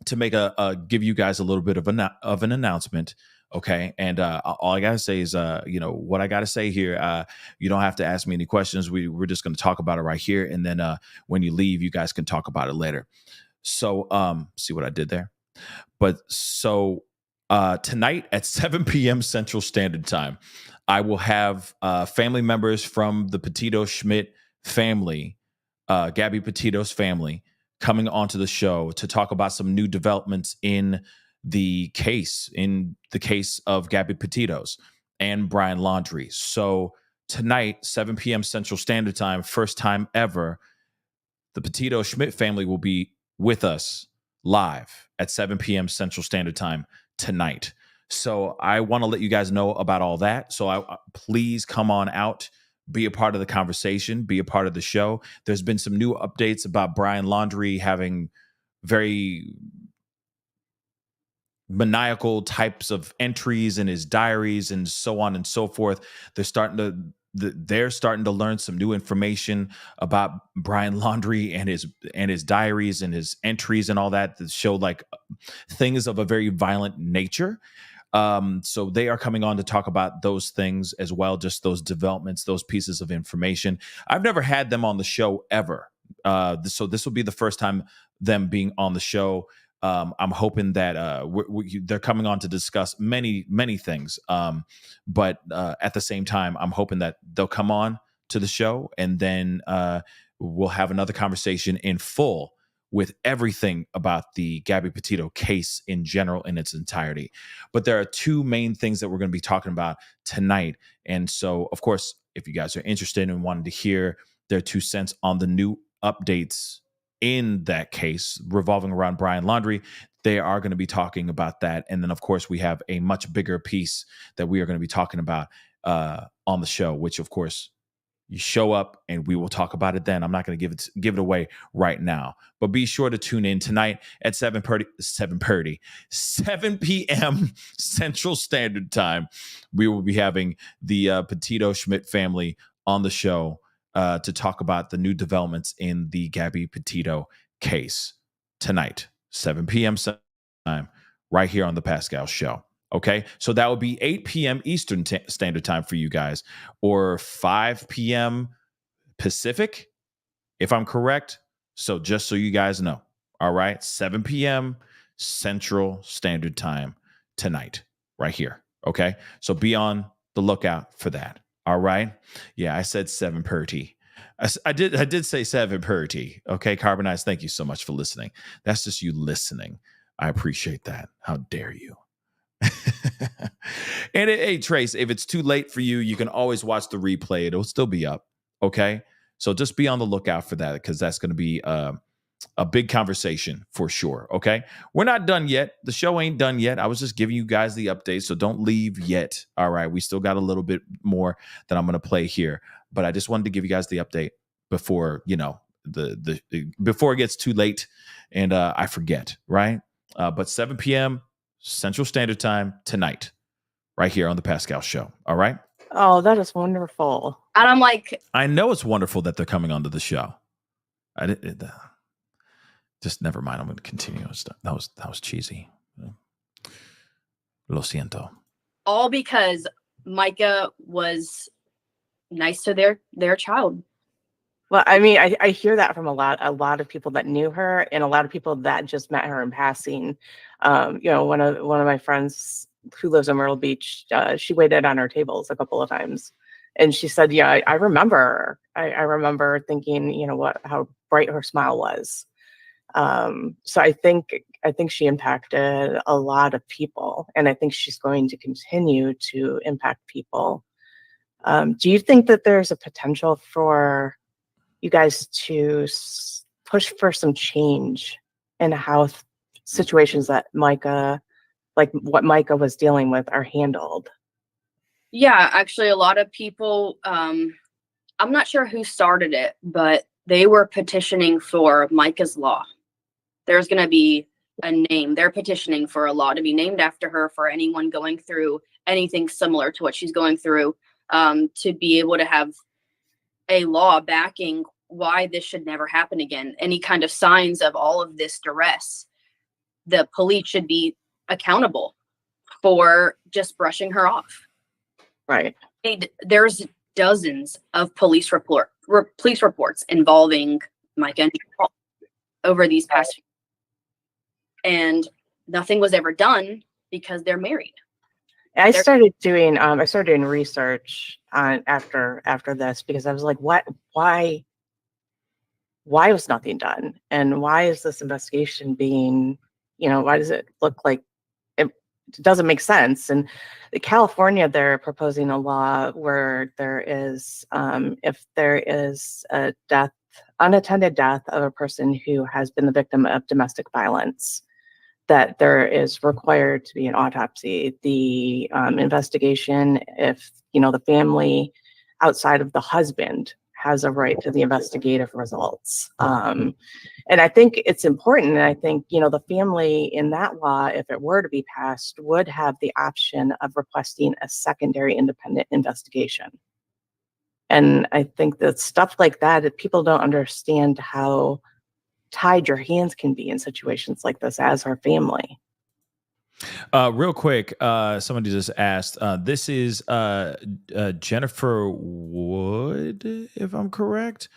to make give you guys a little bit of an announcement. Okay. And all I got to say is, what I got to say here, you don't have to ask me any questions. We're just going to talk about it right here. And then when you leave, you guys can talk about it later. So see what I did there? But so tonight at 7 p.m. Central Standard Time, I will have family members from the Petito Schmidt family, Gabby Petito's family, coming onto the show to talk about some new developments in the case of Gabby Petito's and Brian Laundrie. So tonight, 7 p.m. Central Standard Time, first time ever, the Petito Schmidt family will be with us live at 7 p.m. Central Standard Time tonight. So I want to let you guys know about all that. So please come on out, be a part of the conversation, be a part of the show. There's been some new updates about Brian Laundrie having very maniacal types of entries in his diaries and so on and so forth. They're starting to learn some new information about Brian Laundrie and his diaries and his entries and all that show like things of a very violent nature. So they are coming on to talk about those things as well, just those developments, those pieces of information. I've never had them on the show ever. So this will be the first time them being on the show. I'm hoping that they're coming on to discuss many, many things. But at the same time, I'm hoping that they'll come on to the show and then we'll have another conversation in full with everything about the Gabby Petito case in general in its entirety. But there are two main things that we're going to be talking about tonight. And so, of course, if you guys are interested and wanted to hear their 2 cents on the new updates in that case revolving around Brian Laundrie, they are going to be talking about that. And then, of course, we have a much bigger piece that we are going to be talking about on the show, which, of course, you show up and we will talk about it then. I'm not going to give it away right now, but be sure to tune in tonight at 7 p.m. Central Standard Time. We will be having the Petito Schmidt family on the show to talk about the new developments in the Gabby Petito case tonight, 7 p.m. Central Time, right here on the Pascal Show. Okay, so that would be 8 p.m. Eastern Standard Time for you guys, or 5 p.m. Pacific, if I'm correct. So just so you guys know, all right, 7 p.m. Central Standard Time tonight, right here. Okay, so be on the lookout for that. All right, yeah, I said 7:30. I did say 7:30. Okay, Carbonized, thank you so much for listening. That's just you listening. I appreciate that. How dare you? And hey, Trace, if it's too late for you, you can always watch the replay. It'll still be up. Okay. So just be on the lookout for that, because that's going to be a big conversation for sure. Okay. We're not done yet. The show ain't done yet. I was just giving you guys the update. So don't leave yet. All right. We still got a little bit more that I'm going to play here, but I just wanted to give you guys the update before, before it gets too late and I forget. Right. But 7 p.m. Central Standard Time tonight, right here on the Pascal Show. All right. Oh, that is wonderful. And I'm like, I know it's wonderful that they're coming onto the show. Just never mind. I'm going to continue. That was cheesy. Lo siento. all because Micah was nice to their child. Well, I mean, I hear that from a lot of people that knew her and a lot of people that just met her in passing. One of my friends who lives in Myrtle Beach, she waited on our tables a couple of times. And she said, yeah, I remember. I remember thinking, how bright her smile was. So I think she impacted a lot of people, and I think she's going to continue to impact people. Do you think that there's a potential for you guys to push for some change in how situations that Micah, like what Micah was dealing with, are handled? Yeah, actually, a lot of people, I'm not sure who started it, but they were petitioning for Micah's law. There's going to be a name. They're petitioning for a law to be named after her for anyone going through anything similar to what she's going through, to be able to have a law backing why this should never happen again. Any kind of signs of all of this duress, the police should be accountable for just brushing her off. Right. There's dozens of police reports involving Micah and Paul over these past years, and nothing was ever done because they're married. I started doing research on after this, because I was like, why was nothing done, and why is this investigation being, why does it look like it doesn't make sense? And California, they're proposing a law where there is, if there is a unattended death of a person who has been the victim of domestic violence, that there is required to be an autopsy. The investigation, if the family outside of the husband has a right to the investigative results. And I think it's important. And I think, the family in that law, if it were to be passed, would have the option of requesting a secondary independent investigation. And I think that stuff like that people don't understand how tied your hands can be in situations like this as our family. Real quick, somebody just asked, this is Jennifer Wood, if I'm correct.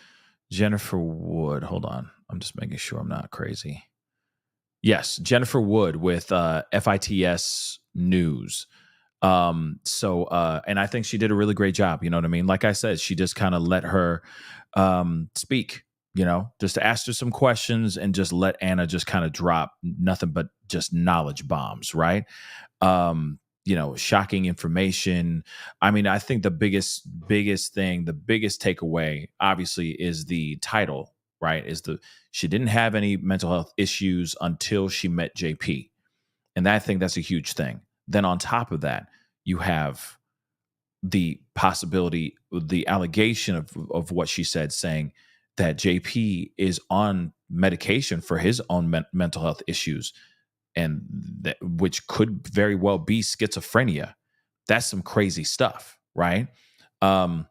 Jennifer Wood. Hold on. I'm just making sure I'm not crazy. Yes, Jennifer Wood with FITS News. And I think she did a really great job. You know what I mean? Like I said, she just kind of let her speak. Just asked her some questions and just let Anna just kind of drop nothing but just knowledge bombs, right? Shocking information. I mean, I think the biggest thing, the biggest takeaway, obviously, is the title, right? She didn't have any mental health issues until she met JP. And I think that's a huge thing. Then on top of that, you have the possibility, the allegation of what she said, saying that JP is on medication for his own mental health issues, and which could very well be schizophrenia. That's some crazy stuff, right? So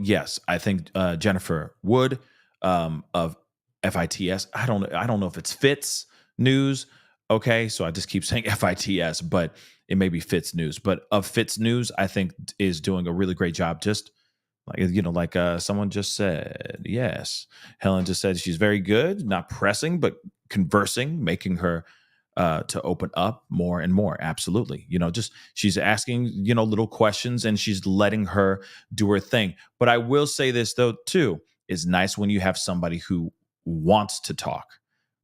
yes, I think Jennifer Wood of FITS. I don't know if it's Fitz News. Okay, so I just keep saying FITS, but it may be Fitz News. But of Fitz News, I think is doing a really great job. Just like someone just said, yes, Helen just said she's very good, not pressing, but conversing, making her to open up more and more. Absolutely. Just she's asking, little questions, and she's letting her do her thing. But I will say this, though, too, is nice when you have somebody who wants to talk,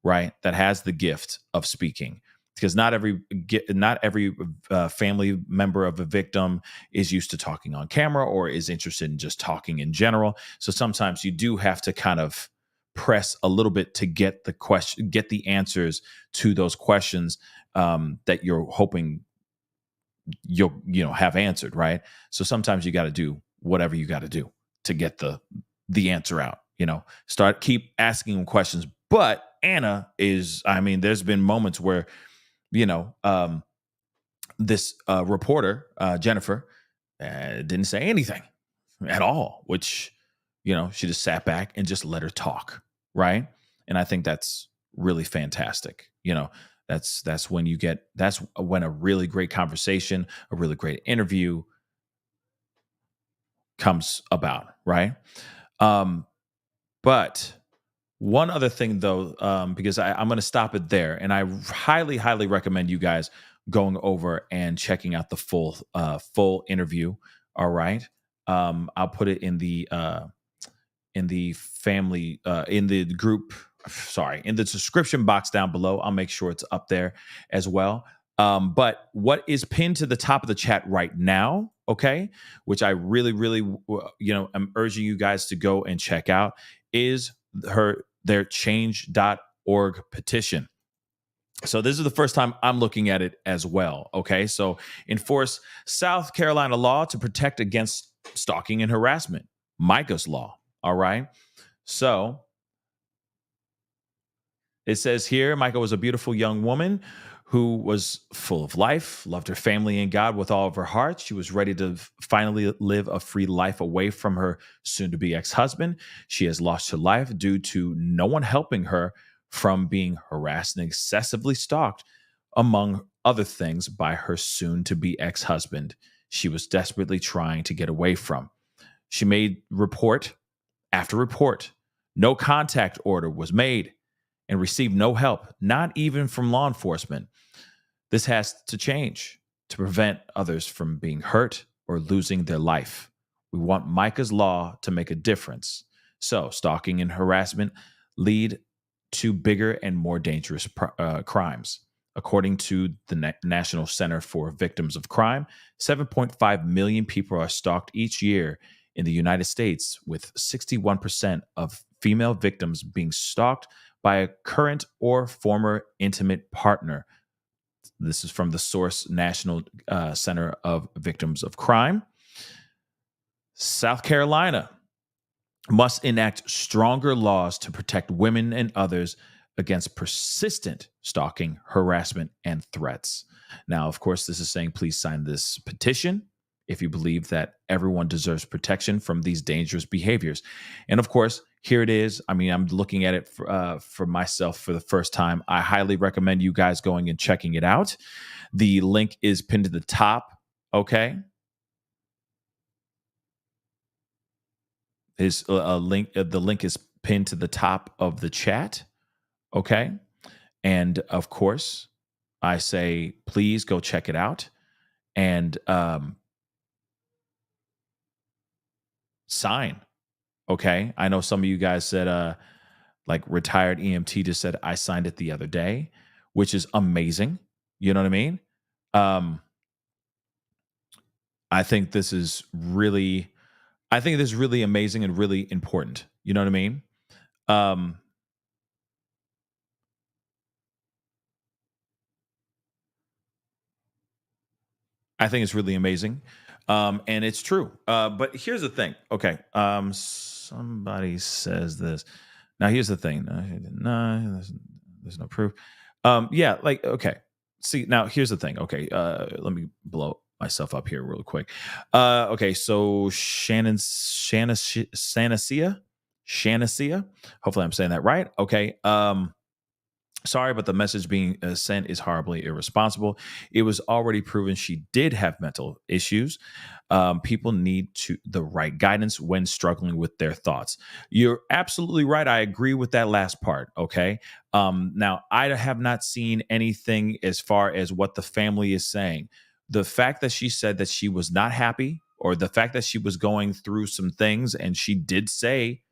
right? That has the gift of speaking. Because not every family member of a victim is used to talking on camera or is interested in just talking in general. So sometimes you do have to kind of press a little bit to get the answers to those questions that you're hoping you'll have answered, right? So sometimes you got to do whatever you got to do to get the answer out. Keep asking them questions. But Anna is, there's been moments where this reporter, Jennifer, didn't say anything at all, which, she just sat back and just let her talk. Right. And I think that's really fantastic. That's when a really great conversation, a really great interview comes about. Right. But One other thing, though, because I'm going to stop it there, and I highly, highly recommend you guys going over and checking out the full interview. All right, I'll put it in the family in the group. Sorry, in the description box down below. I'll make sure it's up there as well. But what is pinned to the top of the chat right now, okay, which I really, really, am urging you guys to go and check out, is their change.org petition. So this is the first time I'm looking at it as well. Okay. So enforce South Carolina law to protect against stalking and harassment. Micah's law. All right. So it says here, Micah was a beautiful young woman who was full of life, loved her family and God with all of her heart. She was ready to finally live a free life away from her soon-to-be ex-husband. She has lost her life due to no one helping her from being harassed and excessively stalked, among other things, by her soon-to-be ex-husband she was desperately trying to get away from. She made report after report. No contact order was made and received no help, not even from law enforcement. This has to change to prevent others from being hurt or losing their life. We want Micah's law to make a difference. So stalking and harassment lead to bigger and more dangerous crimes. According to the National Center for Victims of Crime, 7.5 million people are stalked each year in the United States, with 61% of female victims being stalked by a current or former intimate partner. This is from the source National Center of Victims of Crime. South Carolina must enact stronger laws to protect women and others against persistent stalking, harassment, and threats. Now, of course, this is saying please sign this petition if you believe that everyone deserves protection from these dangerous behaviors. And of course, here it is. I mean, I'm looking at it for myself for the first time. I highly recommend you guys going and checking it out. The link is pinned to the top. Okay. Is a link. The link is pinned to the top of the chat. Okay. And of course, I say, please go check it out. And sign. Okay. I know some of you guys said, like retired EMT just said, I signed it the other day, which is amazing. You know what I mean? I think this is really amazing and really important. You know what I mean? I think it's really amazing. And it's true. But here's the thing. Okay. Somebody says this. Now, here's the thing. No, there's no proof. Yeah, like, okay. See, now here's the thing. Okay. Let me blow myself up here real quick. Okay. So Shanacia. Hopefully I'm saying that right. Okay. Sorry, but the message being sent is horribly irresponsible. It was already proven she did have mental issues. People need the right guidance when struggling with their thoughts. You're absolutely right. I agree with that last part. Okay. Now, I have not seen anything as far as what the family is saying. The fact that she said that she was not happy, or the fact that she was going through some things, and she did say,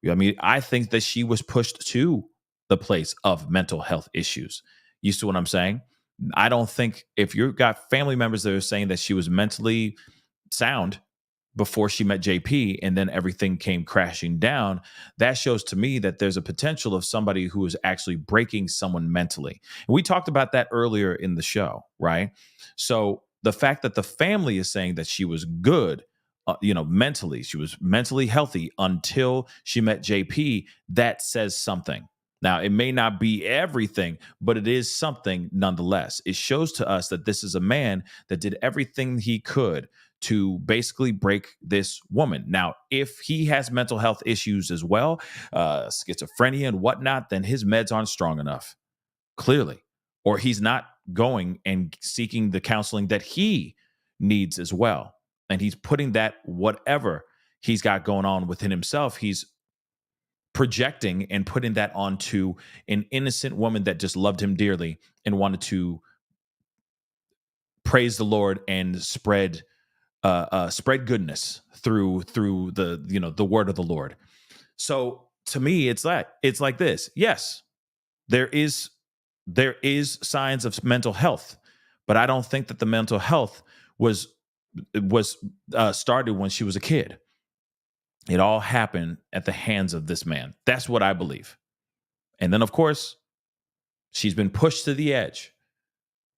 I mean, I think that she was pushed to the place of mental health issues. You see what I'm saying? I don't think, if you've got family members that are saying that she was mentally sound before she met JP and then everything came crashing down, that shows to me that there's a potential of somebody who is actually breaking someone mentally. And we talked about that earlier in the show, right? So the fact that the family is saying that she was good, mentally, she was mentally healthy until she met JP, that says something. Now, it may not be everything, but it is something nonetheless. It shows to us that this is a man that did everything he could to basically break this woman. Now, if he has mental health issues as well, schizophrenia and whatnot, then his meds aren't strong enough, clearly. Or he's not going and seeking the counseling that he needs as well. And he's putting that, whatever he's got going on within himself, he's projecting and putting that onto an innocent woman that just loved him dearly and wanted to praise the Lord and spread goodness through the word of the Lord. So to me, it's like this. Yes, there is signs of mental health, but I don't think that the mental health was started when she was a kid. It all happened at the hands of this man. That's what I believe. And then, of course, she's been pushed to the edge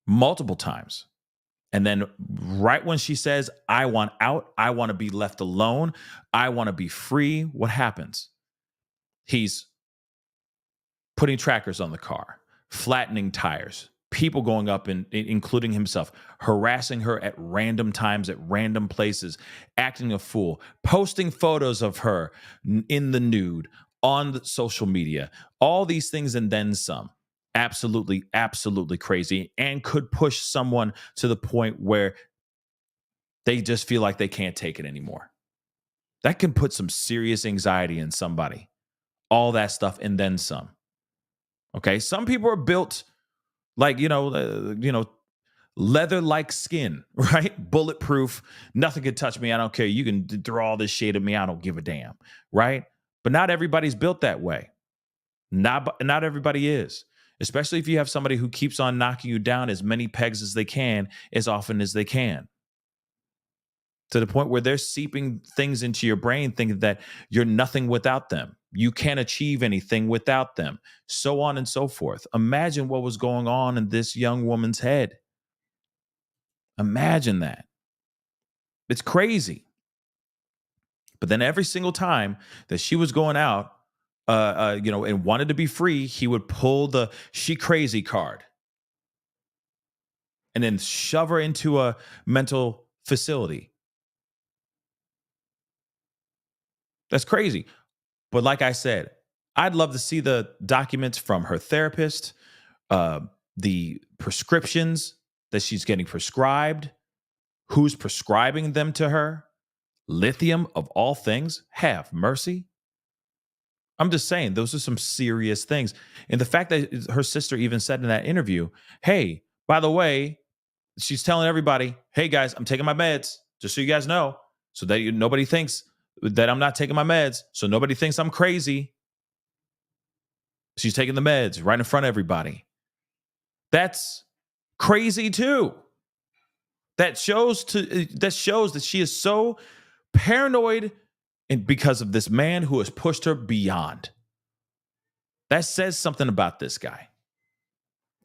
multiple times. And then right when she says, I want out, I want to be left alone, I want to be free, what happens? He's putting trackers on the car, flattening tires, people going up and including himself, harassing her at random times, at random places, acting a fool, posting photos of her in the nude on the social media, all these things and then some. Absolutely, absolutely crazy, and could push someone to the point where they just feel like they can't take it anymore. That can put some serious anxiety in somebody. All that stuff and then some. Okay, some people are built like, leather-like skin, right? Bulletproof. Nothing can touch me. I don't care. You can throw all this shade at me. I don't give a damn, right? But not everybody's built that way. Not everybody is, especially if you have somebody who keeps on knocking you down as many pegs as they can, as often as they can, to the point where they're seeping things into your brain, thinking that you're nothing without them. You can't achieve anything without them, so on and so forth. Imagine what was going on in this young woman's head. Imagine that. It's crazy. But then every single time that she was going out, and wanted to be free, he would pull the "she crazy" card and then shove her into a mental facility. That's crazy. But like I said, I'd love to see the documents from her therapist, the prescriptions that she's getting prescribed, who's prescribing them to her. Lithium, of all things, have mercy. I'm just saying, those are some serious things. And the fact that her sister even said in that interview, hey, by the way, she's telling everybody, hey guys, I'm taking my meds, just so you guys know, so that nobody thinks that I'm not taking my meds, so nobody thinks I'm crazy. She's taking the meds right in front of everybody. That's crazy too. That shows that she is so paranoid, and because of this man who has pushed her beyond. That says something about this guy.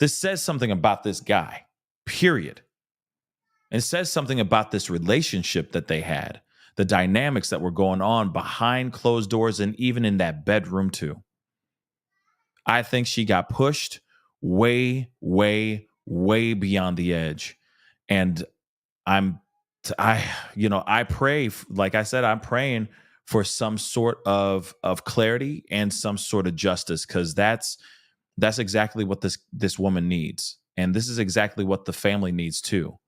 This says something about this guy, period. And it says something about this relationship that they had, the dynamics that were going on behind closed doors and even in that bedroom too. I think she got pushed way, way, way beyond the edge. And I pray, like I said, I'm praying for some sort of clarity and some sort of justice, because that's exactly what this woman needs. And this is exactly what the family needs too.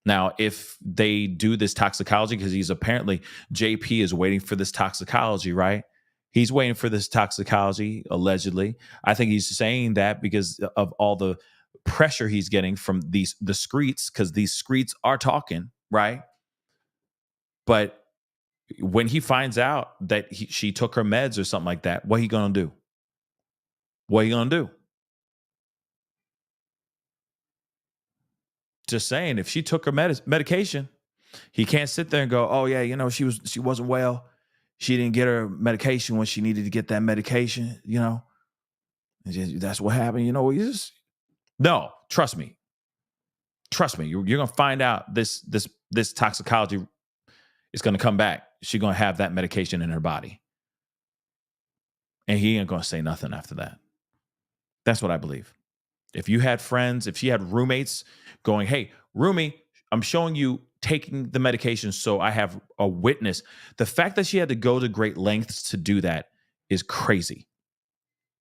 Now, if they do this toxicology, because JP is waiting for this toxicology, right? He's waiting for this toxicology, allegedly. I think he's saying that because of all the pressure he's getting from the streets, because these streets are talking, right? But when he finds out that she took her meds or something like that, what he gonna do? What he gonna do? Just saying, if she took her medication, he can't sit there and go, "Oh yeah, she wasn't well. She didn't get her medication when she needed to get that medication. That's what happened. No. Trust me. You're gonna find out this toxicology is gonna come back. She's gonna have that medication in her body, and he ain't gonna say nothing after that. That's what I believe. If you had friends, if she had roommates going, "Hey, roomie, I'm showing you taking the medication, so I have a witness." The fact that she had to go to great lengths to do that is crazy.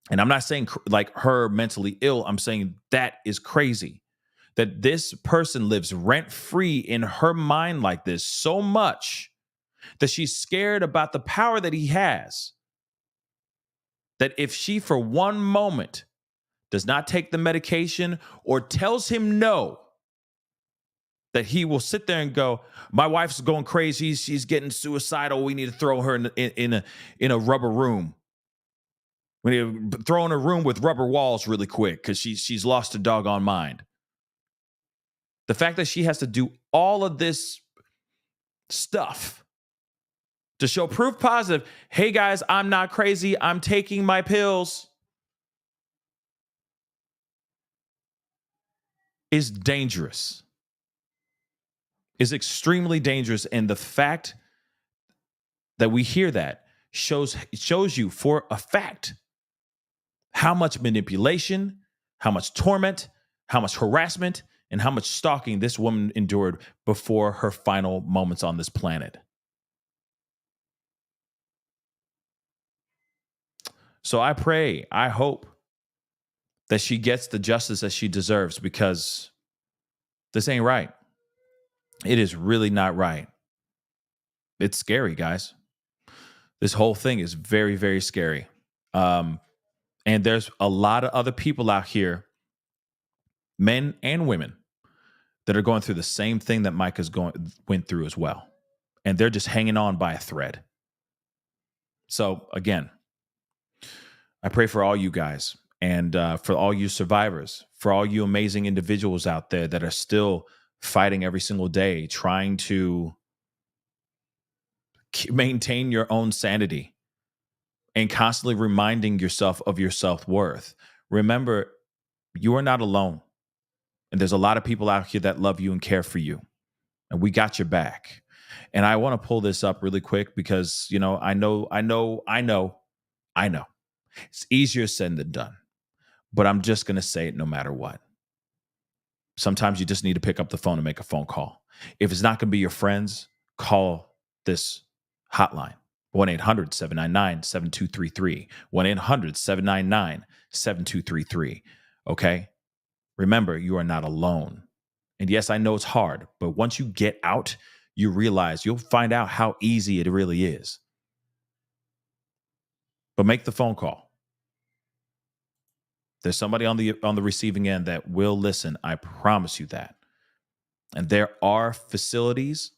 And I'm not saying like her mentally ill. I'm saying that is crazy. That this person lives rent-free in her mind like this so much that she's scared about the power that he has. that if she for one moment does not take the medication or tells him no, that he will sit there and go, my wife's going crazy. She's getting suicidal. We need to throw her in a rubber room. We need to throw in a room with rubber walls really quick because she's lost her doggone mind. The fact that she has to do all of this stuff to show proof positive, hey guys, I'm not crazy. I'm taking my pills, is dangerous. Is extremely dangerous. And the fact that we hear that shows you for a fact how much manipulation, how much torment, how much harassment, and how much stalking this woman endured before her final moments on this planet. So I pray, I hope that she gets the justice that she deserves, because this ain't right. It is really not right. It's scary, guys. This whole thing is very, very scary. And there's a lot of other people out here, men and women, that are going through the same thing that Micah's went through as well. And they're just hanging on by a thread. So again, I pray for all you guys and for all you survivors, for all you amazing individuals out there that are still fighting every single day, trying to maintain your own sanity and constantly reminding yourself of your self-worth. Remember, you are not alone. And there's a lot of people out here that love you and care for you. And we got your back. And I want to pull this up really quick because, you know, I know. It's easier said than done. But I'm just going to say it no matter what. Sometimes you just need to pick up the phone and make a phone call. If it's not going to be your friends, call this hotline. 1-800-799-7233. 1-800-799-7233. Okay? Remember, you are not alone. And yes, I know it's hard, but once you get out, you realize you'll find out how easy it really is. But make the phone call. There's somebody on the receiving end that will listen. I promise you that. And there are facilities,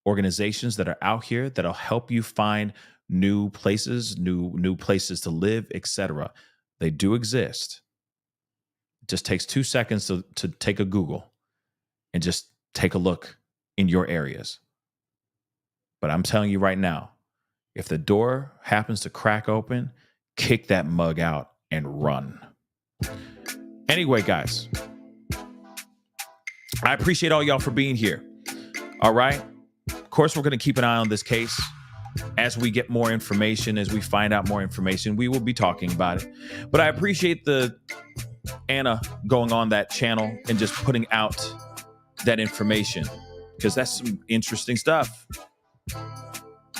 organizations that are out here that'll help you find new places, new places to live, etc. They do exist. It just takes 2 seconds to take a Google and just take a look in your areas. But I'm telling you right now, if the door happens to crack open, kick that mug out and run. Anyway, guys, I appreciate all y'all for being here. All right. Of course, we're going to keep an eye on this case. As we get more information, as we find out more information, we will be talking about it. But I appreciate the Anna going on that channel and just putting out that information, because that's some interesting stuff.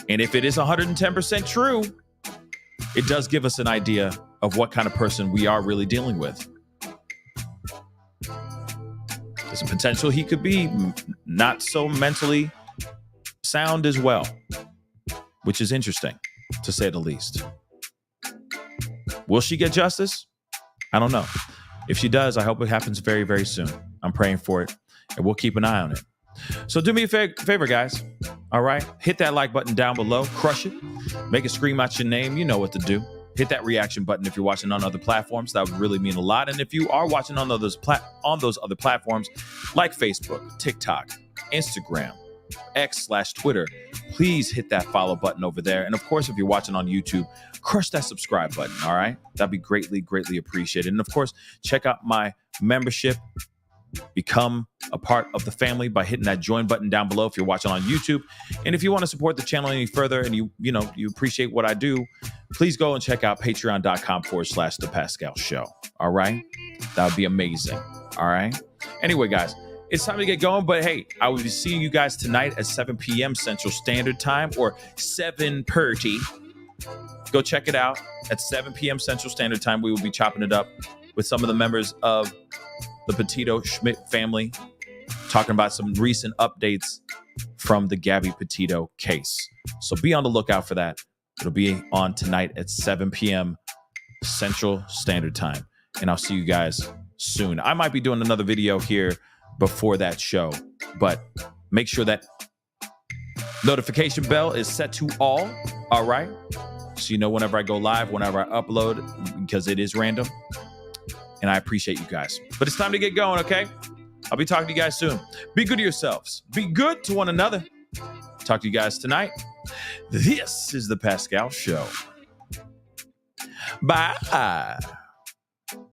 And if it is 110% true, it does give us an idea of what kind of person we are really dealing with. There's a potential he could be not so mentally sound as well, which is interesting, to say the least. Will she get justice? I don't know. If she does, I hope it happens very, very soon. I'm praying for it, and we'll keep an eye on it. So do me a favor, guys. All right? Hit that like button down below. Crush it. Make it scream out your name. You know what to do. Hit that reaction button if you're watching on other platforms. That would really mean a lot. And if you are watching on those other platforms like Facebook, TikTok, Instagram, X/Twitter, please hit that follow button over there. And of course, if you're watching on YouTube, crush that subscribe button. All right? That'd be greatly, greatly appreciated. And of course, check out my membership. Become a part of the family by hitting that join button down below if you're watching on YouTube. And if you want to support the channel any further and you appreciate what I do, please go and check out patreon.com/thepascalshow. All right? That would be amazing. All right? Anyway, guys, it's time to get going. But hey, I will be seeing you guys tonight at 7 p.m. Central Standard Time, or 7:30. Go check it out at 7 p.m. Central Standard Time. We will be chopping it up with some of the members of the Petito Schmidt family, talking about some recent updates from the Gabby Petito case. So be on the lookout for that. It'll be on tonight at 7 p.m. Central Standard Time. And I'll see you guys soon. I might be doing another video here before that show, but make sure that notification bell is set to all right? So you know whenever I go live, whenever I upload, because it is random. And I appreciate you guys. But it's time to get going, okay? I'll be talking to you guys soon. Be good to yourselves. Be good to one another. Talk to you guys tonight. This is the Pascal Show. Bye.